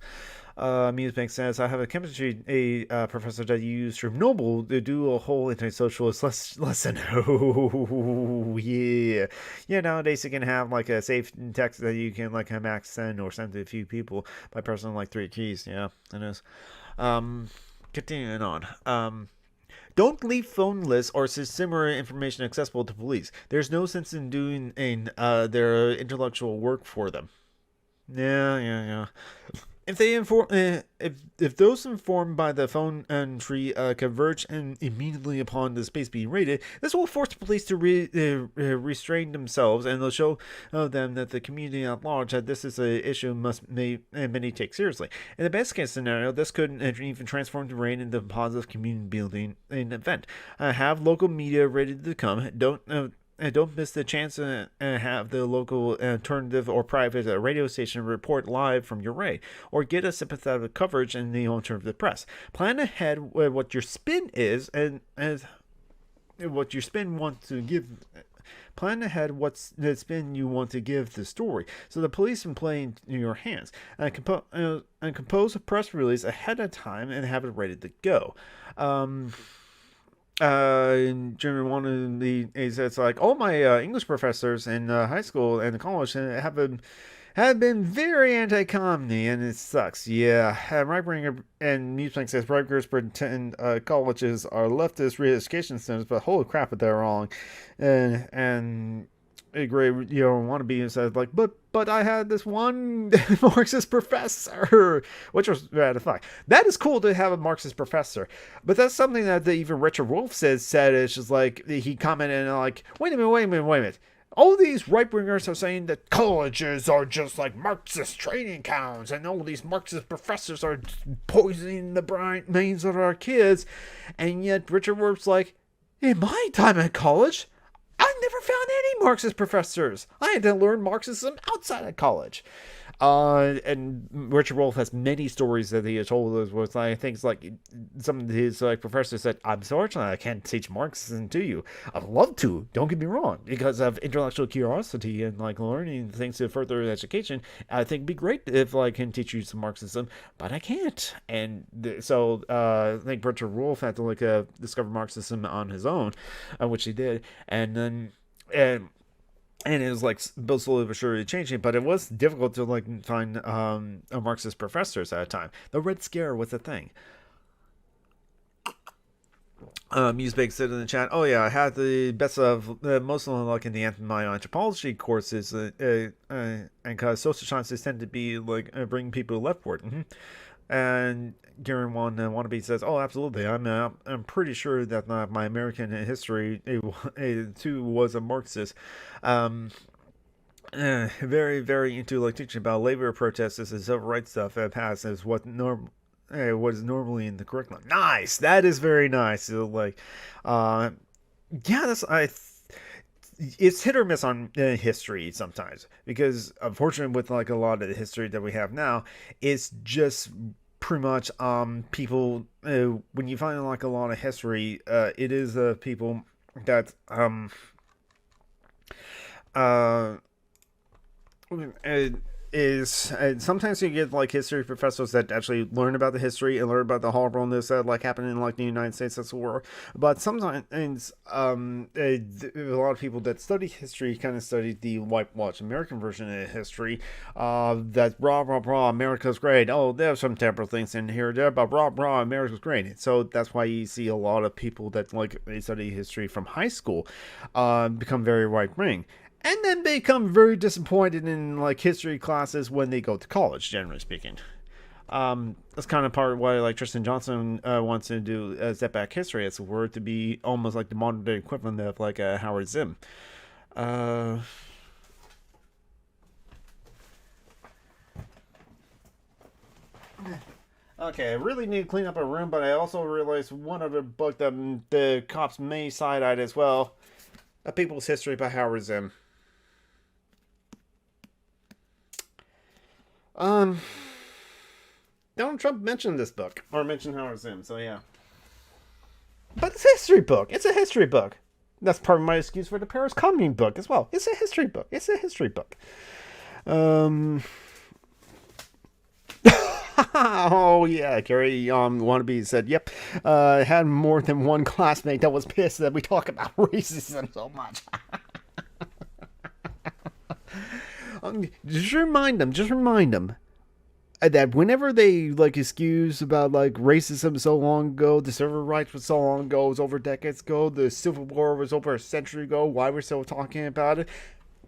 Speaker 2: Musbank says, I have a chemistry professor that used Chernobyl to do a whole anti-socialist lesson. Oh, yeah. Yeah, nowadays you can have like a safe text that you can like have max send or send to a few people by pressing like 3 keys. Yeah, it is. Continuing on. Don't leave phone lists or similar information accessible to police. There's no sense in doing their intellectual work for them. Yeah. If they inform, if those informed by the phone entry converge and immediately upon the space being raided, this will force the police to restrain themselves, and they'll show them that the community at large that this is an issue many take seriously. In the best case scenario, this could even transform the raid into a positive community building event. Have local media ready to come. Don't miss the chance to have the local alternative or private radio station report live from your raid, or get a sympathetic coverage in the alternative press. Plan ahead what your spin is and what your spin wants to give. Plan ahead what's the spin you want to give the story, so the police can play in your hands. And compose a press release ahead of time and have it ready to go. Jeremy wanted it's like all my English professors in high school and college have been very anti-comedy, and it sucks. Yeah, right-winger and Newsbank says right-wingers pretend colleges are leftist re-education centers, but holy crap, but they're wrong. And a great wannabe says like, but I had this one Marxist professor, which was gratifying. That is cool to have a Marxist professor, but that's something that even Richard Wolff said. It's just like he commented like, wait a minute. All these right-wingers are saying that colleges are just like Marxist training camps, and all these Marxist professors are poisoning the brains of our kids, and yet Richard Wolff's like, in my time at college, I never found any Marxist professors. I had to learn Marxism outside of college. And Richard Wolff has many stories that he has told us with things like some of his professors said, I'm sorry, I can't teach Marxism to you. I'd love to, don't get me wrong, because of intellectual curiosity and learning things to further education. I think it'd be great if I can teach you some Marxism, but I can't. And so I think Richard Wolff had to discover Marxism on his own, which he did, and then and it was slowly but surely changing, but it was difficult to find Marxist professors at a time. The Red Scare was a thing. Musebake said in the chat, oh yeah, I had the best of most of them in the anthropology courses, and because social sciences tend to be bring people leftward. Mm-hmm. And Garen Wannabe says, oh, absolutely. I'm pretty sure that my American history too was a Marxist. Very, very into teaching about labor protests and civil rights stuff at past is what was normally in the curriculum. Nice. That is very nice. It's hit or miss on history sometimes, because unfortunately with a lot of the history that we have now, it's just pretty much people when you find a lot of history, it is people that sometimes you get history professors that actually learn about the history and learn about the horribleness that happened in the United States as a war. But sometimes a lot of people that study history kind of study the whitewash American version of history, that rah America's great. Oh, there's some temporal things in here there, but rah America's great. And so that's why you see a lot of people that they study history from high school become very right wing. And then they become very disappointed in history classes when they go to college, generally speaking. That's kind of part of why Tristan Johnson wants to do Step Back History as a word to be almost the modern day equivalent of Howard Zinn. Okay, I really need to clean up a room, but I also realized one other book that the cops may side-eyed as well. A People's History by Howard Zinn. Donald Trump mentioned this book, or mentioned Howard Zinn, so yeah. But it's a history book. It's a history book. That's part of my excuse for the Paris Commune book as well. It's a history book. It's a history book. Oh yeah, Carrie wannabe said, "Yep, had more than one classmate that was pissed that we talk about racism so much." Just remind them that whenever they like excuse about like racism so long ago, the civil rights was so long ago, it was over decades ago, the Civil War was over a century ago. Why we're still talking about it?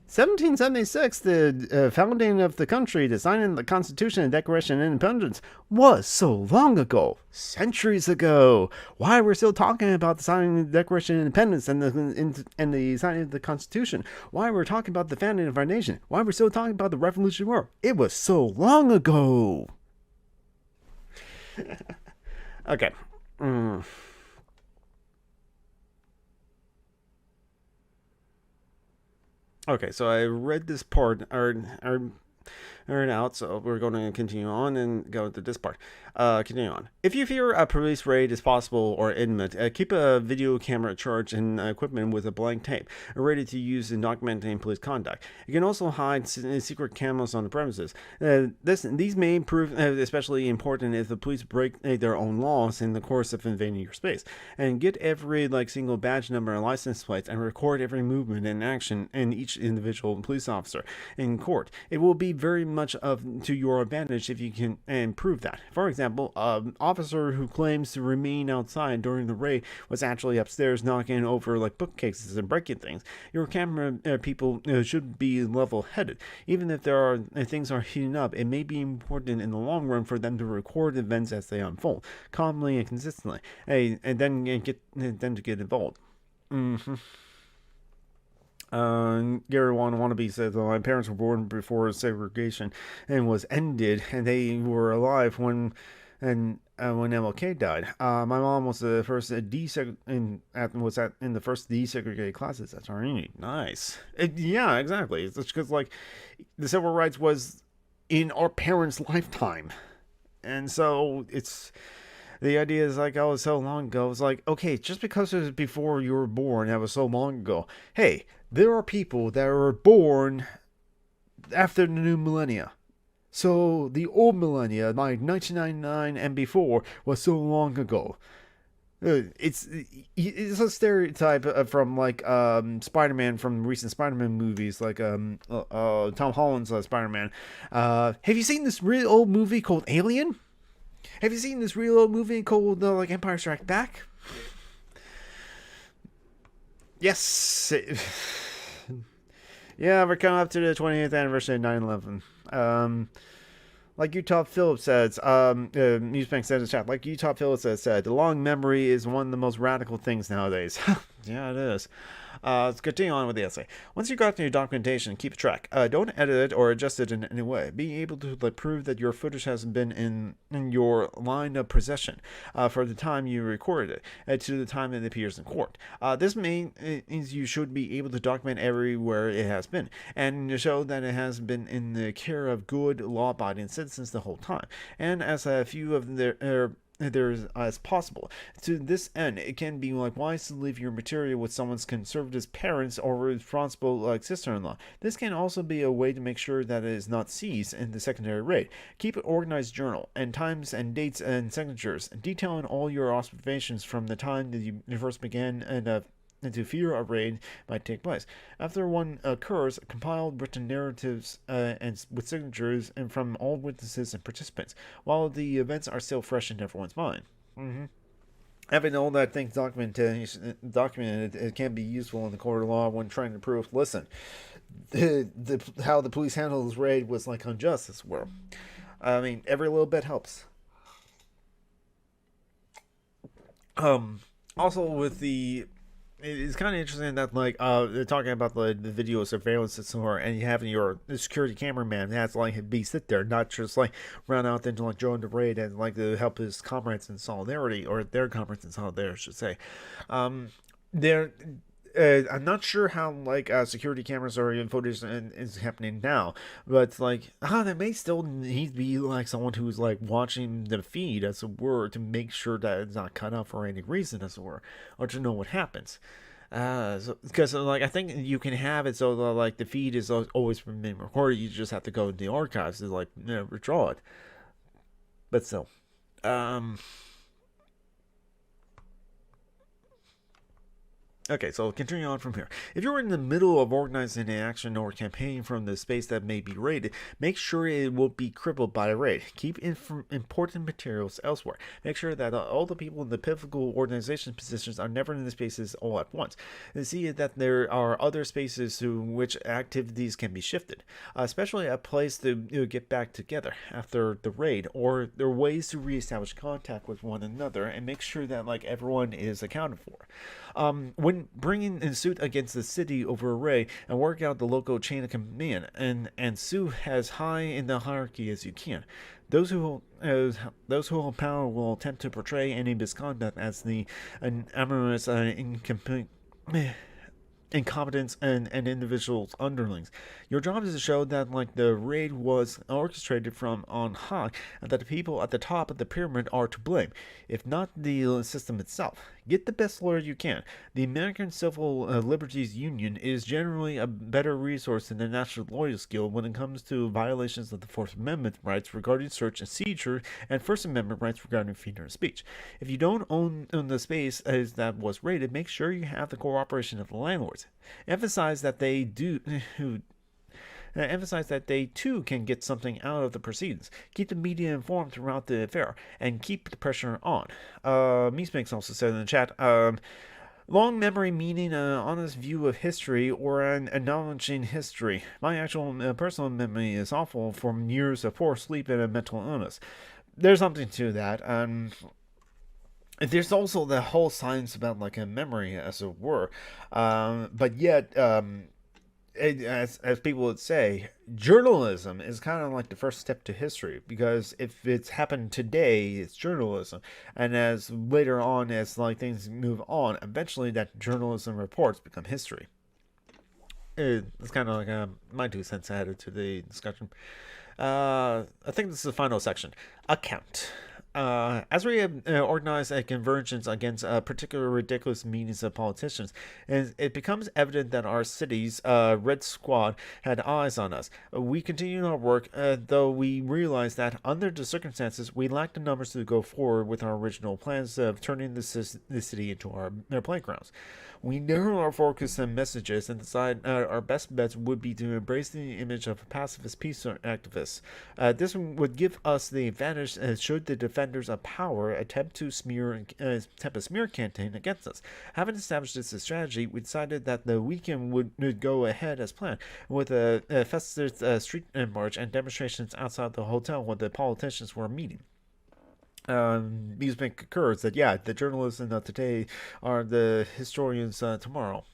Speaker 2: 1776, the founding of the country, the signing of the Constitution and Declaration of Independence was so long ago, centuries ago. Why we're still talking about the signing of the Declaration of Independence and the signing of the Constitution? Why we're talking about the founding of our nation? Why we're still talking about the Revolutionary War? It was so long ago. Okay. Okay, so I read this part, or out, so we're going to continue on and go to this part. Continue on. If you fear a police raid is possible or imminent, keep a video camera charged and equipment with a blank tape, ready to use in documenting police conduct. You can also hide secret cameras on the premises. These may prove especially important if the police break their own laws in the course of invading your space. And get every single badge number and license plates, and record every movement and action in each individual police officer in court. It will be very much to your advantage if you can improve that. For example, an officer who claims to remain outside during the raid was actually upstairs knocking over bookcases and breaking things. Your camera people should be level-headed. Even if there are things are heating up, it may be important in the long run for them to record events as they unfold, calmly and consistently, and then get them to get involved. Gary Wannabe says, my parents were born before segregation and was ended, and they were alive when MLK died. My mom was the first in the first desegregated classes. That's already nice. Yeah, exactly. It's because the civil rights was in our parents' lifetime, and so it's. The idea is oh, so long ago. It's okay, just because it was before you were born, that was so long ago. Hey, there are people that were born after the new millennia. So the old millennia, 1999 and before, was so long ago. It's a stereotype from Spider-Man, from recent Spider-Man movies, Tom Holland's Spider-Man. Have you seen this real old movie called Alien? Have you seen this real old movie called Empire Strikes Back? Yes. Yeah, we're coming up to the 20th anniversary of 9/11. Like Utah Phillips says, Newsbank says in the chat, like Utah Phillips has said, the long memory is one of the most radical things nowadays. Yeah, it is. Let's continue on with the essay. Once you've got your documentation, keep a track. Don't edit it or adjust it in any way. Be able to prove that your footage has been in your line of possession for the time you recorded it to the time it appears in court. This means you should be able to document everywhere it has been and show that it has been in the care of good, law-abiding citizens the whole time, and as a few of their as possible. To this end, it can be wise to leave your material with someone's conservative parents or responsible sister-in-law. This can also be a way to make sure that it is not seized in the secondary raid. Keep an organized journal and times and dates and signatures, detailing all your observations from the time that you first began and to fear a raid might take place. After one occurs, compile written narratives and with signatures and from all witnesses and participants, while the events are still fresh in everyone's mind. Having all that things documented, it can be useful in the court of law when trying to prove. Listen, how the police handled this raid was unjust as well. I mean, every little bit helps. Also with the. It's kind of interesting that they're talking about the video surveillance and so on, and you having your security cameraman has to be sit there, not just run out there to join the raid and to help his comrades in solidarity, or their comrades in solidarity, I should say. I'm not sure how security cameras or even footage is happening now, but there may still need to be someone who's watching the feed, as it were, to make sure that it's not cut off for any reason, as it were, or to know what happens. Because I think you can have it so that the feed is always being recorded. You just have to go to the archives to withdraw it. But still, okay, so continuing on from here. If you're in the middle of organizing an action or campaign from the space that may be raided, make sure it will be crippled by a raid. Keep important materials elsewhere. Make sure that all the people in the pivotal organization positions are never in the spaces all at once. And see that there are other spaces to which activities can be shifted, especially a place to get back together after the raid, or there are ways to reestablish contact with one another and make sure that everyone is accounted for. When bringing in suit against the city over a raid, and work out the local chain of command and sue as high in the hierarchy as you can. Those who hold power will attempt to portray any misconduct as the amorous incompetence and individuals' underlings. Your job is to show that the raid was orchestrated from on high, and that the people at the top of the pyramid are to blame, if not the system itself. Get the best lawyer you can. The American Civil Liberties Union is generally a better resource than the National Lawyers Guild when it comes to violations of the Fourth Amendment rights regarding search and seizure, and First Amendment rights regarding freedom of speech. If you don't own the space that was raided, make sure you have the cooperation of the landlords. Emphasize that they too can get something out of the proceedings. Keep the media informed throughout the affair, and keep the pressure on. Meesmakes also said in the chat, long memory meaning an honest view of history or an acknowledging history. My actual personal memory is awful from years of poor sleep and a mental illness. There's something to that. There's also the whole science about a memory, as it were. But yet, as people would say, journalism is kind of the first step to history, because if it's happened today, it's journalism, and as later on, as things move on, eventually that journalism reports become history. It's kind of my 2 cents added to the discussion. I think this is the final section. Account. As we organize a convergence against particular ridiculous meetings of politicians, and it becomes evident that our city's Red Squad had eyes on us. We continued our work, though we realized that under the circumstances, we lacked the numbers to go forward with our original plans of turning the city into our playgrounds. We narrowed our focus and messages and decided our best bets would be to embrace the image of a pacifist peace activist. This would give us the advantage should the defenders of power attempt a smear campaign against us. Having established this strategy, we decided that the weekend would go ahead as planned, with a festive street march and demonstrations outside the hotel where the politicians were meeting. Meesmak concurs that, yeah, the journalists of today are the historians tomorrow.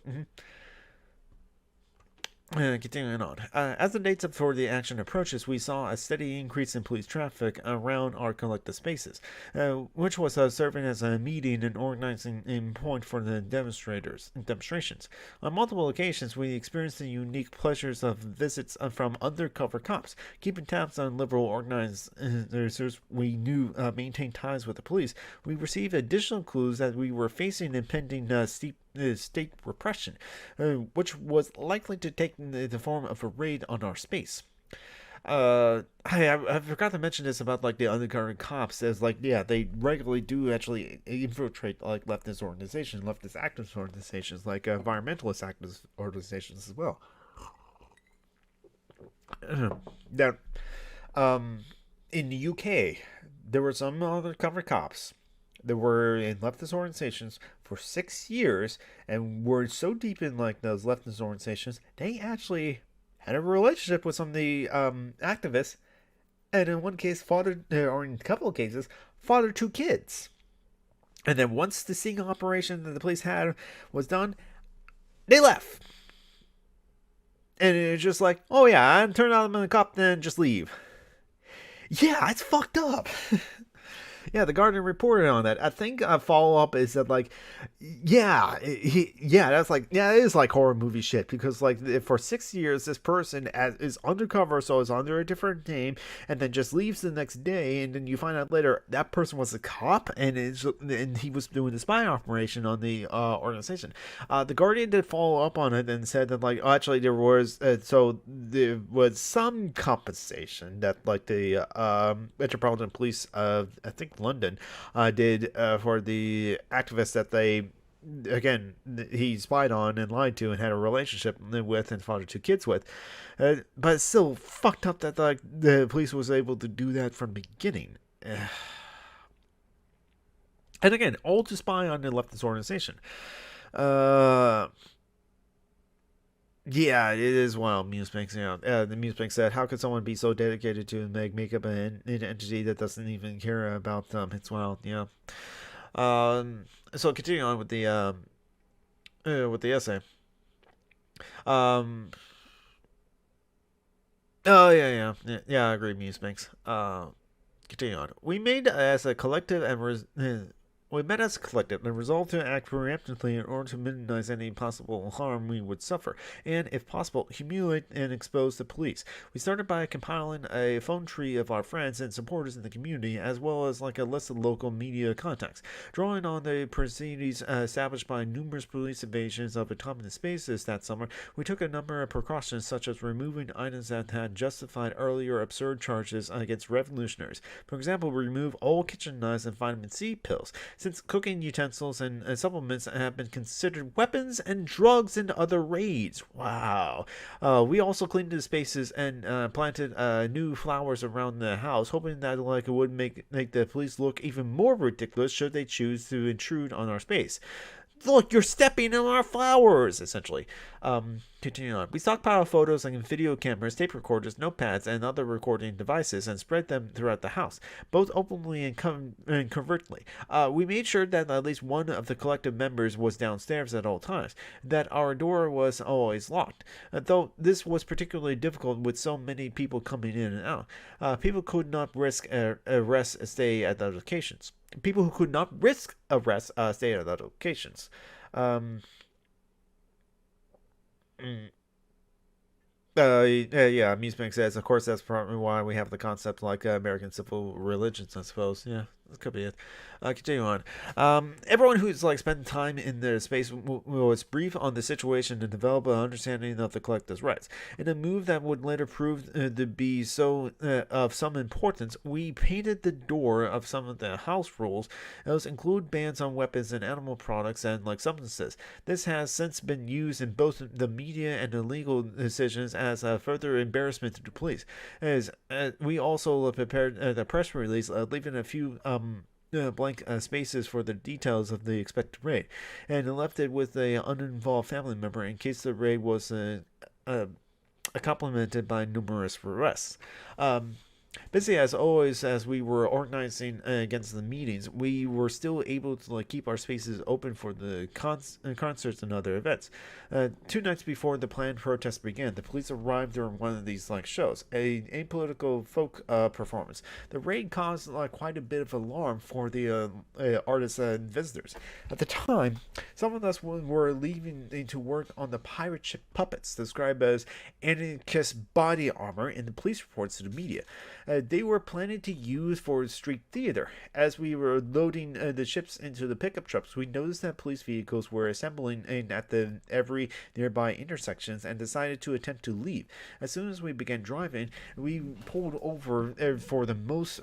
Speaker 2: Continuing on. As the dates for the action approaches, we saw a steady increase in police traffic around our collective spaces, which was serving as a meeting and organizing point for the demonstrations. On multiple occasions, we experienced the unique pleasures of visits from undercover cops. Keeping tabs on liberal organizers we knew maintained ties with the police, we received additional clues that we were facing impending state repression, which was likely to take the form of a raid on our space. I forgot to mention this about the undercover cops, as they regularly do actually infiltrate leftist organizations, leftist activist organizations, environmentalist activist organizations as well. Now, in the UK, there were some undercover cops that were in leftist organizations for 6 years, and were so deep in those leftist organizations, they actually had a relationship with some of the activists, and in one case fathered, or in a couple of cases, fathered 2 kids. And then once the sting operation that the police had was done, they left. And it was just oh yeah, I turned out I'm a cop, then just leave. Yeah, it's fucked up.
Speaker 1: Yeah, the Guardian reported on that. I think a follow up is that like, yeah, that is like horror movie shit because like for 6 years this person is undercover, so is under a different name, and then just leaves the next day, and then you find out later that person was a cop and he was doing a spy operation on the organization. The Guardian did follow up on it and said that like actually there was some compensation that like the Metropolitan Police of I think London did for the activists that he spied on and lied to and had a relationship with and fathered 2 kids with. But it's still fucked up that like the police was able to do that from the beginning. And again, all to spy on the leftist organization. Yeah, it is wild. Musebank, the Musebank said, "How could someone be so dedicated to make up an entity that doesn't even care about them? It's wild." Yeah. So continuing on with the essay. Oh yeah. I agree. Musebanks. Continue on. We made as a collective We met as a collective and resolved to act preemptively in order to minimize any possible harm we would suffer, and, if possible, humiliate and expose the police. We started by compiling a phone tree of our friends and supporters in the community, as well as like a list of local media contacts. Drawing on the proceedings established by numerous police invasions of autonomous spaces that summer, we took a number of precautions, such as removing items that had justified earlier absurd charges against revolutionaries. For example, we removed all kitchen knives and vitamin C pills, since cooking utensils and supplements have been considered weapons and drugs in other raids. Wow. We also cleaned the spaces and planted new flowers around the house, hoping that it would make the police look even more ridiculous should they choose to intrude on our space. Look, you're stepping on our flowers, essentially. Continuing on. We stockpiled photos like video cameras, tape recorders, notepads, and other recording devices and spread them throughout the house, both openly and covertly. We made sure that at least one of the collective members was downstairs at all times, that our door was always locked. Though this was particularly difficult with so many people coming in and out. People could not risk arrest stay at the locations. People who could not risk arrest stay at other locations. Musebank says, of course, that's probably why we have the concept like American civil religions, I suppose. Yeah, that could be it. Continue on. Everyone who's spent time in the space was briefed on the situation and develop an understanding of the collective's rights. In a move that would later prove to be of some importance, we painted the door of some of the house rules. Those include bans on weapons and animal products and substances. This has since been used in both the media and the legal decisions as a further embarrassment to the police. We also prepared the press release, leaving a few blank spaces for the details of the expected raid, and left it with an uninvolved family member in case the raid was complemented by numerous arrests. Busy as always, as we were organizing against the meetings, we were still able to keep our spaces open for the concerts and other events. 2 nights before the planned protest began, the police arrived during one of these shows, a apolitical folk performance. The raid caused quite a bit of alarm for the artists and visitors. At the time, some of us were leaving to work on the pirate ship puppets, described as anarchist body armor in the police reports to the media. They were planning to use for street theater. As we were loading the ships into the pickup trucks, we noticed that police vehicles were assembling at every nearby intersections and decided to attempt to leave. As soon as we began driving, we pulled over for the most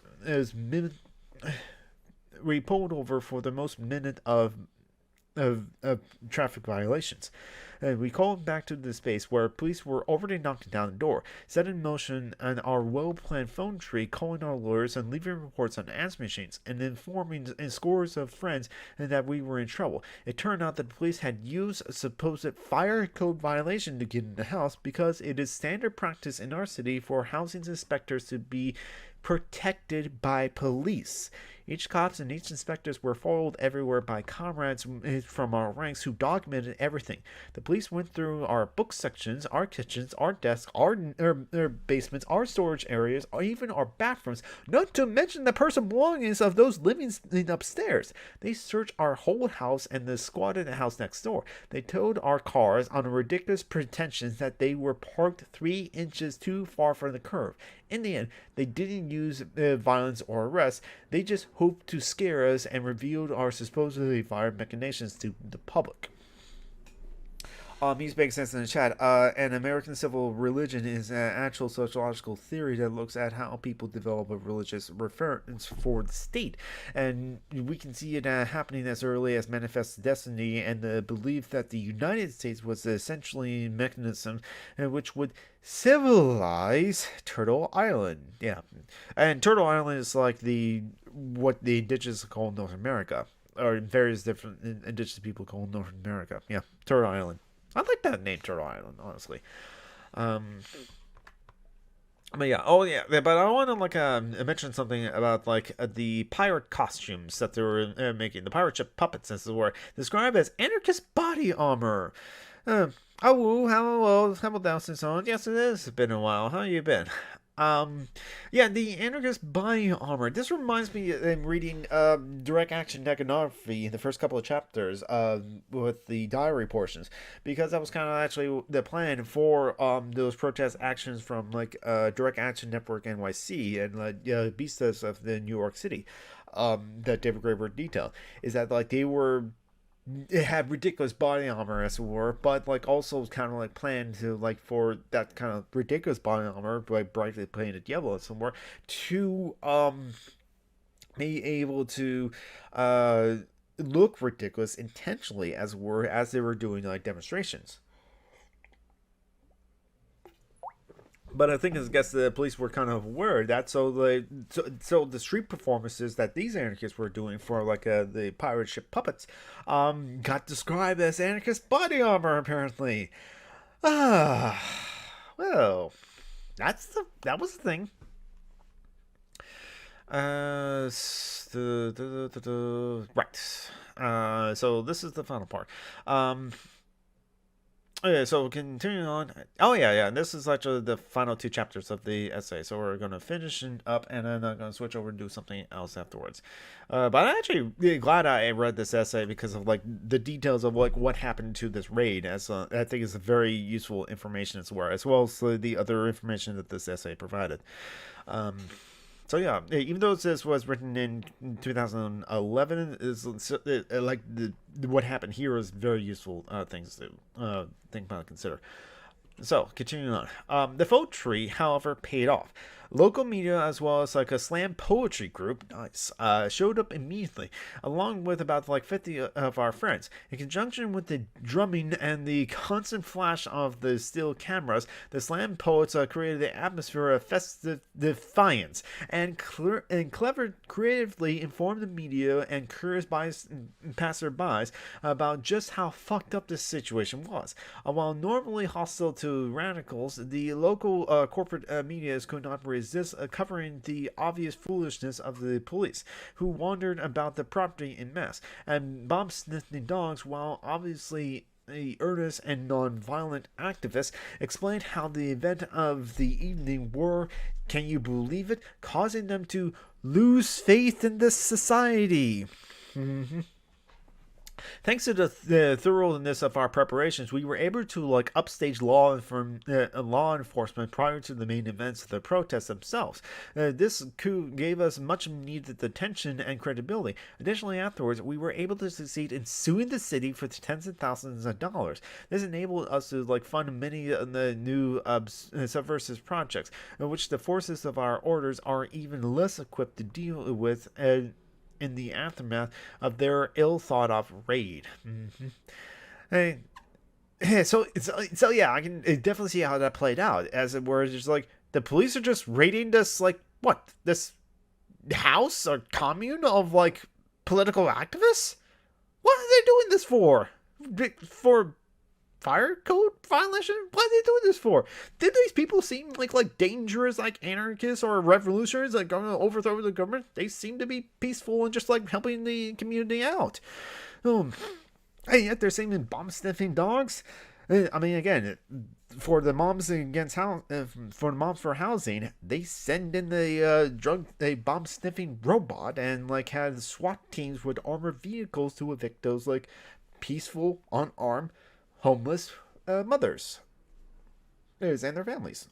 Speaker 1: minute of traffic violations. We called back to the space where police were already knocking down the door, set in motion our well-planned phone tree, calling our lawyers and leaving reports on answer machines, and informing scores of friends that we were in trouble. It turned out that the police had used a supposed fire code violation to get in the house, because it is standard practice in our city for housing inspectors to be protected by police. Each cops and each inspectors were followed everywhere by comrades from our ranks who documented everything. The
Speaker 2: police went through our book sections, our kitchens, our desks, our basements, our storage areas, or even our bathrooms, not to mention the personal belongings of those living upstairs. They searched our whole house and the squad in the house next door. They towed our cars on a ridiculous pretension that they were parked 3 inches too far from the curb. In the end, they didn't use violence or arrest. They just hoped to scare us and revealed our supposedly violent machinations to the public. He's making sense in the chat. An American civil religion is an actual sociological theory that looks at how people develop a religious reference for the state. And we can see it happening as early as Manifest Destiny and the belief that the United States was essentially a mechanism which would civilize Turtle Island. Yeah. And Turtle Island is like what the indigenous call North America. Or various different indigenous people call North America. Yeah, Turtle Island. I like that name, Turtle Island, honestly. But yeah, but I want to mention something about the pirate costumes that they were making. The pirate ship puppets, as it were, described as anarchist body armor. Hello, how about down on? Yes, it is. It's been a while. How you been? The anarchist body armor. This reminds me of reading direct action iconography in the first couple of chapters with the diary portions, because that was kind of actually the plan for those protest actions from Direct Action Network NYC and Beastas of the New York City that David Graeber detailed, is that it had ridiculous body armor, as it were, but also kind of planned to for that kind of ridiculous body armor, brightly painted yellow, as it were, to be able to look ridiculous intentionally, as it were, as they were doing demonstrations. But I guess the police were kind of aware of that, so the street performances that these anarchists were doing for the pirate ship puppets got described as anarchist body armor, apparently. Well, that was the thing. Right. So this is the final part. Okay, so continuing on. This is actually the final 2 chapters of the essay. So we're going to finish up, and then I'm going to switch over and do something else afterwards. But I'm actually really glad I read this essay because of the details of what happened to this raid. I think it's very useful information as well as the other information that this essay provided. So yeah, even though this was written in 2011, what happened here is very useful things to think about and consider. So, continuing on. The photo tree, however, paid off. Local media, as well as a slam poetry group, showed up immediately, along with about 50 of our friends. In conjunction with the drumming and the constant flash of the still cameras, the slam poets created the atmosphere of festive defiance, and clever creatively informed the media and curious passerbys about just how fucked up this situation was. While normally hostile to radicals, the local corporate medias could not resist covering the obvious foolishness of the police, who wandered about the property in mass and bomb-sniffing dogs, while obviously earnest and non-violent activists explained how the event of the evening were, can you believe it, causing them to lose faith in this society. Thanks to the thoroughness of our preparations, we were able to upstage law enforcement prior to the main events of the protests themselves. This coup gave us much needed attention and credibility. Additionally, afterwards, we were able to succeed in suing the city for tens of thousands of dollars. This enabled us to fund many of the new subversive projects, in which the forces of our orders are even less equipped to deal with in the aftermath of their ill-thought-of raid. So yeah, I can definitely see how that played out. As it were, just the police are just raiding this this house or commune of political activists. What are they doing this for? For fire code violation? What are they doing this for? Did these people seem like dangerous anarchists or revolutionaries going to overthrow the government? They seem to be peaceful and just helping the community out. Hey, yet they're saying bomb sniffing dogs. I mean, again, for the moms against for the moms for housing, they send in a bomb sniffing robot and like had SWAT teams with armored vehicles to evict those like peaceful, unarmed, homeless mothers and their families,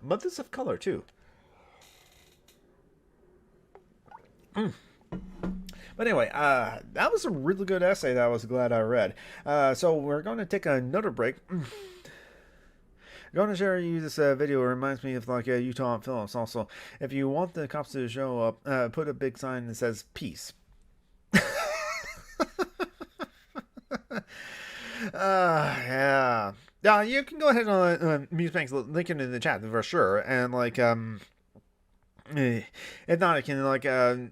Speaker 2: mothers of color too. But anyway, that was a really good essay that I was glad I read. So we're going to take another break. I'm going to share you this video. It reminds me of like Utah and Phillips. Also, if you want the cops to show up, put a big sign that says peace. Yeah. Yeah, you can go ahead on Musebank's link in the chat for sure. And like, if not, I can like, get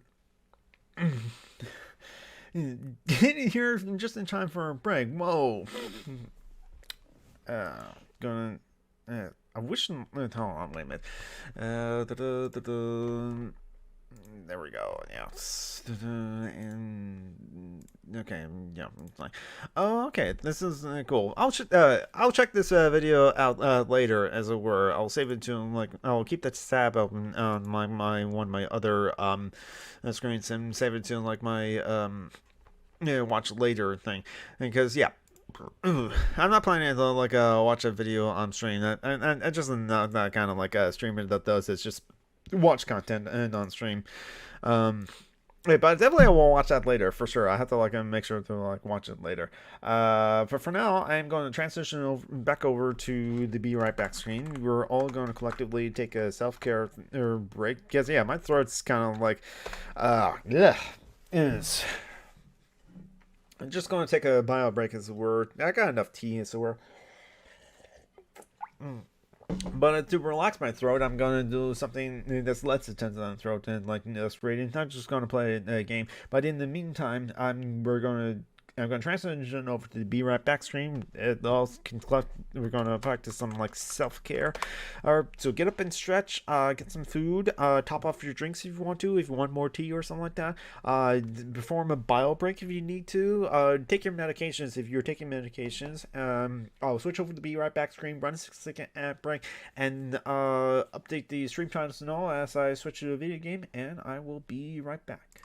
Speaker 2: in here just in time for a break. Whoa. Gonna. I wish. Hold on, wait a minute. There we go. Yeah. And okay. Yeah. Oh, okay. This is cool. I'll check this video out later, as it were. I'll save it to like. I'll keep that tab open on my one of my other screens and save it to like my watch later thing, because yeah. I'm not planning to like watch a video on stream. I just not that kind of like a streamer that does. It's just watch content and on stream. But definitely I will watch that later for sure. I have to like make sure to like watch it later. But for now, I'm going to transition back over to the Be Right Back screen. We're all going to collectively take a self-care break, because yeah, my throat's kind of like is. I'm just going to take a bio break, as we're. I got enough tea, as we're. But to relax my throat, I'm going to do something that's less intense on the throat and like less reading. Not just going to play a game, but in the meantime, I'm going to transition over to the Be Right Back stream. We're going to practice some like self-care. So get up and stretch, get some food, top off your drinks if you want to, if you want more tea or something like that. Perform a bio break if you need to. Take your medications if you're taking medications. I'll switch over to the Be Right Back screen, run a 6-second ad break, and update the stream titles and all as I switch to a video game, and I will be right back.